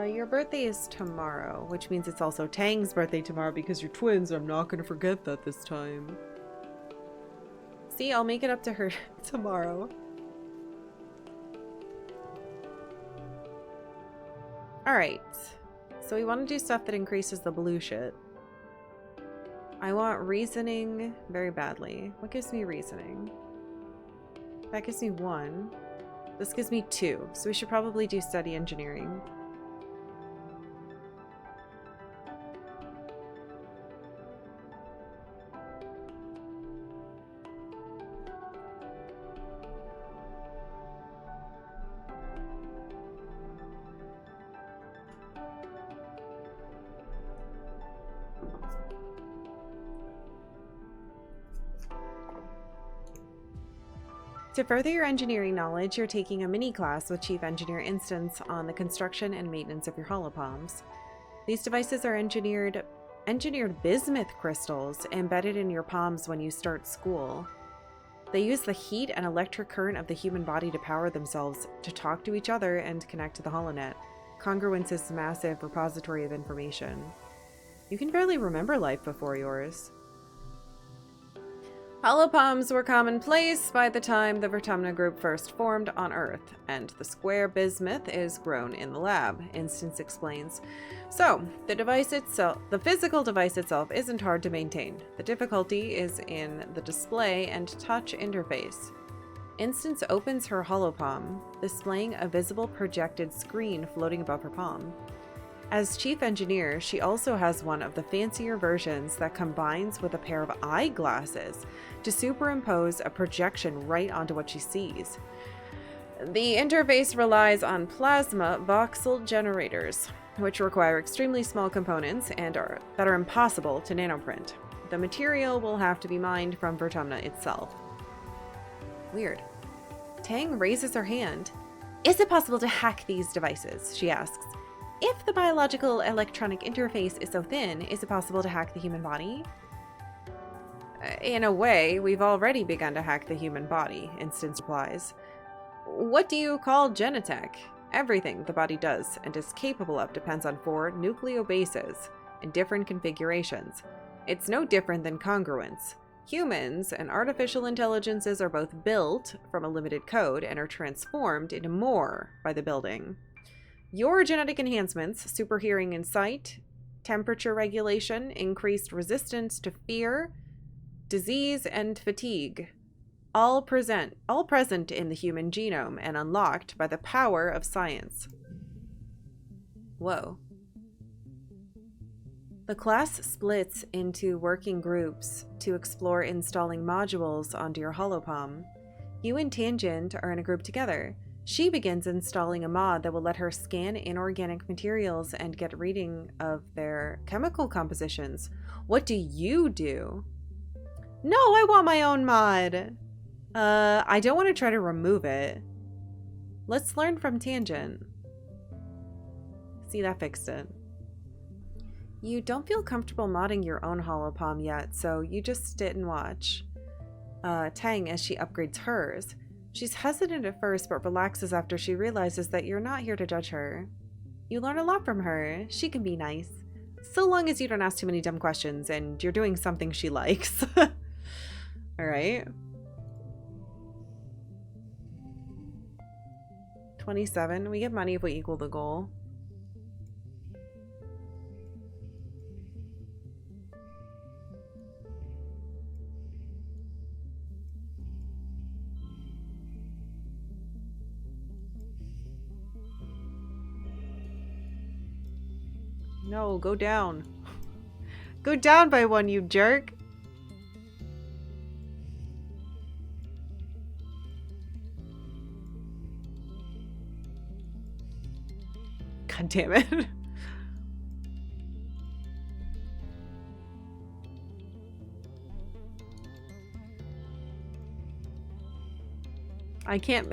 Your birthday is tomorrow, which means it's also Tang's birthday tomorrow because you're twins. I'm not going to forget that this time. See, I'll make it up to her tomorrow. Alright. So we want to do stuff that increases the blue shit. I want reasoning very badly. What gives me reasoning? That gives me 1. This gives me 2. So we should probably do study engineering. To further your engineering knowledge, you're taking a mini class with Chief Engineer Instance on the construction and maintenance of your holopalms. These devices are engineered bismuth crystals embedded in your palms when you start school. They use the heat and electric current of the human body to power themselves, to talk to each other, and connect to the holonet. Congruence is a massive repository of information. You can barely remember life before yours. Holopoms were commonplace by the time the Vertumna group first formed on Earth, and the square bismuth is grown in the lab, Instance explains. So, the physical device itself isn't hard to maintain. The difficulty is in the display and touch interface. Instance opens her holopalm, displaying a visible projected screen floating above her palm. As chief engineer, she also has one of the fancier versions that combines with a pair of eyeglasses to superimpose a projection right onto what she sees. The interface relies on plasma voxel generators, which require extremely small components that are impossible to nanoprint. The material will have to be mined from Vertumna itself. Weird. Tang raises her hand. Is it possible to hack these devices? She asks. If the biological electronic interface is so thin, is it possible to hack the human body? In a way, we've already begun to hack the human body, Instance replies. What do you call genetech? Everything the body does and is capable of depends on 4 nucleobases in different configurations. It's no different than congruence. Humans and artificial intelligences are both built from a limited code and are transformed into more by the building. Your genetic enhancements, superhearing in sight, temperature regulation, increased resistance to fear, disease, and fatigue, all present in the human genome and unlocked by the power of science. Whoa. The class splits into working groups to explore installing modules onto your holopalm. You and Tangent are in a group together. She begins installing a mod that will let her scan inorganic materials and get reading of their chemical compositions. What do you do? No, I want my own mod. I don't want to try to remove it. Let's learn from Tangent. See, that fixed it. You don't feel comfortable modding your own holopalm yet, so you just sit and watch. Tang as she upgrades hers. She's hesitant at first, but relaxes after she realizes that you're not here to judge her. You learn a lot from her. She can be nice. So long as you don't ask too many dumb questions and you're doing something she likes. Alright. 27. We get money if we equal the goal. No, go down. Go down by 1, you jerk. God damn it. I can't.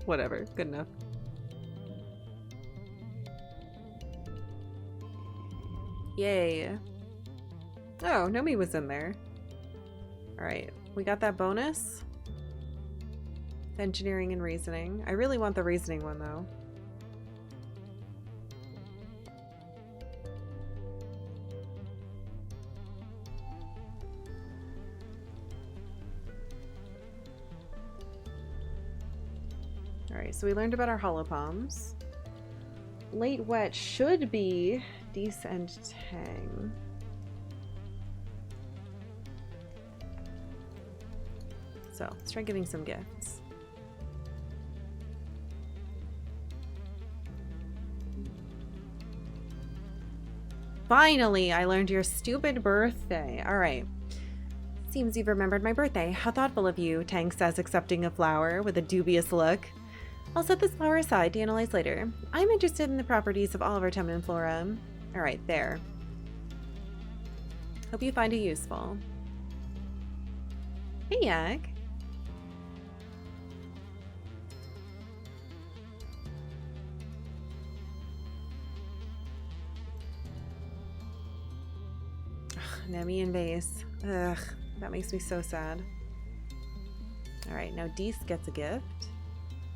Whatever, good enough. Yay. Oh, Nomi was in there. Alright, we got that bonus. Engineering and reasoning. I really want the reasoning one though. Alright, so we learned about our holopalms. Late wet should be decent tang. So let's try getting some gifts. Finally, I learned your stupid birthday. Alright. Seems you've remembered my birthday. How thoughtful of you, Tang says, accepting a flower with a dubious look. I'll set this flower aside to analyze later. I'm interested in the properties of all of our temperate flora. Alright, there. Hope you find it useful. Hey, Yak. Nemi and base. Ugh. That makes me so sad. Alright, now Dees gets a gift.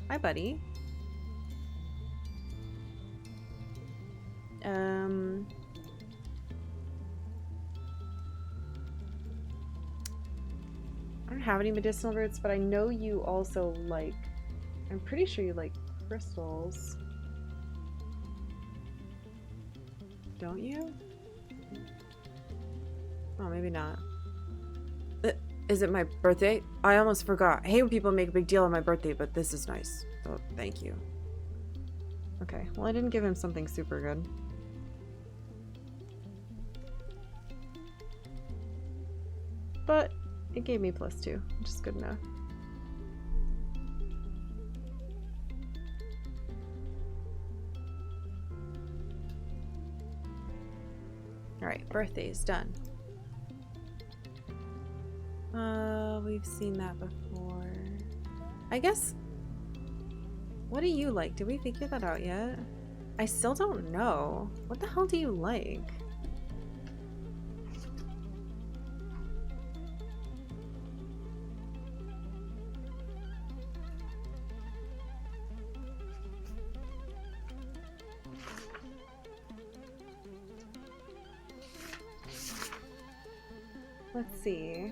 Hi, buddy. I don't have any medicinal roots, but I know you also like... I'm pretty sure you like crystals. Don't you? Oh, maybe not. Is it my birthday? I almost forgot. I hate when people make a big deal on my birthday, but this is nice. So, thank you. Okay, well, I didn't give him something super good. But it gave me +2, which is good enough. Alright, birthday's done. We've seen that before. I guess... What do you like? Did we figure that out yet? I still don't know. What the hell do you like? Let's see.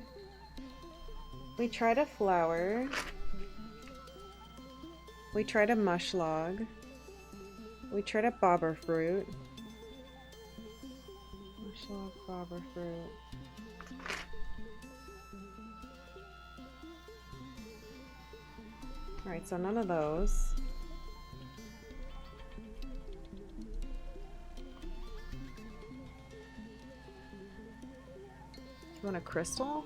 We tried a flower. We tried a mush log. We tried a bobber fruit. Mush log, bobber fruit. Alright, so none of those. You want a crystal?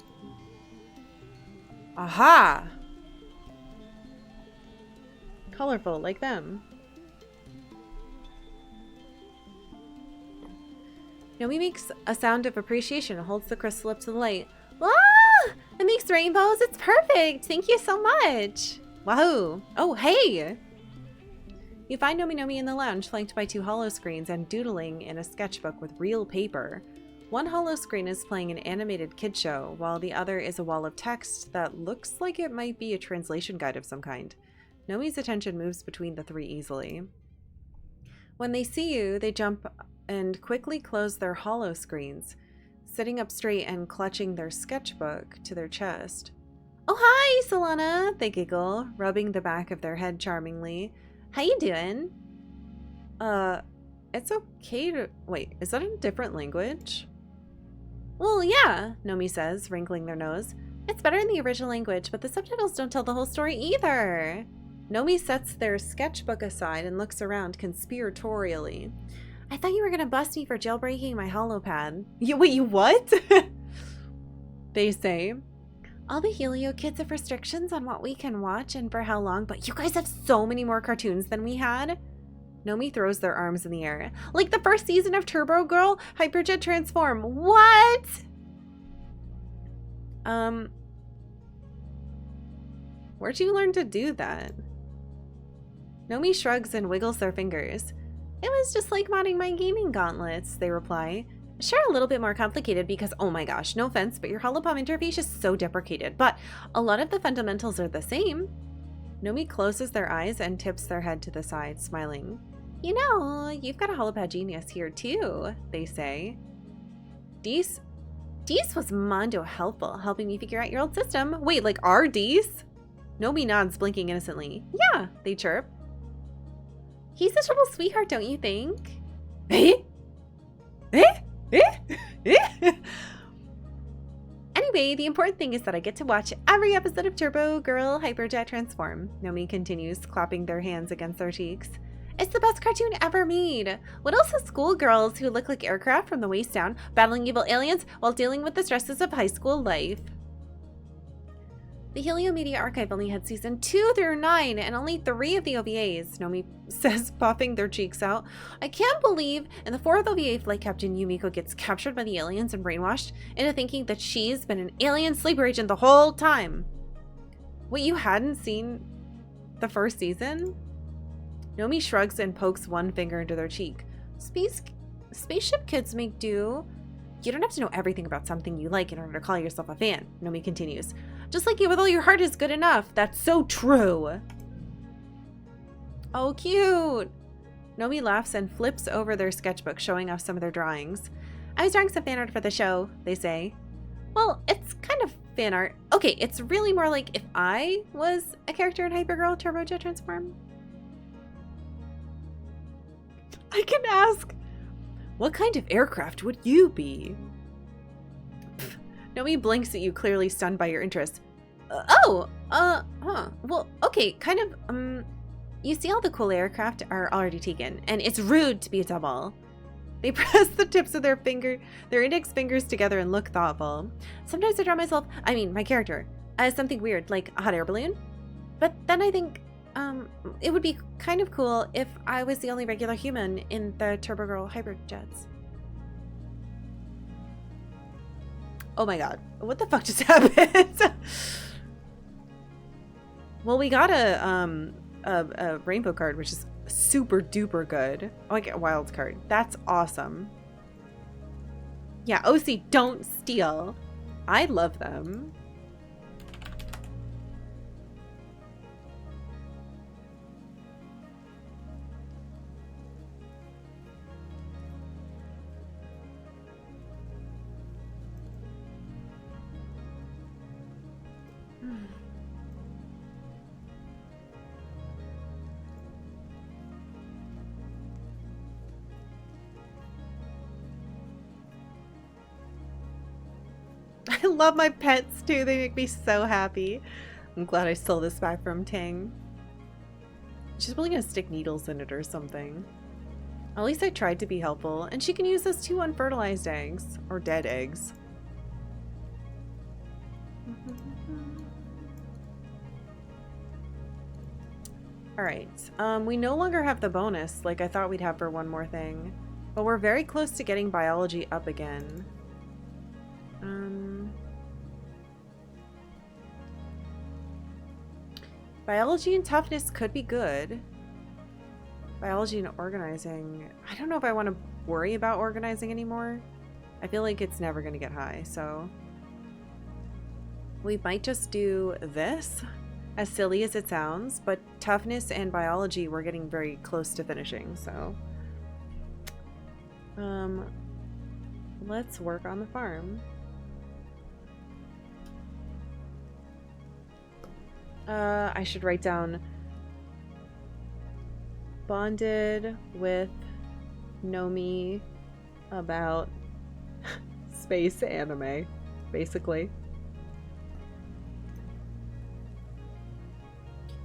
Aha! Colorful, like them. Nomi makes a sound of appreciation and holds the crystal up to the light. Wow! It makes rainbows! It's perfect! Thank you so much! Wahoo! Oh, hey! You find Nomi in the lounge, flanked by 2 hollow screens and doodling in a sketchbook with real paper. One hollow screen is playing an animated kid show, while the other is a wall of text that looks like it might be a translation guide of some kind. Nomi's attention moves between the 3 easily. When they see you, they jump and quickly close their hollow screens, sitting up straight and clutching their sketchbook to their chest. Oh, hi, Solana! They giggle, rubbing the back of their head charmingly. How you doing? It's okay to... Wait, is that in a different language? Well, yeah, Nomi says, wrinkling their nose. It's better in the original language, but the subtitles don't tell the whole story either. Nomi sets their sketchbook aside and looks around conspiratorially. I thought you were gonna bust me for jailbreaking my holopad. Wait, you what? They say. All the Helio kids have restrictions on what we can watch and for how long, but you guys have so many more cartoons than we had. Nomi throws their arms in the air. Like the first season of Turbo Girl, Hyperjet Transform. What? Where'd you learn to do that? Nomi shrugs and wiggles their fingers. It was just like modding my gaming gauntlets, they reply. Sure, a little bit more complicated because, oh my gosh, no offense, but your holopop interface is so deprecated, but a lot of the fundamentals are the same. Nomi closes their eyes and tips their head to the side, smiling. You know, you've got a holopad genius here too, they say. Dees was mondo helpful, helping me figure out your old system. Wait, like our Dees? Nomi nods, blinking innocently. Yeah, they chirp. He's a total sweetheart, don't you think? Eh? Eh? Eh? Eh? Anyway, the important thing is that I get to watch every episode of Turbo Girl Hyperjet Transform. Nomi continues, clapping their hands against their cheeks. It's the best cartoon ever made. What else has schoolgirls who look like aircraft from the waist down, battling evil aliens while dealing with the stresses of high school life? The Helio Media Archive only had season 2 through 9 and only 3 of the OVAs, Nomi says, puffing their cheeks out. I can't believe in the 4th OVA Flight Captain Yumiko gets captured by the aliens and brainwashed into thinking that she's been an alien sleeper agent the whole time. Wait, you hadn't seen the first season? Nomi shrugs and pokes one finger into their cheek. Spaceship kids make do. You don't have to know everything about something you like in order to call yourself a fan, Nomi continues. Just like you with all your heart is good enough. That's so true. Oh, cute. Nomi laughs and flips over their sketchbook, showing off some of their drawings. I was drawing some fan art for the show, they say. Well, it's kind of fan art. Okay, it's really more like if I was a character in Hypergirl Turbojet Transform. I can ask, what kind of aircraft would you be? Nomi blinks at you, clearly stunned by your interest. Well, okay, kind of, you see all the cool aircraft are already taken, and it's rude to be a double. They press the tips of their index fingers together and look thoughtful. Sometimes I draw myself, my character, as something weird, like a hot air balloon. But then I think, it would be kind of cool if I was the only regular human in the Turbo Girl hybrid jets. Oh my god, what the fuck just happened? Well, we got a rainbow card, which is super duper good. Oh, I get a wild card. That's awesome. Yeah, OC, don't steal. I love them. I love my pets too. They make me so happy. I'm glad I stole this back from Ting. She's probably gonna stick needles in it or something. At least I tried to be helpful, and she can use those 2 unfertilized eggs. Or dead eggs. Alright, we no longer have the bonus like I thought we'd have for one more thing. But we're very close to getting biology up again. Biology and toughness could be good. Biology and organizing. I don't know if I want to worry about organizing anymore. I feel like it's never going to get high, so we might just do this, as silly as it sounds, but toughness and biology we're getting very close to finishing, so let's work on the farm. I should write down bonded with Nomi about space anime, basically.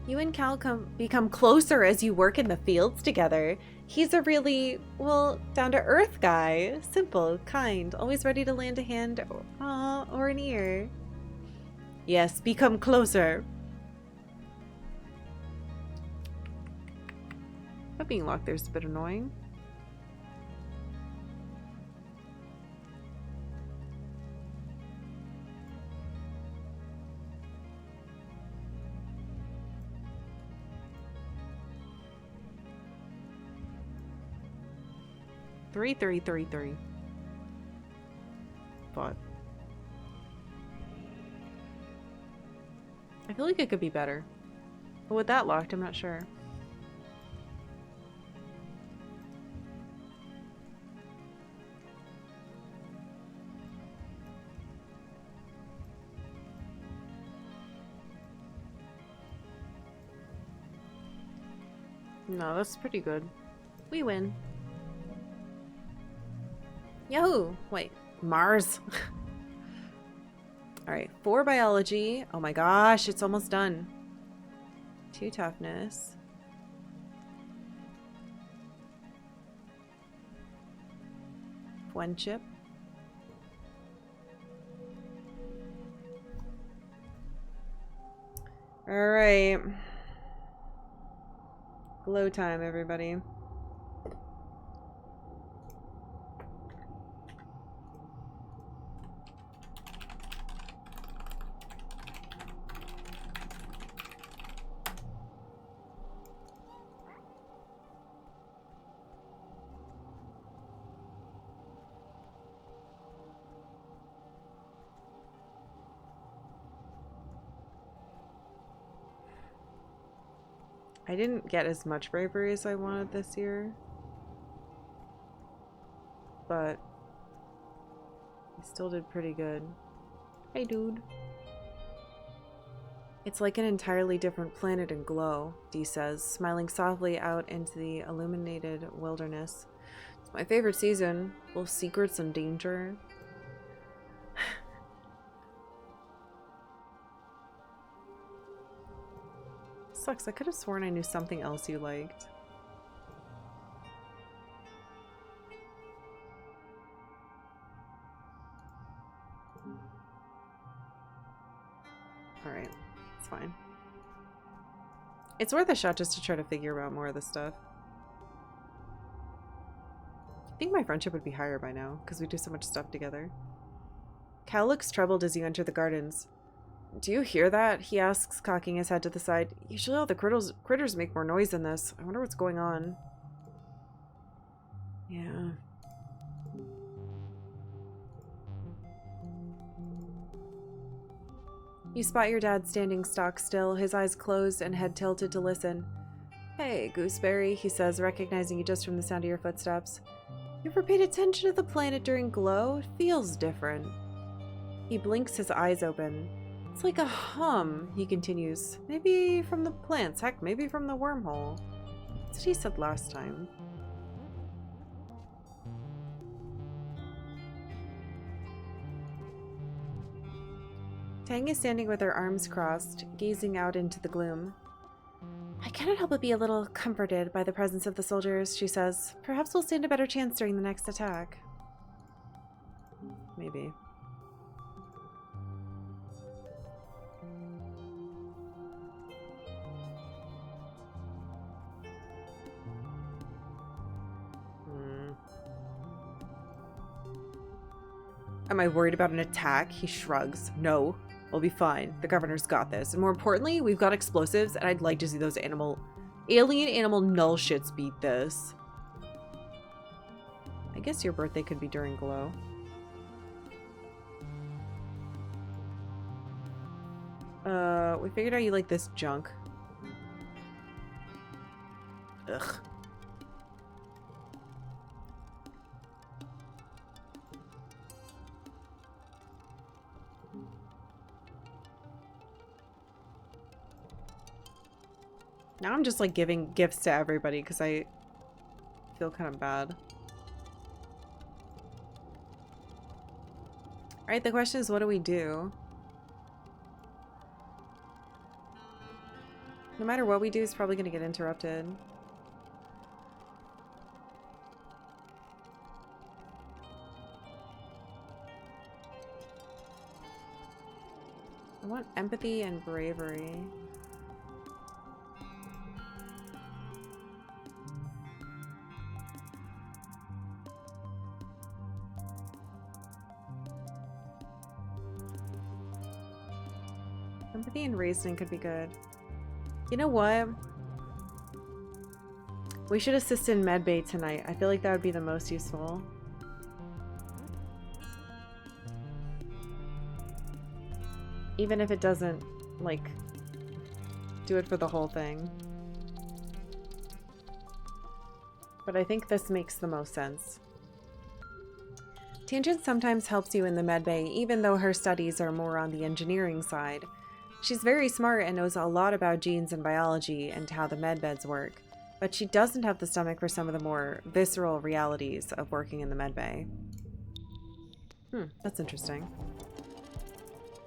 You and Cal become closer as you work in the fields together. He's a really, well, down-to-earth guy. Simple, kind, always ready to lend a hand or an ear. Yes, become closer. But being locked there's a bit annoying. Three. But I feel like it could be better. But with that locked, I'm not sure. No, that's pretty good. We win. Yahoo! Wait, Mars. Alright, 4 biology. Oh my gosh, it's almost done. 2 toughness. Friendship. Alright. Glow time, everybody. I didn't get as much bravery as I wanted this year. But I still did pretty good. Hey, dude. It's like an entirely different planet in glow, Dee says, smiling softly out into the illuminated wilderness. It's my favorite season, full of secrets and danger. Sucks, I could have sworn I knew something else you liked. Alright, it's fine. It's worth a shot just to try to figure out more of this stuff. I think my friendship would be higher by now, because we do so much stuff together. Cal looks troubled as you enter the gardens. Do you hear that? He asks, cocking his head to the side. Usually all the critters make more noise than this. I wonder what's going on. Yeah. You spot your dad standing stock still, his eyes closed and head tilted to listen. Hey, Gooseberry, he says, recognizing you just from the sound of your footsteps. You ever paid attention to the planet during glow? It feels different. He blinks his eyes open. It's like a hum, he continues. Maybe from the plants, heck, maybe from the wormhole. That's what he said last time. Tang is standing with her arms crossed, gazing out into the gloom. I cannot help but be a little comforted by the presence of the soldiers, she says. Perhaps we'll stand a better chance during the next attack. Maybe. Am I worried about an attack? He shrugs. No, we'll be fine. The governor's got this. And more importantly, we've got explosives, and I'd like to see those alien animal null shits beat this. I guess your birthday could be during glow. We figured out you like this junk. Ugh. Now I'm just like giving gifts to everybody because I feel kind of bad. Alright, the question is, what do we do? No matter what we do, it's probably going to get interrupted. I want empathy and bravery. Empathy and reasoning could be good. You know what? We should assist in medbay tonight. I feel like that would be the most useful. Even if it doesn't, like, do it for the whole thing. But I think this makes the most sense. Tangent sometimes helps you in the medbay, even though her studies are more on the engineering side. She's very smart and knows a lot about genes and biology and how the medbeds work, but she doesn't have the stomach for some of the more visceral realities of working in the medbay. That's interesting.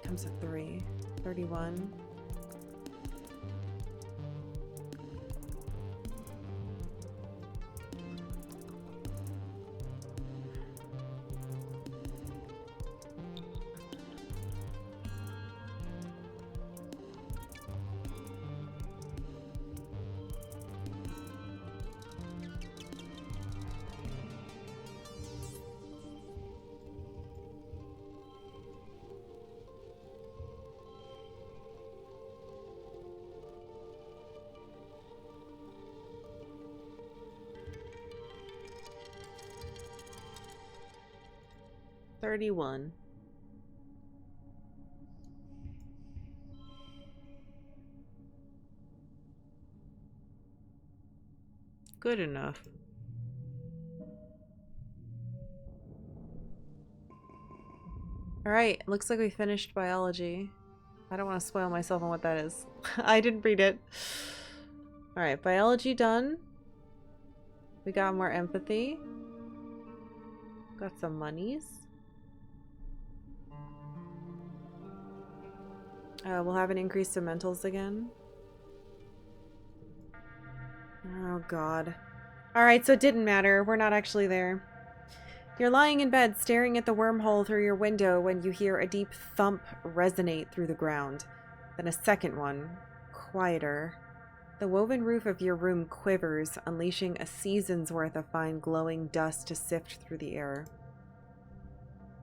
Comes at 3. 31. $31. Good enough. Alright, looks like we finished biology. I don't want to spoil myself on what that is. I didn't read it. Alright, biology done. We got more empathy. Got some monies. We'll have an increase to mentals again. Oh god. Alright, so it didn't matter. We're not actually there. You're lying in bed, staring at the wormhole through your window when you hear a deep thump resonate through the ground. Then a second one, quieter. The woven roof of your room quivers, unleashing a season's worth of fine glowing dust to sift through the air.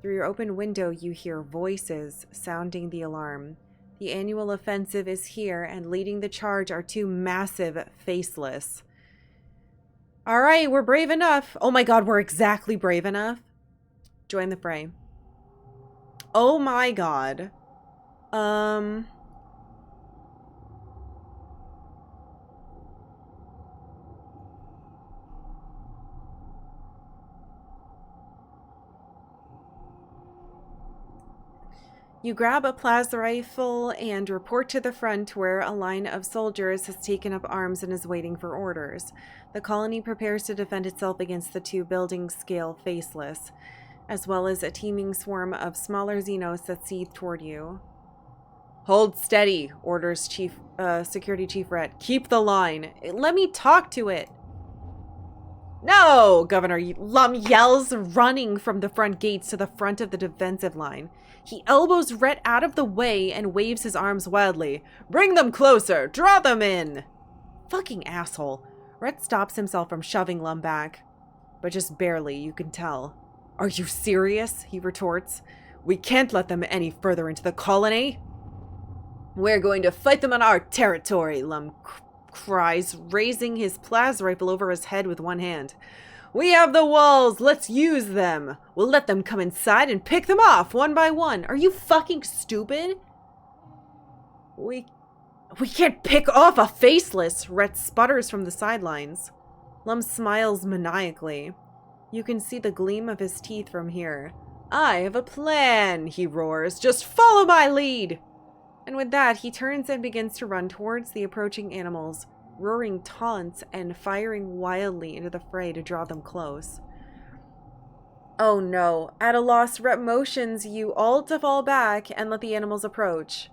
Through your open window, you hear voices sounding the alarm. The annual offensive is here, and leading the charge are two massive faceless. Alright, we're brave enough. Oh my god, we're exactly brave enough. Join the fray. Oh my god. You grab a plasma rifle and report to the front where a line of soldiers has taken up arms and is waiting for orders. The colony prepares to defend itself against the two building-scale faceless, as well as a teeming swarm of smaller Xenos that seethe toward you. Hold steady, orders Security Chief Rhett. Keep the line. Let me talk to it. No, Governor Lum yells, running from the front gates to the front of the defensive line. He elbows Rhett out of the way and waves his arms wildly. Bring them closer! Draw them in! Fucking asshole. Rhett stops himself from shoving Lum back. But just barely, you can tell. Are you serious? He retorts. We can't let them any further into the colony. We're going to fight them on our territory, Lum cries, raising his plasma rifle over his head with one hand. We have the walls. Let's use them. We'll let them come inside and pick them off one by one. Are you fucking stupid? We can't pick off a faceless, Rhett sputters from the sidelines. Lum smiles maniacally. You can see the gleam of his teeth from here. I have a plan, he roars. Just follow my lead. And with that, he turns and begins to run towards the approaching animals, roaring taunts and firing wildly into the fray to draw them close. Oh no. At a loss, Rhett motions you all to fall back and let the animals approach.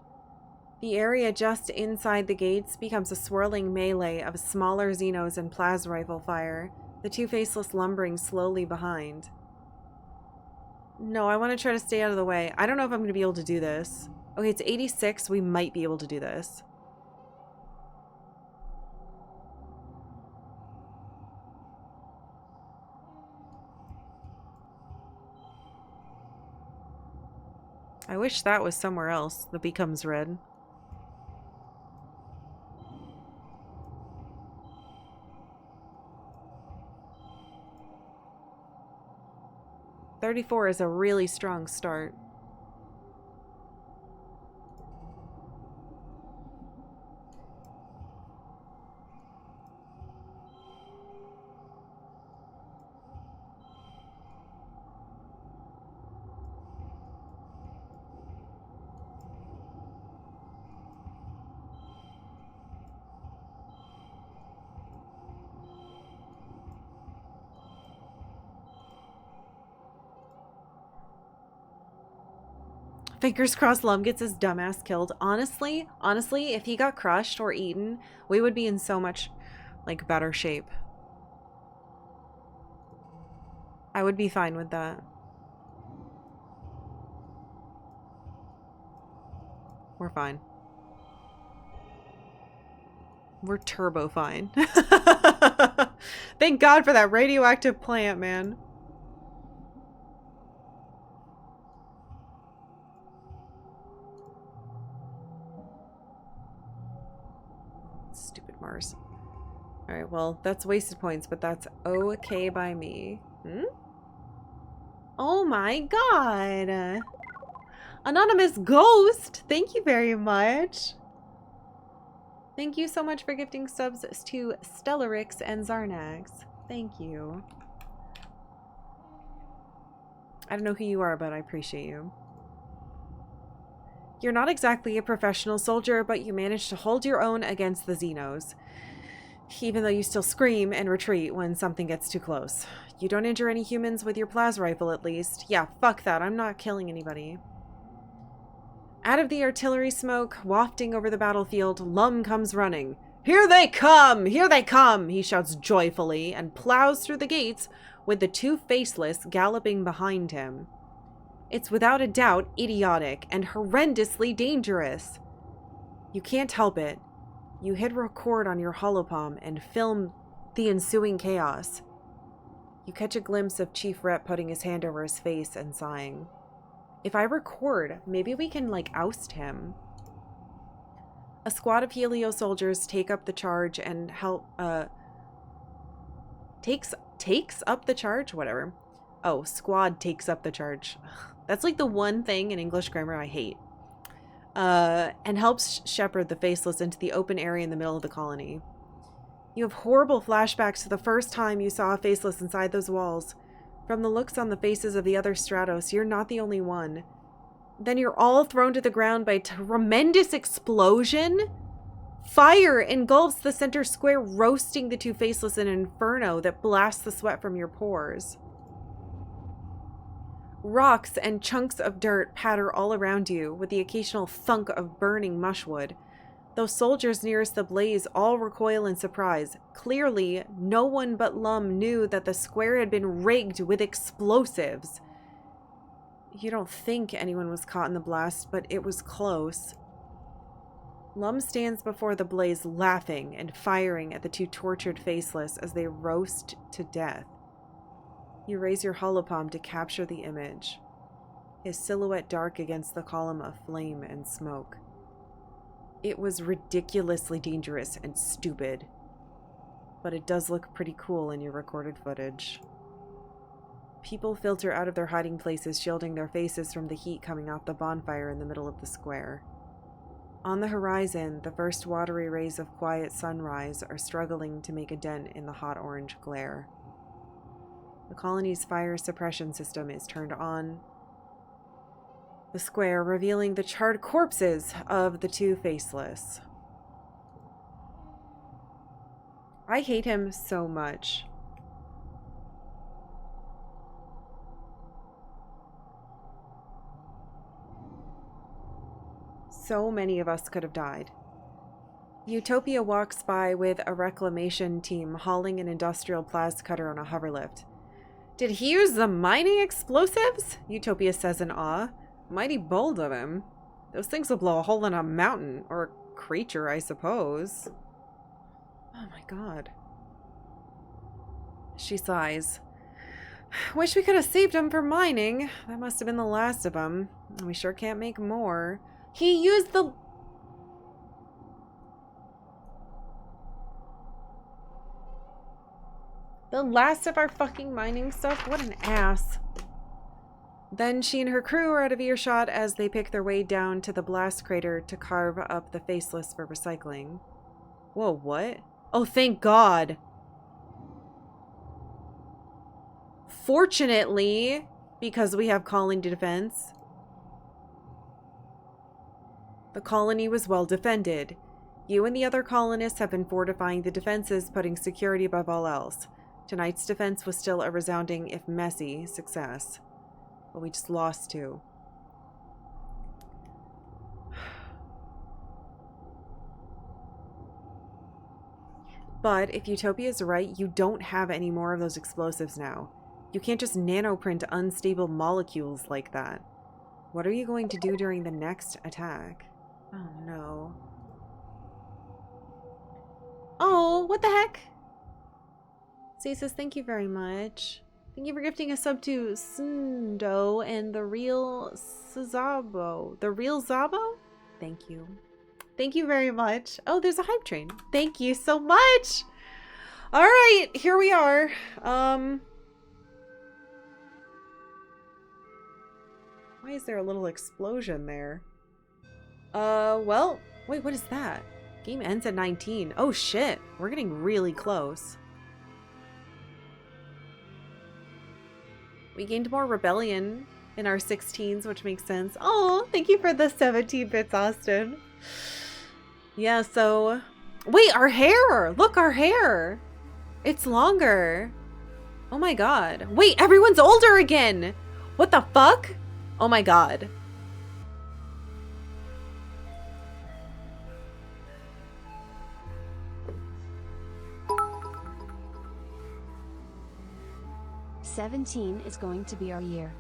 The area just inside the gates becomes a swirling melee of smaller Xenos and plasma rifle fire, the two faceless lumbering slowly behind. No, I want to try to stay out of the way. I don't know if I'm going to be able to do this. Okay, it's 86. We might be able to do this. I wish that was somewhere else that becomes red. .34 is a really strong start. Fingers crossed Lum gets his dumbass killed. Honestly, if he got crushed or eaten, we would be in so much, like, better shape. I would be fine with that. We're fine. We're turbo fine. Thank God for that radioactive plant, man. Stupid Mars. Alright, well, that's wasted points, but that's okay by me. Oh my god! Anonymous Ghost! Thank you very much! Thank you so much for gifting subs to Stellarix and Zarnax. Thank you. I don't know who you are, but I appreciate you. You're not exactly a professional soldier, but you managed to hold your own against the Xenos. Even though you still scream and retreat when something gets too close. You don't injure any humans with your plasma rifle, at least. Yeah, fuck that. I'm not killing anybody. Out of the artillery smoke, wafting over the battlefield, Lum comes running. Here they come! Here they come! He shouts joyfully and plows through the gates with the two faceless galloping behind him. It's without a doubt idiotic and horrendously dangerous. You can't help it. You hit record on your holopalm and film the ensuing chaos. You catch a glimpse of Chief Rep putting his hand over his face and sighing. If I record, maybe we can, like, oust him. A squad of Helio soldiers take up the charge and help, takes up the charge? Whatever. Oh, squad takes up the charge. That's like the one thing in English grammar I hate. And helps shepherd the faceless into the open area in the middle of the colony. You have horrible flashbacks to the first time you saw a faceless inside those walls. From the looks on the faces of the other Stratos, you're not the only one. Then you're all thrown to the ground by a tremendous explosion. Fire engulfs the center square, roasting the two faceless in an inferno that blasts the sweat from your pores. Rocks and chunks of dirt patter all around you, with the occasional thunk of burning mushwood. Those soldiers nearest the blaze all recoil in surprise. Clearly, no one but Lum knew that the square had been rigged with explosives. You don't think anyone was caught in the blast, but it was close. Lum stands before the blaze laughing and firing at the two tortured faceless as they roast to death. You raise your holopalm to capture the image, his silhouette dark against the column of flame and smoke. It was ridiculously dangerous and stupid, but it does look pretty cool in your recorded footage. People filter out of their hiding places, shielding their faces from the heat coming off the bonfire in the middle of the square. On the horizon, the first watery rays of quiet sunrise are struggling to make a dent in the hot orange glare. The colony's fire suppression system is turned on. The square, revealing the charred corpses of the two faceless. I hate him so much. So many of us could have died. Utopia walks by with a reclamation team hauling an industrial plas cutter on a hoverlift. Did he use the mining explosives? Utopia says in awe. Mighty bold of him. Those things will blow a hole in a mountain. Or a creature, I suppose. Oh my god. She sighs. Wish we could have saved him for mining. That must have been the last of them. We sure can't make more. He used the... The last of our fucking mining stuff? What an ass. Then she and her crew are out of earshot as they pick their way down to the blast crater to carve up the faceless for recycling. Whoa, what? Oh, thank God. Fortunately, because we have colony defense, the colony was well defended. You and the other colonists have been fortifying the defenses, putting security above all else. Tonight's defense was still a resounding, if messy, success. But we just lost two. But if Utopia's right, you don't have any more of those explosives now. You can't just nanoprint unstable molecules like that. What are you going to do during the next attack? Oh no. Oh, what the heck? Say says, thank you very much. Thank you for gifting a sub to Sundo and the real Zabo. The real Zabo? Thank you. Thank you very much. Oh, there's a hype train. Thank you so much. All right, here we are. Why is there a little explosion there? Well, wait, what is that? Game ends at 19. Oh shit, we're getting really close. We gained more rebellion in our 16s, which makes sense. Oh, thank you for the 17 bits, Austin. Yeah, so... Wait, our hair! Look, our hair! It's longer. Oh my god. Wait, everyone's older again! What the fuck? Oh my god. "17 is going to be our year."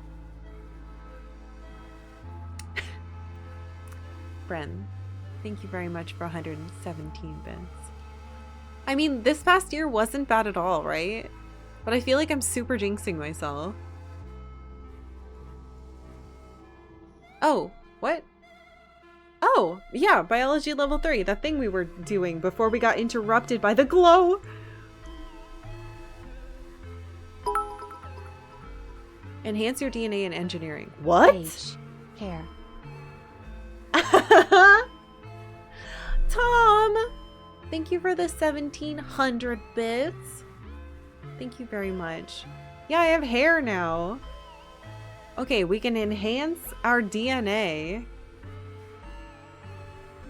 Bren, thank you very much for 117 bits. I mean, this past year wasn't bad at all, right? But I feel like I'm super jinxing myself. Oh, what? Oh, yeah, biology level 3, that thing we were doing before we got interrupted by the glow. Enhance your DNA in engineering. What? Age. Hair. Tom, thank you for the 1700 bits. Thank you very much. Yeah, I have hair now. Okay, we can enhance our DNA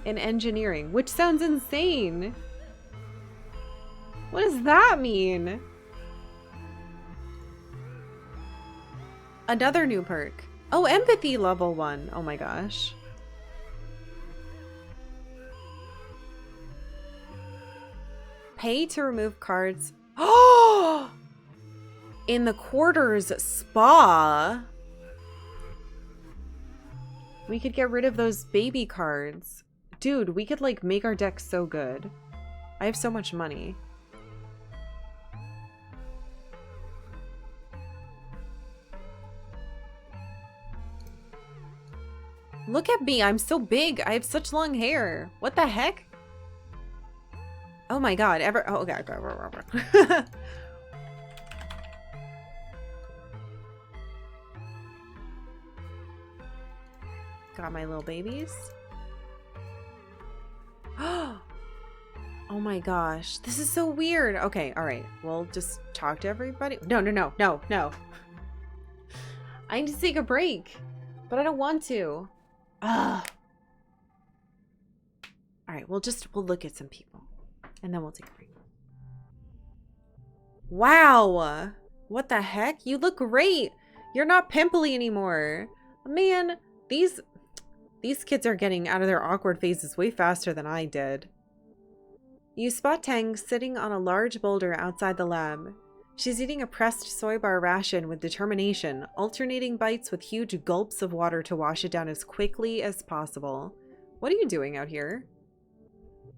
in engineering, which sounds insane. What does that mean? Another new perk. Oh, empathy level 1. Oh my gosh. Pay to remove cards. Oh! In the quarters spa. We could get rid of those baby cards. Dude, we could like make our deck so good. I have so much money. Look at me, I'm so big. I have such long hair. What the heck? Oh my god, oh, okay. Got my little babies. Oh my gosh, this is so weird. Okay, all right, we'll just talk to everybody. No. I need to take a break, but I don't want to. Ugh. All right, we'll look at some people and then we'll take a break. Wow, what the heck? You look great. You're not pimply anymore. Man, these kids are getting out of their awkward phases way faster than I did. You spot Tang sitting on a large boulder outside the lab. She's eating a pressed soy bar ration with determination, alternating bites with huge gulps of water to wash it down as quickly as possible. What are you doing out here?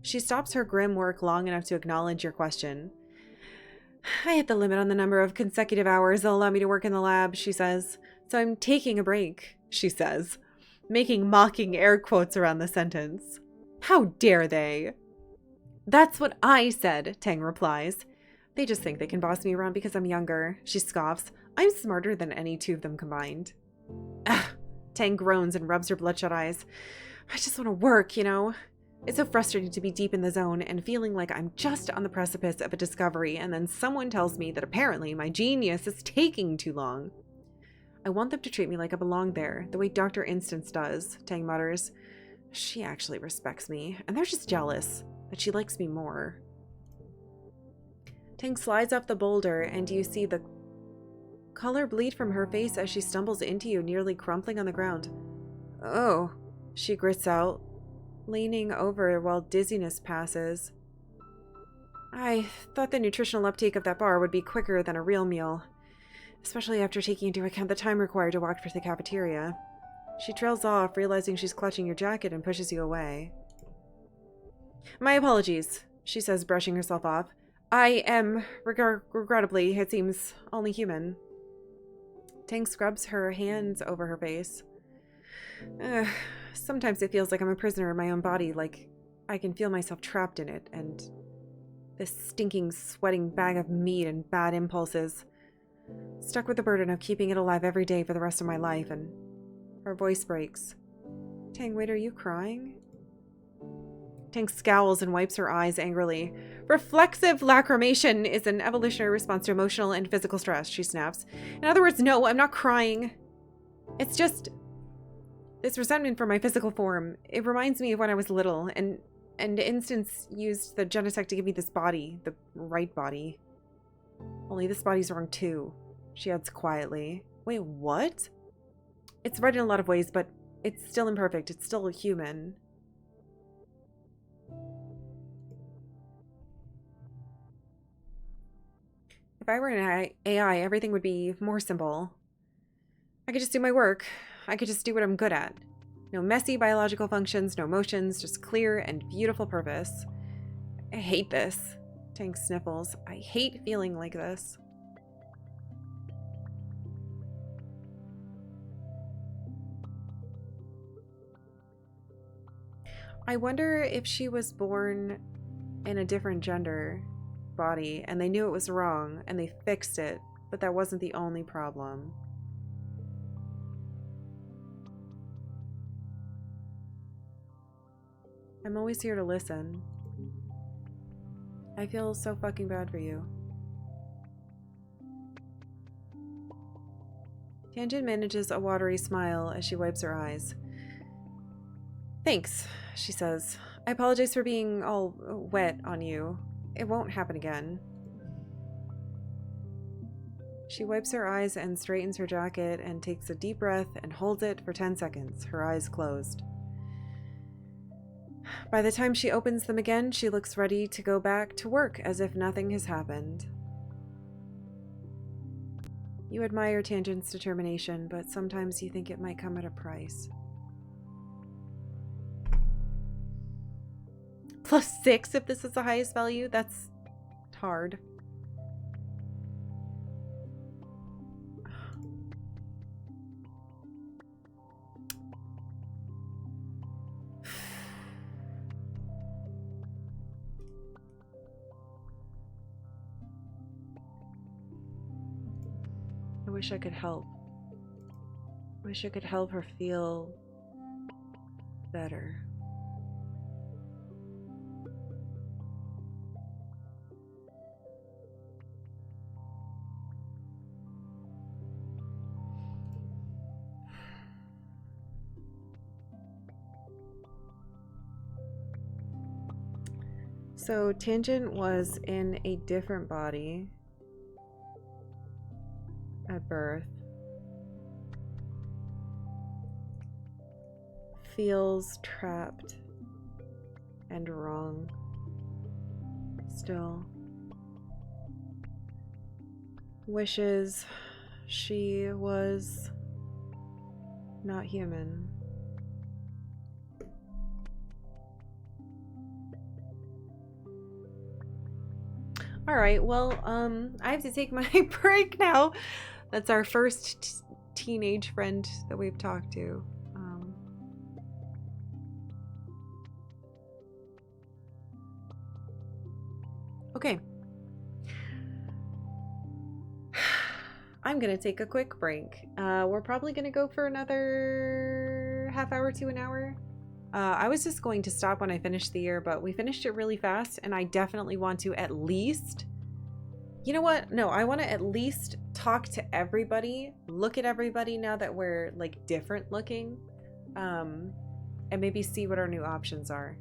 She stops her grim work long enough to acknowledge your question. I hit the limit on the number of consecutive hours they'll allow me to work in the lab, she says. So I'm taking a break, she says, making mocking air quotes around the sentence. How dare they? That's what I said, Tang replies. They just think they can boss me around because I'm younger, she scoffs. I'm smarter than any two of them combined. Ugh, Tang groans and rubs her bloodshot eyes. I just want to work, you know? It's so frustrating to be deep in the zone and feeling like I'm just on the precipice of a discovery and then someone tells me that apparently my genius is taking too long. I want them to treat me like I belong there, the way Dr. Instance does, Tang mutters. She actually respects me, and they're just jealous that she likes me more. Tang slides off the boulder, and you see the color bleed from her face as she stumbles into you, nearly crumpling on the ground. Oh, she grits out, leaning over while dizziness passes. I thought the nutritional uptake of that bar would be quicker than a real meal, especially after taking into account the time required to walk to the cafeteria. She trails off, realizing she's clutching your jacket, and pushes you away. My apologies, she says, brushing herself off. I am, regrettably, it seems, only human. Tang scrubs her hands over her face. Sometimes it feels like I'm a prisoner in my own body, like I can feel myself trapped in it, and this stinking, sweating bag of meat and bad impulses. Stuck with the burden of keeping it alive every day for the rest of my life, and her voice breaks. Tang, wait, are you crying? Tank scowls and wipes her eyes angrily. Reflexive lacrimation is an evolutionary response to emotional and physical stress, she snaps. In other words, no, I'm not crying. It's just this resentment for my physical form. It reminds me of when I was little, and Instance used the Genitech to give me this body, the right body. Only this body's wrong too, she adds quietly. Wait, what? It's right in a lot of ways, but it's still imperfect. It's still human. If I were an AI, everything would be more simple. I could just do my work. I could just do what I'm good at. No messy biological functions, no emotions, just clear and beautiful purpose. I hate this. Tank sniffles. I hate feeling like this. I wonder if she was born in a different gender body and they knew it was wrong and they fixed it, but that wasn't the only problem. I'm always here to listen. I feel so fucking bad for you. Tangent manages a watery smile as she wipes her eyes. Thanks, she says. I apologize for being all wet on you. It won't happen again. She wipes her eyes and straightens her jacket and takes a deep breath and holds it for 10 seconds, her eyes closed. By the time she opens them again, she looks ready to go back to work as if nothing has happened. You admire Tangent's determination, but sometimes you think it might come at a price. +6 if this is the highest value? That's hard. I wish I could help. I wish I could help her feel better. So Tangent was in a different body at birth. Feels trapped and wrong still. Wishes she was not human. All right, well, I have to take my break now. That's our first teenage friend that we've talked to. Okay. I'm gonna take a quick break. We're probably gonna go for another half hour to an hour. I was just going to stop when I finished the year, but we finished it really fast, and I definitely want to at least... You know what? No, I want to at least talk to everybody, look at everybody now that we're, like, different looking, and maybe see what our new options are.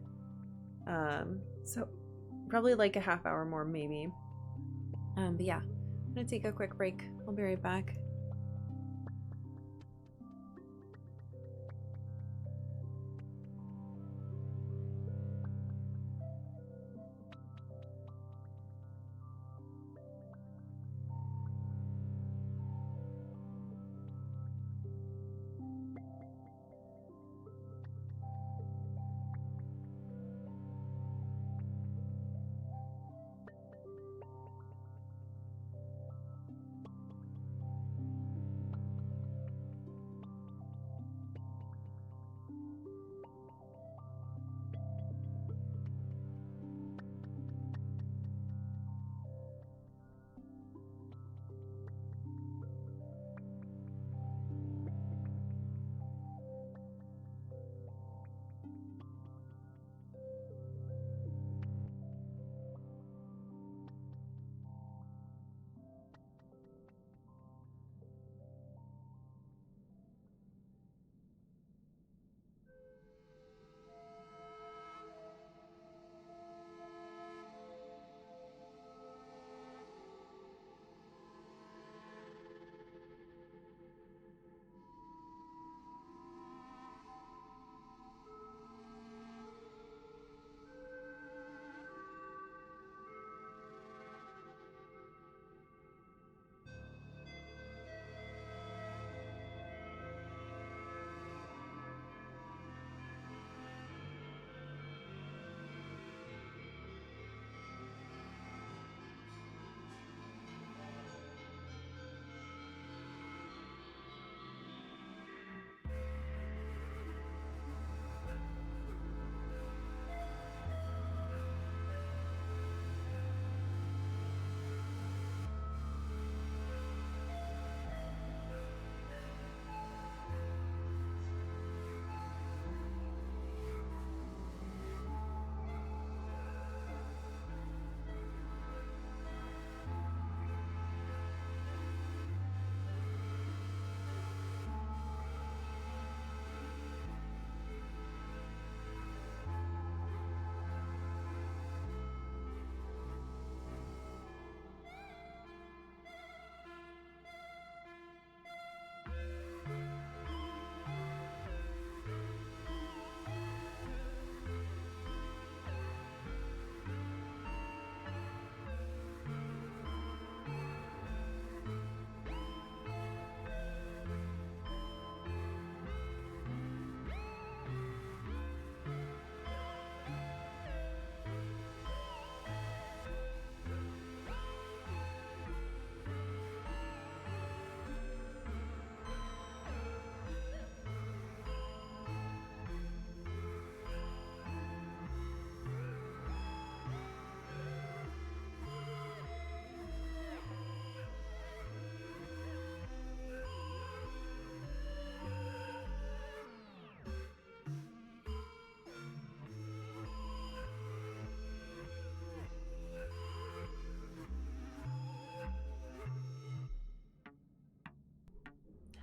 So probably like a half hour more, maybe. But yeah, I'm gonna take a quick break. I'll be right back.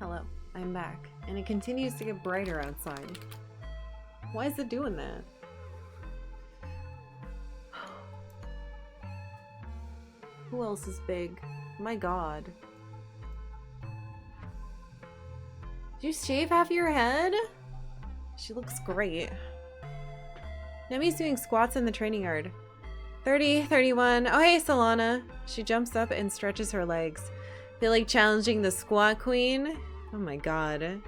Hello, I'm back. And it continues to get brighter outside. Why is it doing that? Who else is big? My god. Did you shave half your head? She looks great. Nemi's doing squats in the training yard. 30, 31. Oh, hey, Solana. She jumps up and stretches her legs. Feel like challenging the squat queen? Oh my god.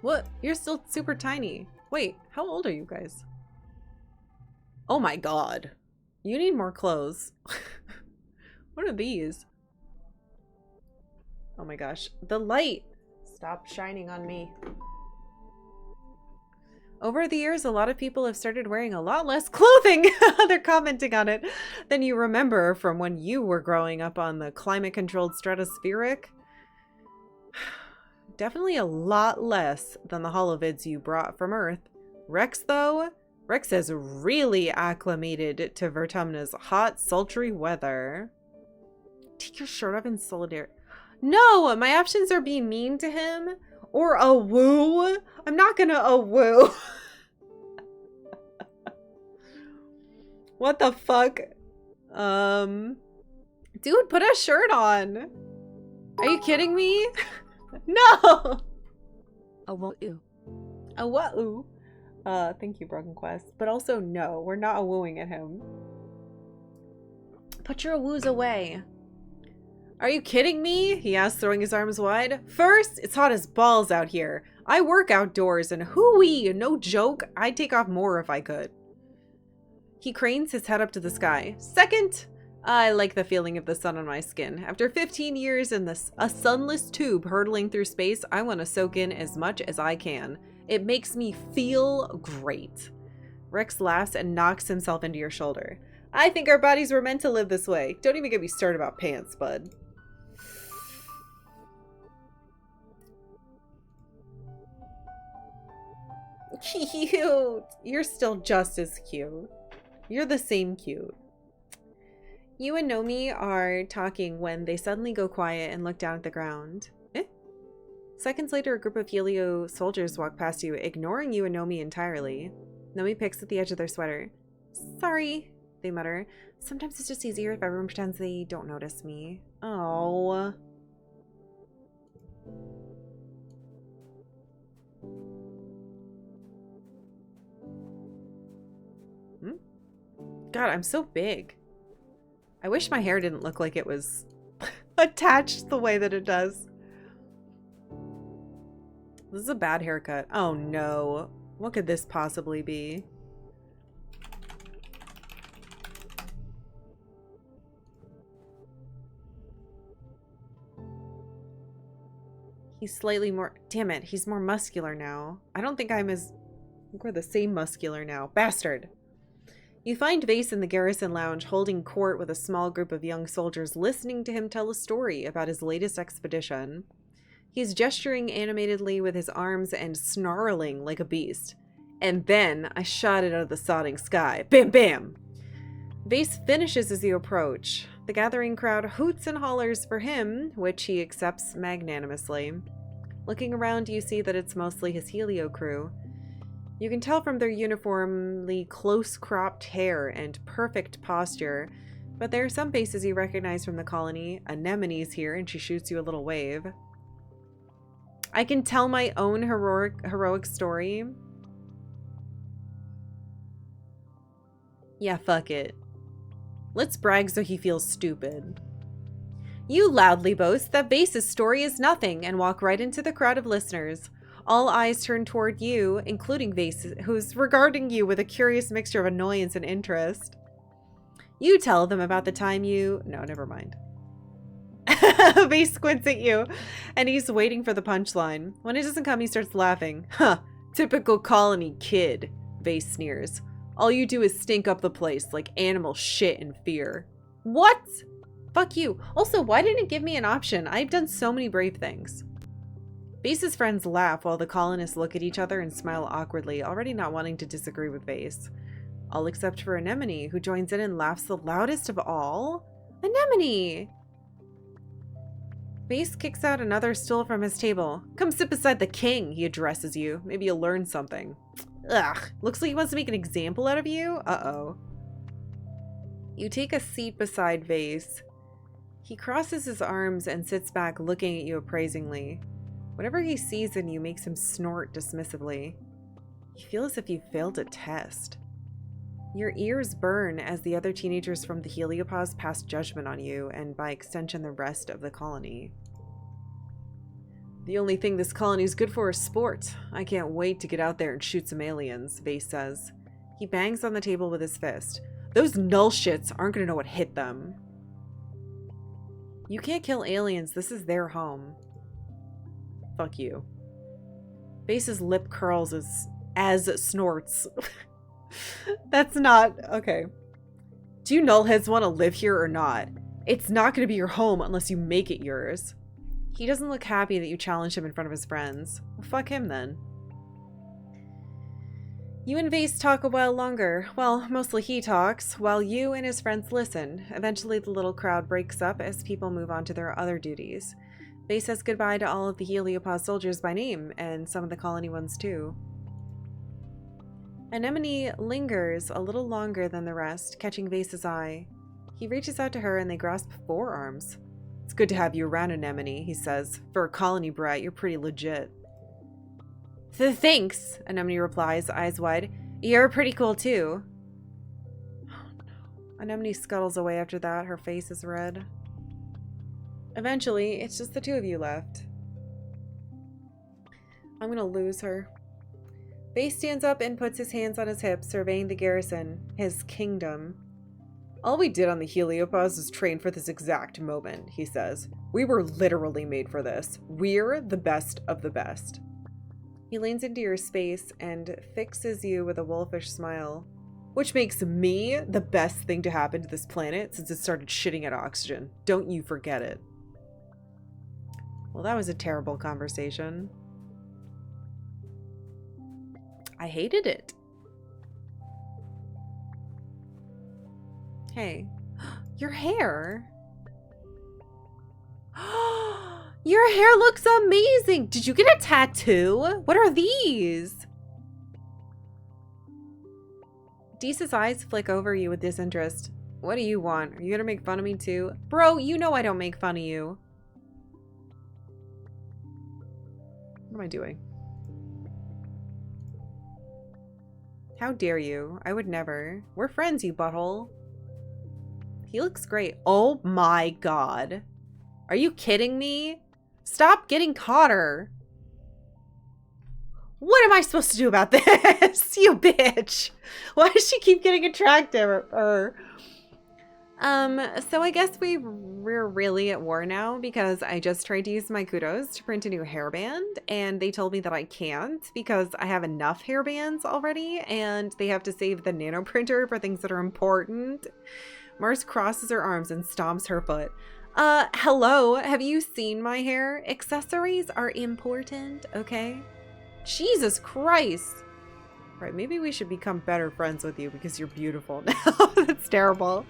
What? You're still super tiny. Wait, how old are you guys? Oh my god. You need more clothes. What are these? Oh my gosh. The light! Stop shining on me. Over the years, a lot of people have started wearing a lot less clothing. They're commenting on it than you remember from when you were growing up on the climate-controlled stratospheric. Definitely a lot less than the holovids you brought from Earth. Rex, though? Rex has really acclimated to Vertumna's hot, sultry weather. Take your shirt off in solidarity. No! My options are being mean to him. Or a woo. I'm not gonna a woo. What the fuck? Dude, put a shirt on. Are you kidding me? No! A woo. A woo. Thank you, Broken Quest. But also, no, we're not a wooing at him. Put your woos away. Are you kidding me? He asked, throwing his arms wide. First, it's hot as balls out here. I work outdoors, and hooey, no joke, I'd take off more if I could. He cranes his head up to the sky. Second, I like the feeling of the sun on my skin. After 15 years in a sunless tube hurtling through space, I want to soak in as much as I can. It makes me feel great. Rex laughs and knocks himself into your shoulder. I think our bodies were meant to live this way. Don't even get me started about pants, bud. Cute. You're still just as cute. You're the same cute. You and Nomi are talking when they suddenly go quiet and look down at the ground. Eh? Seconds later, a group of Helio soldiers walk past you, ignoring you and Nomi entirely. Nomi picks at the edge of their sweater. Sorry, they mutter. Sometimes it's just easier if everyone pretends they don't notice me. Oh. God, I'm so big. I wish my hair didn't look like it was attached the way that it does. This is a bad haircut. Oh no. What could this possibly be? He's slightly more... Damn it, he's more muscular now. I don't think I'm as... I think we're the same muscular now. Bastard! You find Vase in the garrison lounge holding court with a small group of young soldiers listening to him tell a story about his latest expedition. He's gesturing animatedly with his arms and snarling like a beast. And then I shot it out of the sodding sky. Bam bam! Vase finishes as you approach. The gathering crowd hoots and hollers for him, which he accepts magnanimously. Looking around, you see that it's mostly his Helio crew. You can tell from their uniformly close-cropped hair and perfect posture, but there are some faces you recognize from the colony. Anemone's here, and she shoots you a little wave. I can tell my own heroic story. Yeah, fuck it. Let's brag so he feels stupid. You loudly boast that Vase's story is nothing and walk right into the crowd of listeners. All eyes turn toward you, including Vase, who's regarding you with a curious mixture of annoyance and interest. You tell them about the time you... No, never mind. Vase squints at you, and he's waiting for the punchline. When it doesn't come, he starts laughing. Huh, typical colony kid, Vase sneers. All you do is stink up the place like animal shit in fear. What? Fuck you. Also, why didn't it give me an option? I've done so many brave things. Vase's friends laugh while the colonists look at each other and smile awkwardly, already not wanting to disagree with Vase. All except for Anemone, who joins in and laughs the loudest of all. Anemone! Base kicks out another stool from his table. Come sit beside the king, he addresses you. Maybe you'll learn something. Ugh, looks like he wants to make an example out of you? Uh-oh. You take a seat beside Vase. He crosses his arms and sits back looking at you appraisingly. Whatever he sees in you makes him snort dismissively. You feel as if you failed a test. Your ears burn as the other teenagers from the Heliopause pass judgment on you, and by extension the rest of the colony. The only thing this colony is good for is sport. I can't wait to get out there and shoot some aliens, Vase says. He bangs on the table with his fist. Those null shits aren't gonna know what hit them. You can't kill aliens, this is their home. Fuck you. Vase's lip curls as snorts. That's not... okay. Do you nullheads want to live here or not? It's not going to be your home unless you make it yours. He doesn't look happy that you challenged him in front of his friends. Well, fuck him then. You and Vase talk a while longer. Well, mostly he talks, while you and his friends listen. Eventually the little crowd breaks up as people move on to their other duties. Vase says goodbye to all of the Heliopause soldiers by name, and some of the colony ones too. Anemone lingers a little longer than the rest, catching Vase's eye. He reaches out to her and they grasp forearms. It's good to have you around, Anemone, he says. For a colony brat, you're pretty legit. Thanks, Anemone replies, eyes wide. You're pretty cool too. Oh no. Anemone scuttles away after that, her face is red. Eventually, it's just the two of you left. I'm gonna lose her. Vase stands up and puts his hands on his hips, surveying the garrison, his kingdom. All we did on the Heliopause is train for this exact moment, he says. We were literally made for this. We're the best of the best. He leans into your space and fixes you with a wolfish smile. Which makes me the best thing to happen to this planet since it started shitting out oxygen. Don't you forget it. Well, that was a terrible conversation. I hated it. Hey, your hair. Your hair looks amazing. Did you get a tattoo? What are these? Deese's eyes flick over you with disinterest. What do you want? Are you gonna make fun of me too? Bro, you know I don't make fun of you. What am I doing? How dare you? I would never. We're friends, you butthole. He looks great. Oh my god. Are you kidding me? Stop getting hotter. What am I supposed to do about this? You bitch. Why does she keep getting attractive? So I guess we're really at war now because I just tried to use my kudos to print a new hairband and they told me that I can't because I have enough hairbands already and they have to save the nano printer for things that are important. Mars crosses her arms and stomps her foot. Hello, have you seen my hair? Accessories are important, okay? Jesus Christ. Right, maybe we should become better friends with you because you're beautiful now. That's terrible.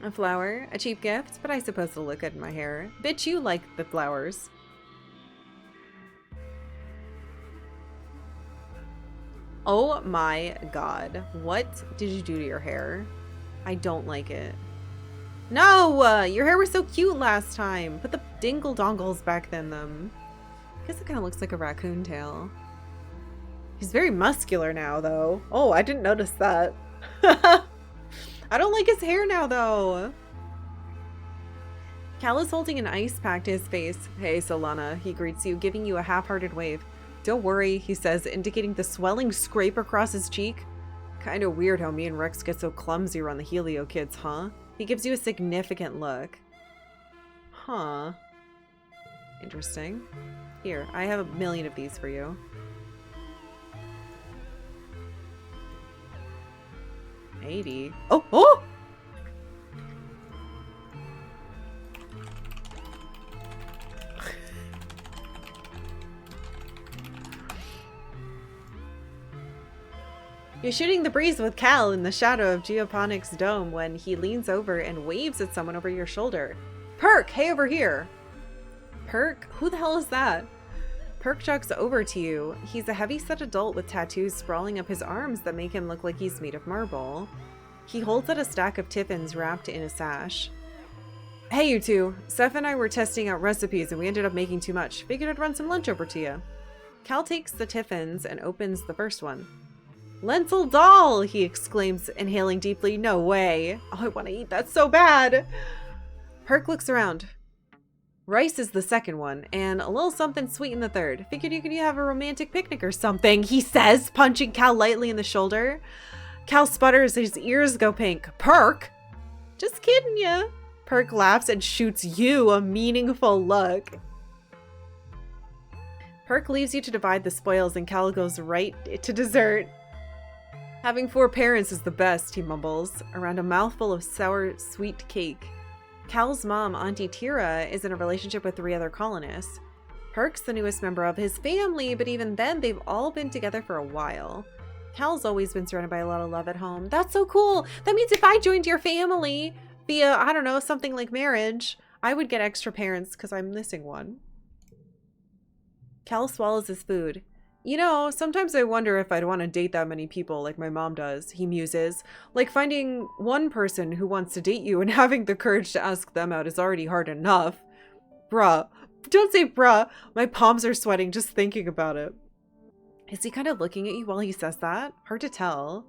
A flower. A cheap gift, but I suppose it'll look good in my hair. Bitch, you like the flowers. Oh my god. What did you do to your hair? I don't like it. No! Your hair was so cute last time. Put the dingle dongles back in them. I guess it kind of looks like a raccoon tail. He's very muscular now, though. Oh, I didn't notice that. I don't like his hair now, though. Cal is holding an ice pack to his face. Hey, Solana, he greets you, giving you a half-hearted wave. Don't worry, he says, indicating the swelling scrape across his cheek. Kinda weird how me and Rex get so clumsy around the Helio kids, huh? He gives you a significant look. Huh. Interesting. Here, I have 1,000,000 of these for you. 80. Oh, oh! He's shooting the breeze with Cal in the shadow of Geoponic's dome when he leans over and waves at someone over your shoulder. Perk, hey over here. Perk? Who the hell is that? Perk jogs over to you. He's a heavy-set adult with tattoos sprawling up his arms that make him look like he's made of marble. He holds out a stack of tiffins wrapped in a sash. Hey you two, Steph and I were testing out recipes and we ended up making too much. Figured I'd run some lunch over to you. Cal takes the tiffins and opens the first one. Lentil dal, he exclaims, inhaling deeply. No way. Oh, I want to eat that so bad. Perk looks around. Rice is the second one, and a little something sweet in the third. Figured you could have a romantic picnic or something, he says, punching Cal lightly in the shoulder. Cal sputters, his ears go pink. Perk? Just kidding ya. Perk laughs and shoots you a meaningful look. Perk leaves you to divide the spoils, and Cal goes right to dessert. Having 4 parents is the best, he mumbles, around a mouthful of sour, sweet cake. Cal's mom, Auntie Tira, is in a relationship with 3 other colonists. Perk's the newest member of his family, but even then, they've all been together for a while. Cal's always been surrounded by a lot of love at home. That's so cool! That means if I joined your family via, I don't know, something like marriage, I would get extra parents because I'm missing one. Cal swallows his food. You know, sometimes I wonder if I'd want to date that many people like my mom does, he muses. Like finding one person who wants to date you and having the courage to ask them out is already hard enough. Bruh. Don't say bruh. My palms are sweating just thinking about it. Is he kind of looking at you while he says that? Hard to tell.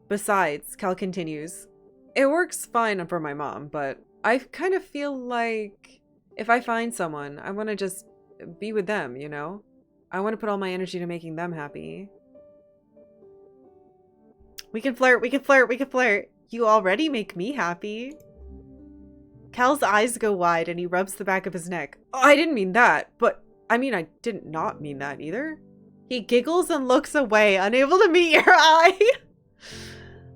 Besides, Cal continues, it works fine for my mom, but I kind of feel like if I find someone, I want to just be with them, you know? I want to put all my energy to making them happy. We can flirt, we can flirt, we can flirt. You already make me happy. Cal's eyes go wide and he rubs the back of his neck. Oh, I didn't mean that, but I mean, I did not mean that either. He giggles and looks away, unable to meet your eye.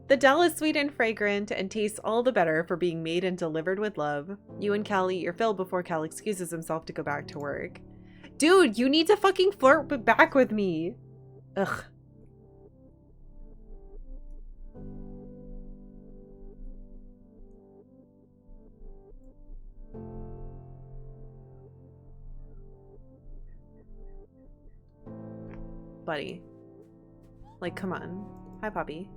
The Dell is sweet and fragrant and tastes all the better for being made and delivered with love. You and Cal eat your fill before Cal excuses himself to go back to work. Dude, you need to fucking flirt back with me. Ugh. Buddy. Like, come on. Hi, puppy.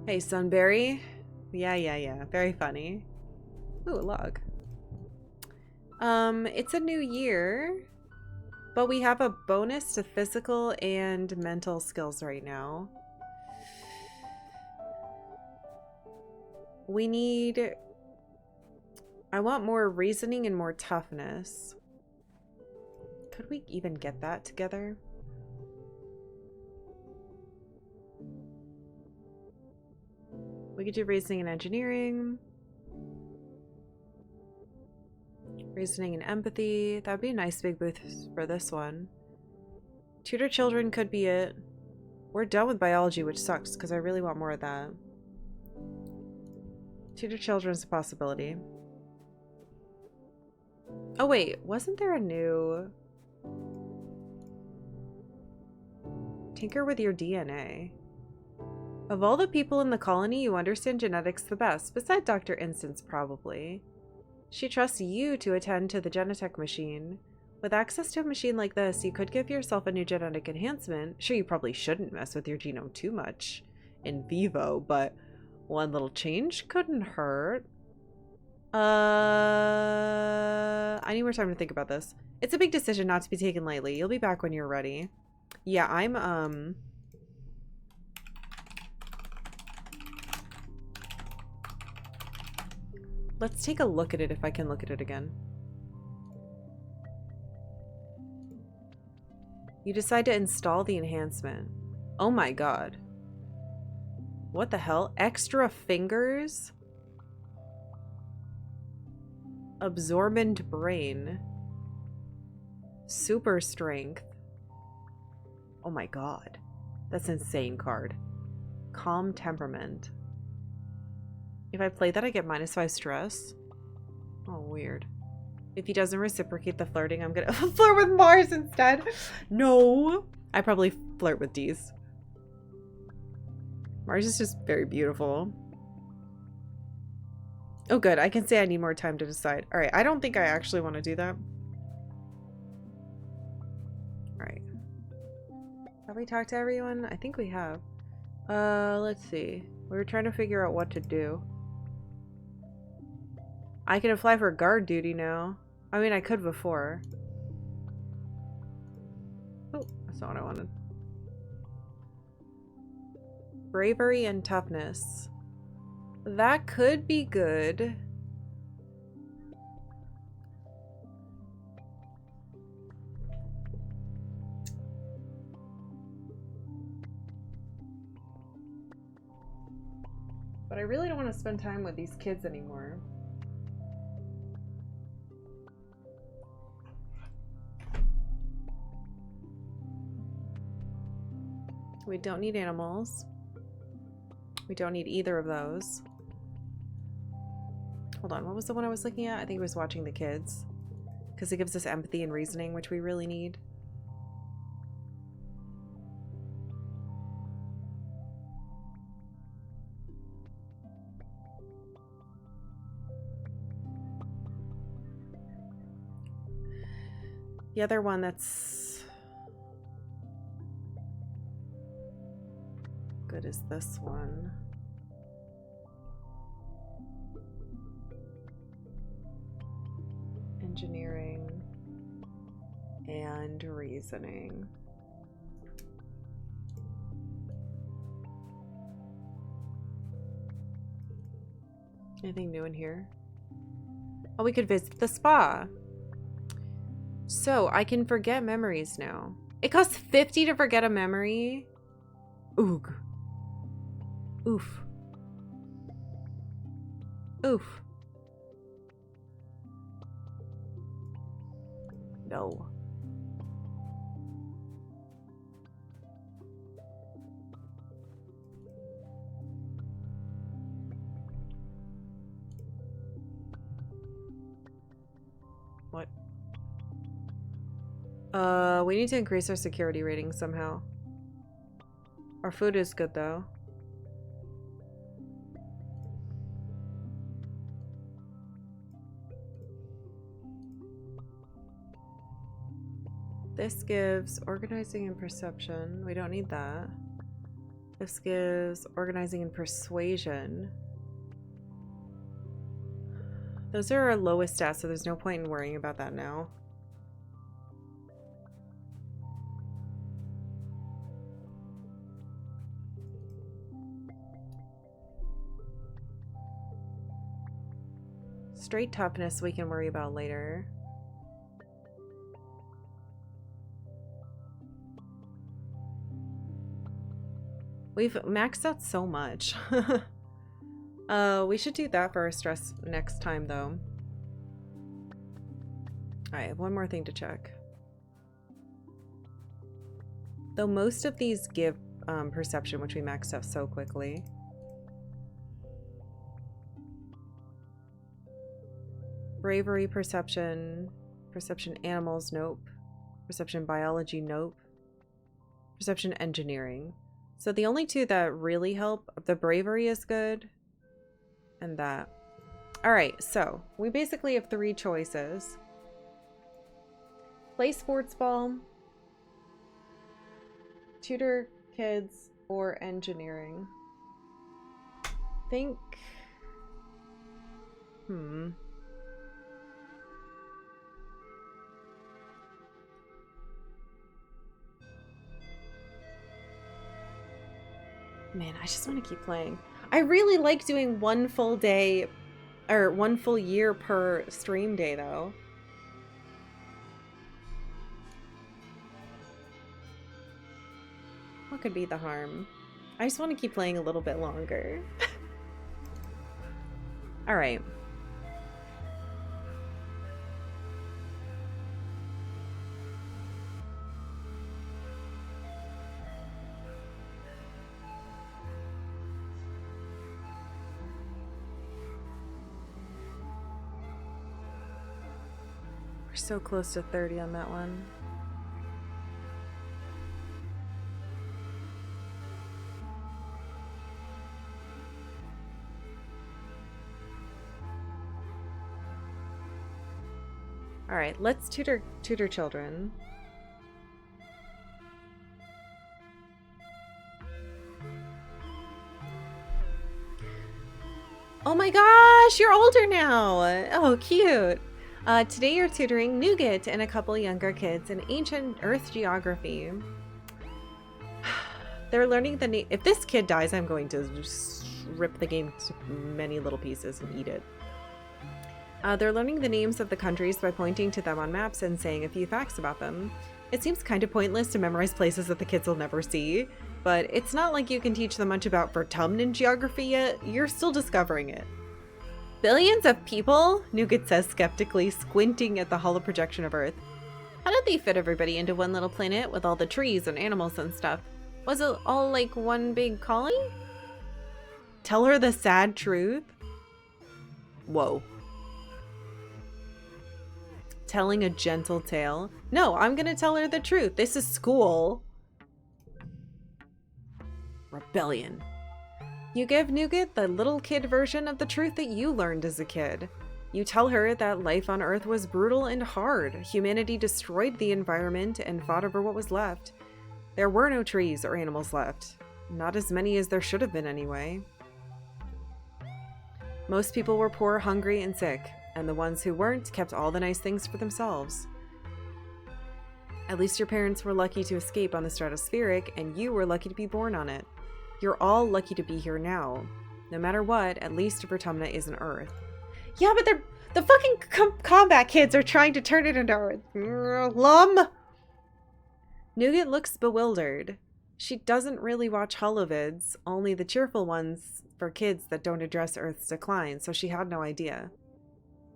Hey, Sunberry. Yeah. Very funny. Ooh, a log. It's a new year, but we have a bonus to physical and mental skills right now. We need... I want more reasoning and more toughness. Could we even get that together? We could do reasoning and engineering. Reasoning and empathy. That would be a nice big boost for this one. Tutor children could be it. We're done with biology, which sucks because I really want more of that. Tutor children is a possibility. Oh wait, wasn't there a new... Tinker with your DNA. Of all the people in the colony, you understand genetics the best, besides Dr. Instance, probably. She trusts you to attend to the genetech machine. With access to a machine like this, you could give yourself a new genetic enhancement. Sure, you probably shouldn't mess with your genome too much in vivo, but one little change couldn't hurt. I need more time to think about this. It's a big decision not to be taken lightly. You'll be back when you're ready. Yeah, I'm, let's take a look at it if I can look at it again. You decide to install the enhancement. Oh my god. What the hell? Extra fingers? Absorbent brain. Super strength. Oh my god. That's an insane card. Calm temperament. If I play that, I get -5 stress. Oh, weird. If he doesn't reciprocate the flirting, I'm gonna flirt with Mars instead. No. I probably flirt with D's. Mars is just very beautiful. Oh, good. I can say I need more time to decide. All right. I don't think I actually want to do that. All right. Have we talked to everyone? I think we have. Let's see. We were trying to figure out what to do. I can apply for guard duty now. I mean, I could before. Oh, that's not what I wanted. Bravery and toughness. That could be good. But I really don't want to spend time with these kids anymore. We don't need animals. We don't need either of those. Hold on, what was the one I was looking at? I think it was watching the kids. Because it gives us empathy and reasoning, which we really need. The other one that's good is this one. Engineering and reasoning. Anything new in here? Oh, we could visit the spa. So I can forget memories now. It costs 50 to forget a memory. Oog. Oof. Oof. No. What? We need to increase our security rating somehow. Our food is good though. This gives organizing and perception. We don't need that. This gives organizing and persuasion. Those are our lowest stats, so there's no point in worrying about that now. Straight toughness we can worry about later. We've maxed out so much. We should do that for our stress next time though. I have one more thing to check. Though most of these give perception, which we maxed out so quickly. Bravery, perception, perception animals, nope. Perception biology, nope. Perception engineering. So the only two that really help, the bravery is good, and that. All right, so we basically have three choices. Play sports ball, tutor kids, or engineering. Think, Man, I just want to keep playing. I really like doing one full day or one full year per stream day though. What could be the harm? I just want to keep playing a little bit longer. All right. We're so close to 30 on that one. Alright, let's tutor children. Oh my gosh, you're older now! Oh, cute! Today you're tutoring Nougat and a couple younger kids in ancient Earth geography. They're learning the name. If this kid dies, I'm going to just rip the game to many little pieces and eat it. They're learning the names of the countries by pointing to them on maps and saying a few facts about them. It seems kind of pointless to memorize places that the kids will never see, but it's not like you can teach them much about Vertumnan geography yet. You're still discovering it. Billions of people? Nougat says skeptically, squinting at the hollow projection of Earth. How did they fit everybody into one little planet with all the trees and animals and stuff? Was it all like one big colony? Tell her the sad truth? Whoa. Telling a gentle tale? No, I'm gonna tell her the truth. This is school. Rebellion. You give Nougat the little kid version of the truth that you learned as a kid. You tell her that life on Earth was brutal and hard. Humanity destroyed the environment and fought over what was left. There were no trees or animals left. Not as many as there should have been anyway. Most people were poor, hungry, and sick, and the ones who weren't kept all the nice things for themselves. At least your parents were lucky to escape on the stratospheric, and you were lucky to be born on it. You're all lucky to be here now. No matter what, at least Vertumna isn't Earth. Yeah, but the fucking combat kids are trying to turn it into Earth. Lum! Nougat looks bewildered. She doesn't really watch holovids, only the cheerful ones for kids that don't address Earth's decline, so she had no idea.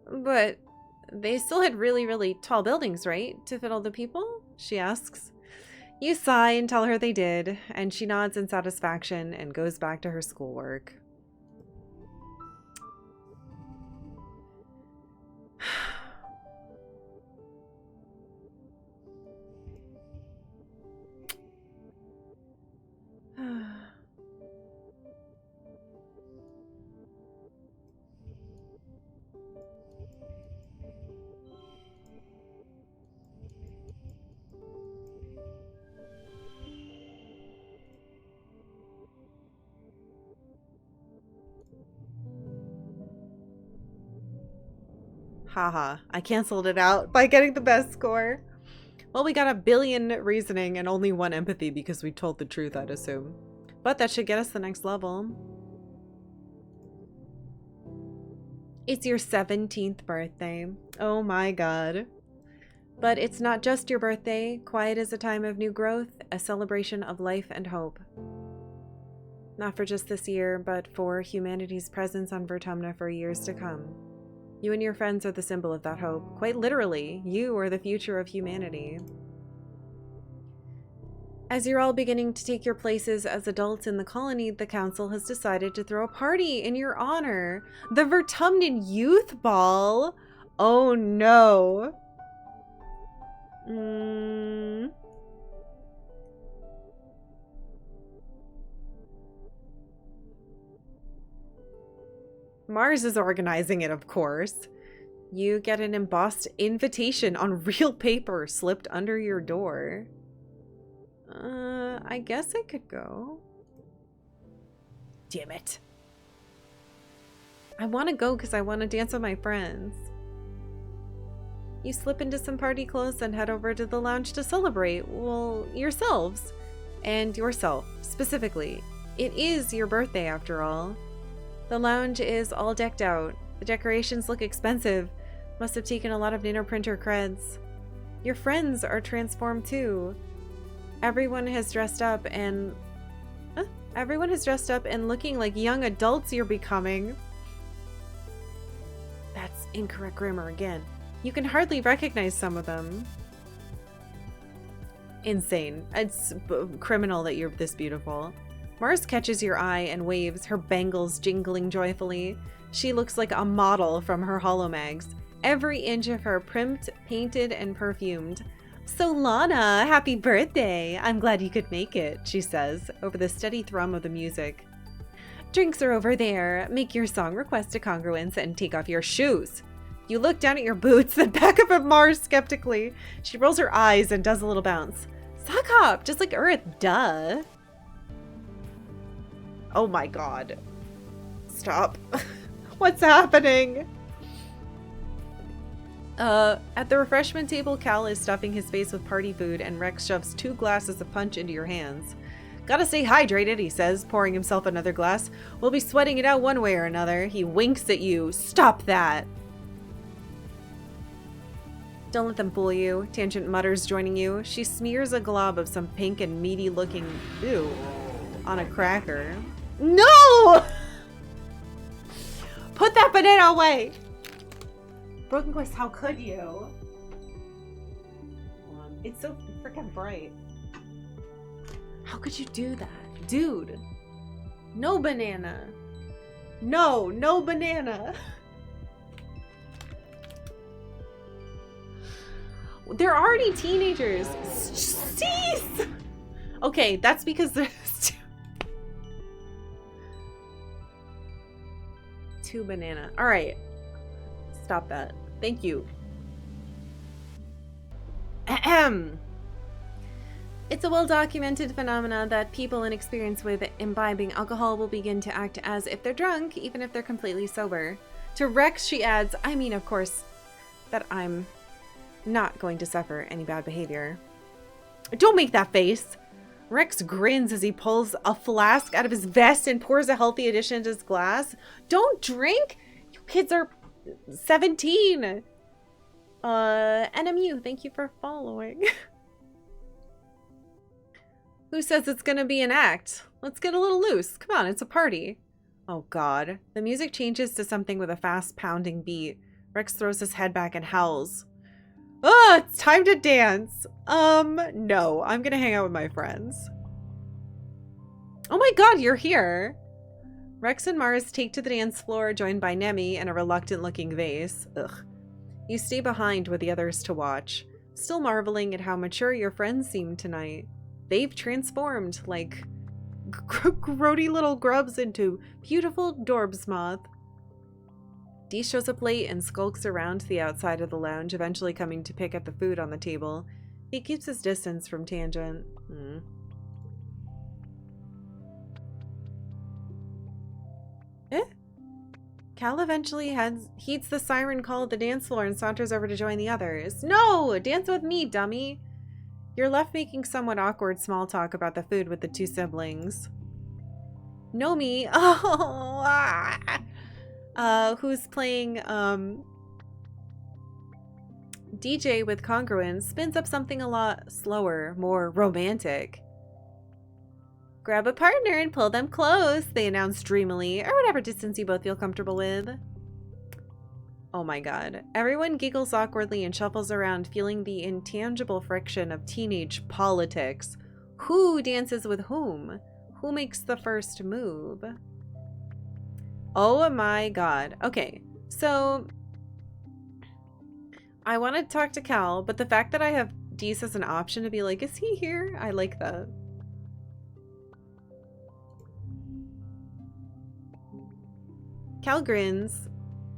But they still had really, really tall buildings, right? To fit all the people? She asks. You sigh and tell her they did, and she nods in satisfaction and goes back to her schoolwork. Haha, I canceled it out by getting the best score. Well, we got 1 billion reasoning and only 1 empathy because we told the truth, I'd assume. But that should get us the next level. It's your 17th birthday. Oh my god. But it's not just your birthday. Quiet is a time of new growth, a celebration of life and hope. Not for just this year, but for humanity's presence on Vertumna for years to come. You and your friends are the symbol of that hope. Quite literally, you are the future of humanity. As you're all beginning to take your places as adults in the colony, the council has decided to throw a party in your honor. The Vertumnan Youth Ball! Oh no! Mars is organizing it, of course. You get an embossed invitation on real paper slipped under your door. I guess I could go. Damn it. I want to go because I want to dance with my friends. You slip into some party clothes and head over to the lounge to celebrate, well, yourselves. And yourself, specifically. It is your birthday, after all. The lounge is all decked out. The decorations look expensive. Must have taken a lot of nanoprinter creds. Your friends are transformed too. Everyone has dressed up and looking like young adults you're becoming. That's incorrect grammar again. You can hardly recognize some of them. Insane. It's criminal that you're this beautiful. Mars catches your eye and waves, her bangles jingling joyfully. She looks like a model from her holomags. Every inch of her primed, painted, and perfumed. So Lana, happy birthday! I'm glad you could make it, she says, over the steady thrum of the music. Drinks are over there. Make your song request a congruence and take off your shoes. You look down at your boots, then back up at Mars skeptically. She rolls her eyes and does a little bounce. Sock hop, just like Earth, duh. Oh my god. Stop. What's happening? At the refreshment table, Cal is stuffing his face with party food, and Rex shoves 2 glasses of punch into your hands. Gotta stay hydrated, he says, pouring himself another glass. We'll be sweating it out one way or another. He winks at you. Stop that. Don't let them fool you, Tangent mutters, joining you. She smears a glob of some pink and meaty looking ew on a cracker. No! Put that banana away! Broken Quest, how could you? It's so freaking bright. How could you do that? Dude. No banana. No, no banana. They're already teenagers. Cease! Okay, that's because there's two banana. All right. Stop that. Thank you. Ahem. It's a well-documented phenomenon that people inexperienced with imbibing alcohol will begin to act as if they're drunk, even if they're completely sober. To Rex, she adds, I mean, of course, that I'm not going to suffer any bad behavior. Don't make that face. Rex grins as he pulls a flask out of his vest and pours a healthy addition into his glass. Don't drink? You kids are 17. NMU, thank you for following. Who says it's gonna be an act? Let's get a little loose. Come on, it's a party. Oh god. The music changes to something with a fast pounding beat. Rex throws his head back and howls. Oh, it's time to dance. No, I'm gonna hang out with my friends. Oh my god, you're here. Rex and Mars take to the dance floor, joined by Nemi and a reluctant-looking vase. Ugh. You stay behind with the others to watch, still marveling at how mature your friends seem tonight. They've transformed like grody little grubs into beautiful Dorbs moth. Dee shows up late and skulks around the outside of the lounge, eventually coming to pick at the food on the table. He keeps his distance from Tangent. Cal eventually heeds the siren call at the dance floor and saunters over to join the others. No! Dance with me, dummy! You're left making somewhat awkward small talk about the food with the 2 siblings. Nomi, who's playing DJ with Congruence, spins up something a lot slower, more romantic. Grab a partner and pull them close, they announce dreamily, or whatever distance you both feel comfortable with. Oh my god. Everyone giggles awkwardly and shuffles around, feeling the intangible friction of teenage politics. Who dances with whom? Who makes the first move? Oh my god. Okay, so I want to talk to Cal, but the fact that I have Dees as an option to be like, is he here? I like that. Cal grins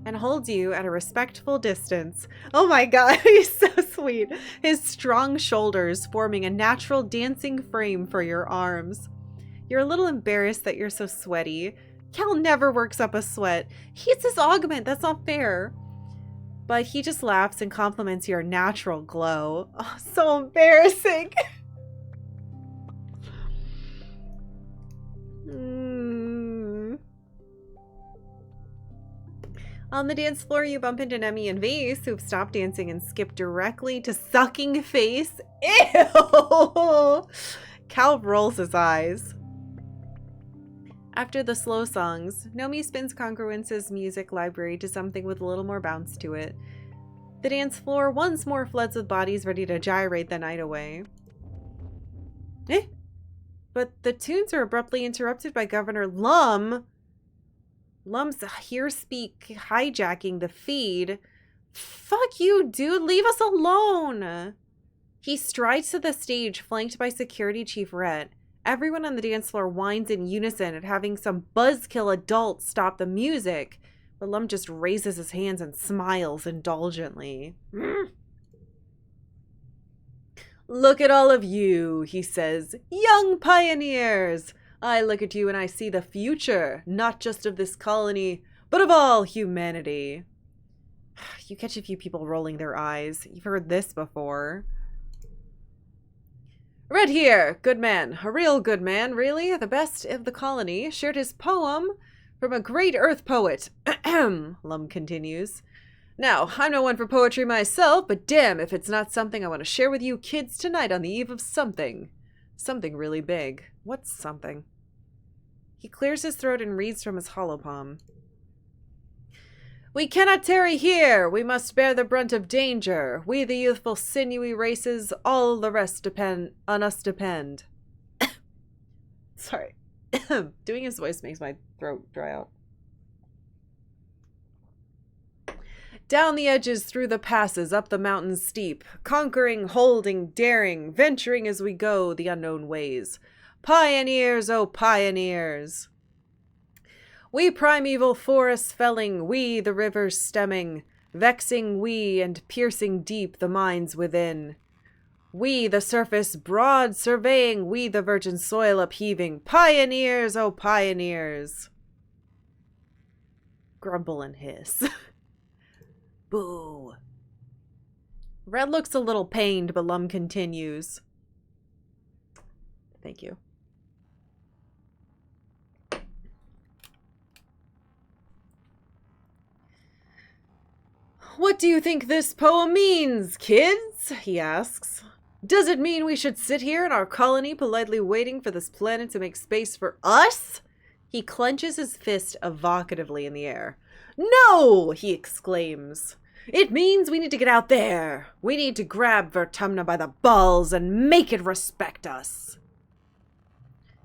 and holds you at a respectful distance. Oh my god, he's so sweet. His strong shoulders forming a natural dancing frame for your arms. You're a little embarrassed that you're so sweaty. Cal never works up a sweat. He's his augment, that's not fair. But he just laughs and compliments your natural glow. Oh, so embarrassing. On the dance floor, you bump into Nemi and Vase, who've stopped dancing and skipped directly to sucking face. Ew! Cal rolls his eyes. After the slow songs, Nomi spins Congruence's music library to something with a little more bounce to it. The dance floor once more floods with bodies ready to gyrate the night away. But the tunes are abruptly interrupted by Governor Lum. Lum's here speak hijacking the feed. Fuck you, dude. Leave us alone. He strides to the stage, flanked by Security Chief Rhett. Everyone on the dance floor whines in unison at having some buzzkill adult stop the music. But Lum just raises his hands and smiles indulgently. Look at all of you, he says. Young pioneers! I look at you and I see the future, not just of this colony, but of all humanity. You catch a few people rolling their eyes. You've heard this before. Red here, good man. A real good man, really. The best of the colony. Shared his poem from a great earth poet. Lum continues. Now, I'm no one for poetry myself, but damn if it's not something I want to share with you kids tonight on the eve of something. Something really big. What's something? He clears his throat and reads from his hollow palm. We cannot tarry here. We must bear the brunt of danger. We, the youthful, sinewy races, all the rest on us depend. Sorry. Doing his voice makes my throat dry out. Down the edges, through the passes, up the mountains steep, conquering, holding, daring, venturing as we go the unknown ways. Pioneers, oh pioneers! We primeval forests felling, we the rivers stemming, vexing we and piercing deep the minds within. We the surface broad surveying, we the virgin soil upheaving. Pioneers, oh pioneers! Grumble and hiss. Boo. Red looks a little pained, but Lum continues. Thank you. What do you think this poem means, kids? He asks. Does it mean we should sit here in our colony politely waiting for this planet to make space for us? He clenches his fist evocatively in the air. No! He exclaims. It means we need to get out there. We need to grab Vertumna by the balls and make it respect us.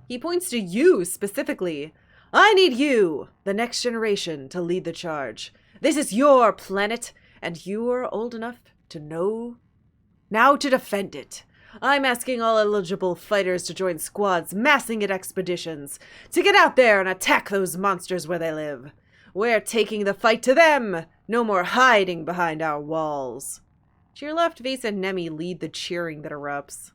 He points to you specifically. I need you, the next generation, to lead the charge. This is your planet, and you are old enough to know now to defend it. I'm asking all eligible fighters to join squads massing at expeditions, to get out there and attack those monsters where they live. We're taking the fight to them. No more hiding behind our walls. To your left, Vase and Nemi lead the cheering that erupts.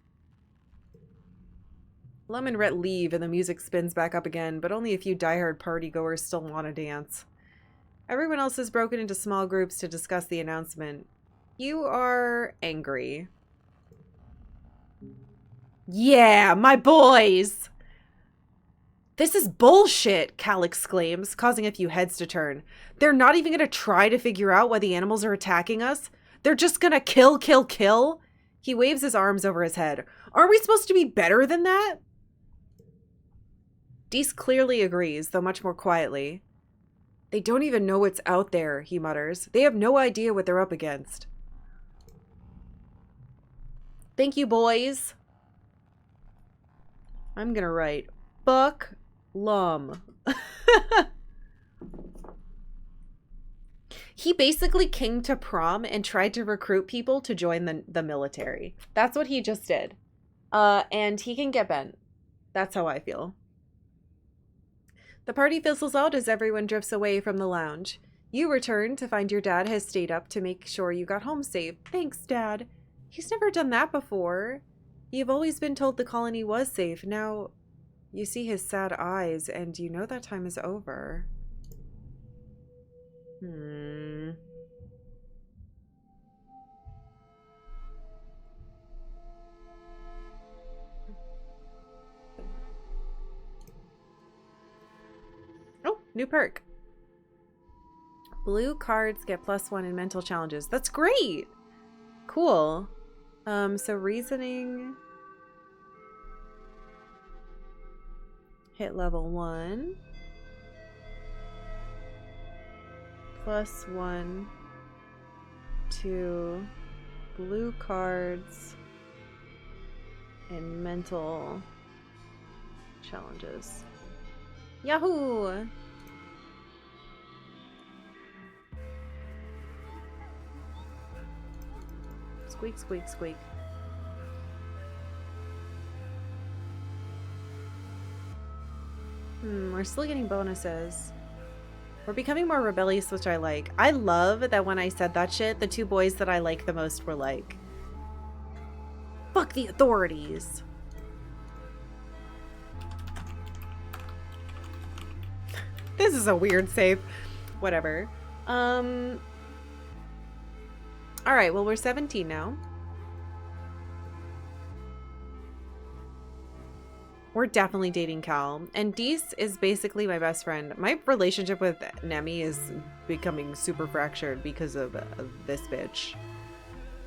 Lum and Rhett leave and the music spins back up again, but only a few diehard partygoers still want to dance. Everyone else has broken into small groups to discuss the announcement. You are angry. Yeah, my boys! This is bullshit, Cal exclaims, causing a few heads to turn. They're not even going to try to figure out why the animals are attacking us? They're just going to kill, kill, kill? He waves his arms over his head. Aren't we supposed to be better than that? Deese clearly agrees, though much more quietly. They don't even know what's out there, he mutters. They have no idea what they're up against. Thank you, boys. I'm gonna write, fuck Lum. He basically came to prom and tried to recruit people to join the military. That's what he just did. And he can get bent. That's how I feel. The party fizzles out as everyone drifts away from the lounge. You return to find your dad has stayed up to make sure you got home safe. Thanks, Dad. He's never done that before. You've always been told the colony was safe. Now, you see his sad eyes, and you know that time is over. Oh, new perk. Blue cards get +1 in mental challenges. That's great! Cool. So reasoning... Hit level 1. +1 to blue cards and mental challenges. Yahoo! Squeak, squeak, squeak. We're still getting bonuses. We're becoming more rebellious, which I like. I love that when I said that shit, the two boys that I like the most were like, fuck the authorities. This is a weird save. Whatever. Alright, well, we're 17 now. We're definitely dating Cal. And Dees is basically my best friend. My relationship with Nemi is becoming super fractured because of this bitch.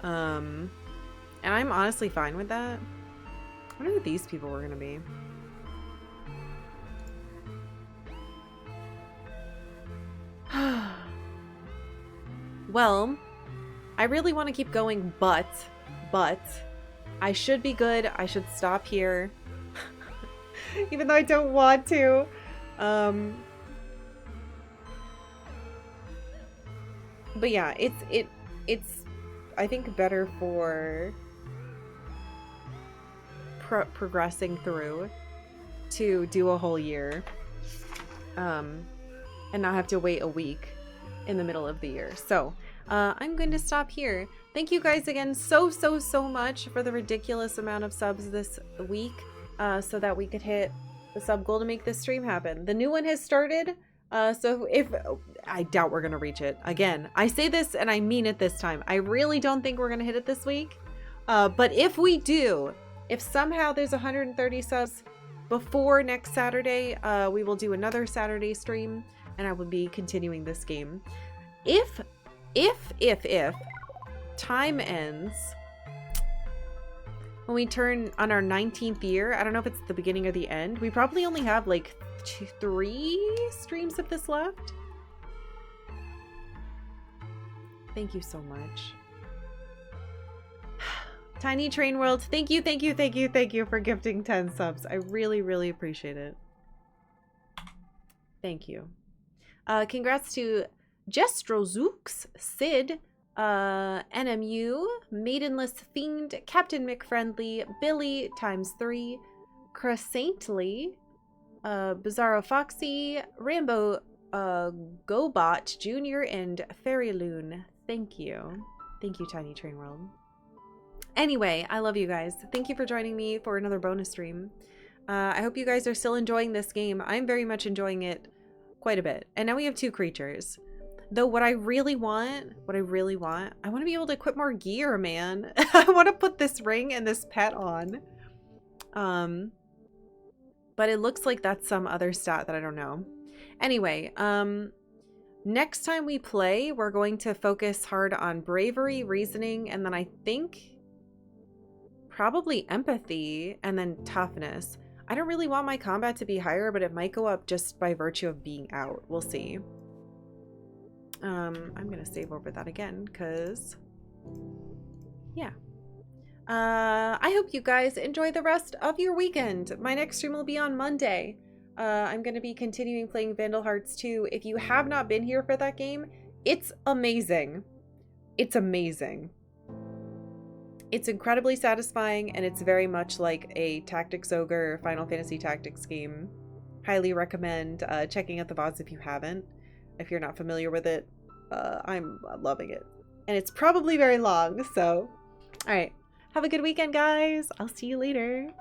And I'm honestly fine with that. I wonder who these people were gonna be. Well, I really want to keep going, but I should be good. I should stop here. Even though I don't want to. But yeah, it's I think better for progressing through to do a whole year. And not have to wait a week in the middle of the year. So I'm going to stop here. Thank you guys again so much for the ridiculous amount of subs this week, so that we could hit the sub goal to make this stream happen. The new one has started, so if I doubt we're gonna reach it again. I say this and I mean it this time. I really don't think we're gonna hit it this week, but if we do, if somehow there's 130 subs before next Saturday, we will do another Saturday stream and I will be continuing this game. If time ends when we turn on our 19th year, I don't know if it's the beginning or the end. We probably only have like 3 streams of this left. Thank you so much. Tiny Train World, thank you for gifting 10 subs. I really appreciate it. Thank you. Congrats to Jestrozooks, Sid, NMU, Maidenless Fiend, Captain McFriendly, Billy ×3, Crescently, Bizarro Foxy, Rambo Gobot Jr., and Fairy Loon. Thank you. Thank you, Tiny Train World. Anyway, I love you guys. Thank you for joining me for another bonus stream. I hope you guys are still enjoying this game. I'm very much enjoying it quite a bit. And now we have 2 creatures. Though what I really want, I want to be able to equip more gear, man. I want to put this ring and this pet on. But it looks like that's some other stat that I don't know. Anyway, next time we play, we're going to focus hard on bravery, reasoning, and then I think probably empathy, and then toughness. I don't really want my combat to be higher, but it might go up just by virtue of being out. We'll see. I'm gonna save over that again because yeah. I hope you guys enjoy the rest of your weekend. My next stream will be on Monday. I'm gonna be continuing playing Vandal Hearts 2. If you have not been here for that game, it's amazing. It's amazing. It's incredibly satisfying, and it's very much like a Tactics Ogre Final Fantasy Tactics game. Highly recommend checking out the VODs if you haven't. If you're not familiar with it, I'm loving it. And it's probably very long, so... Alright, have a good weekend, guys! I'll see you later!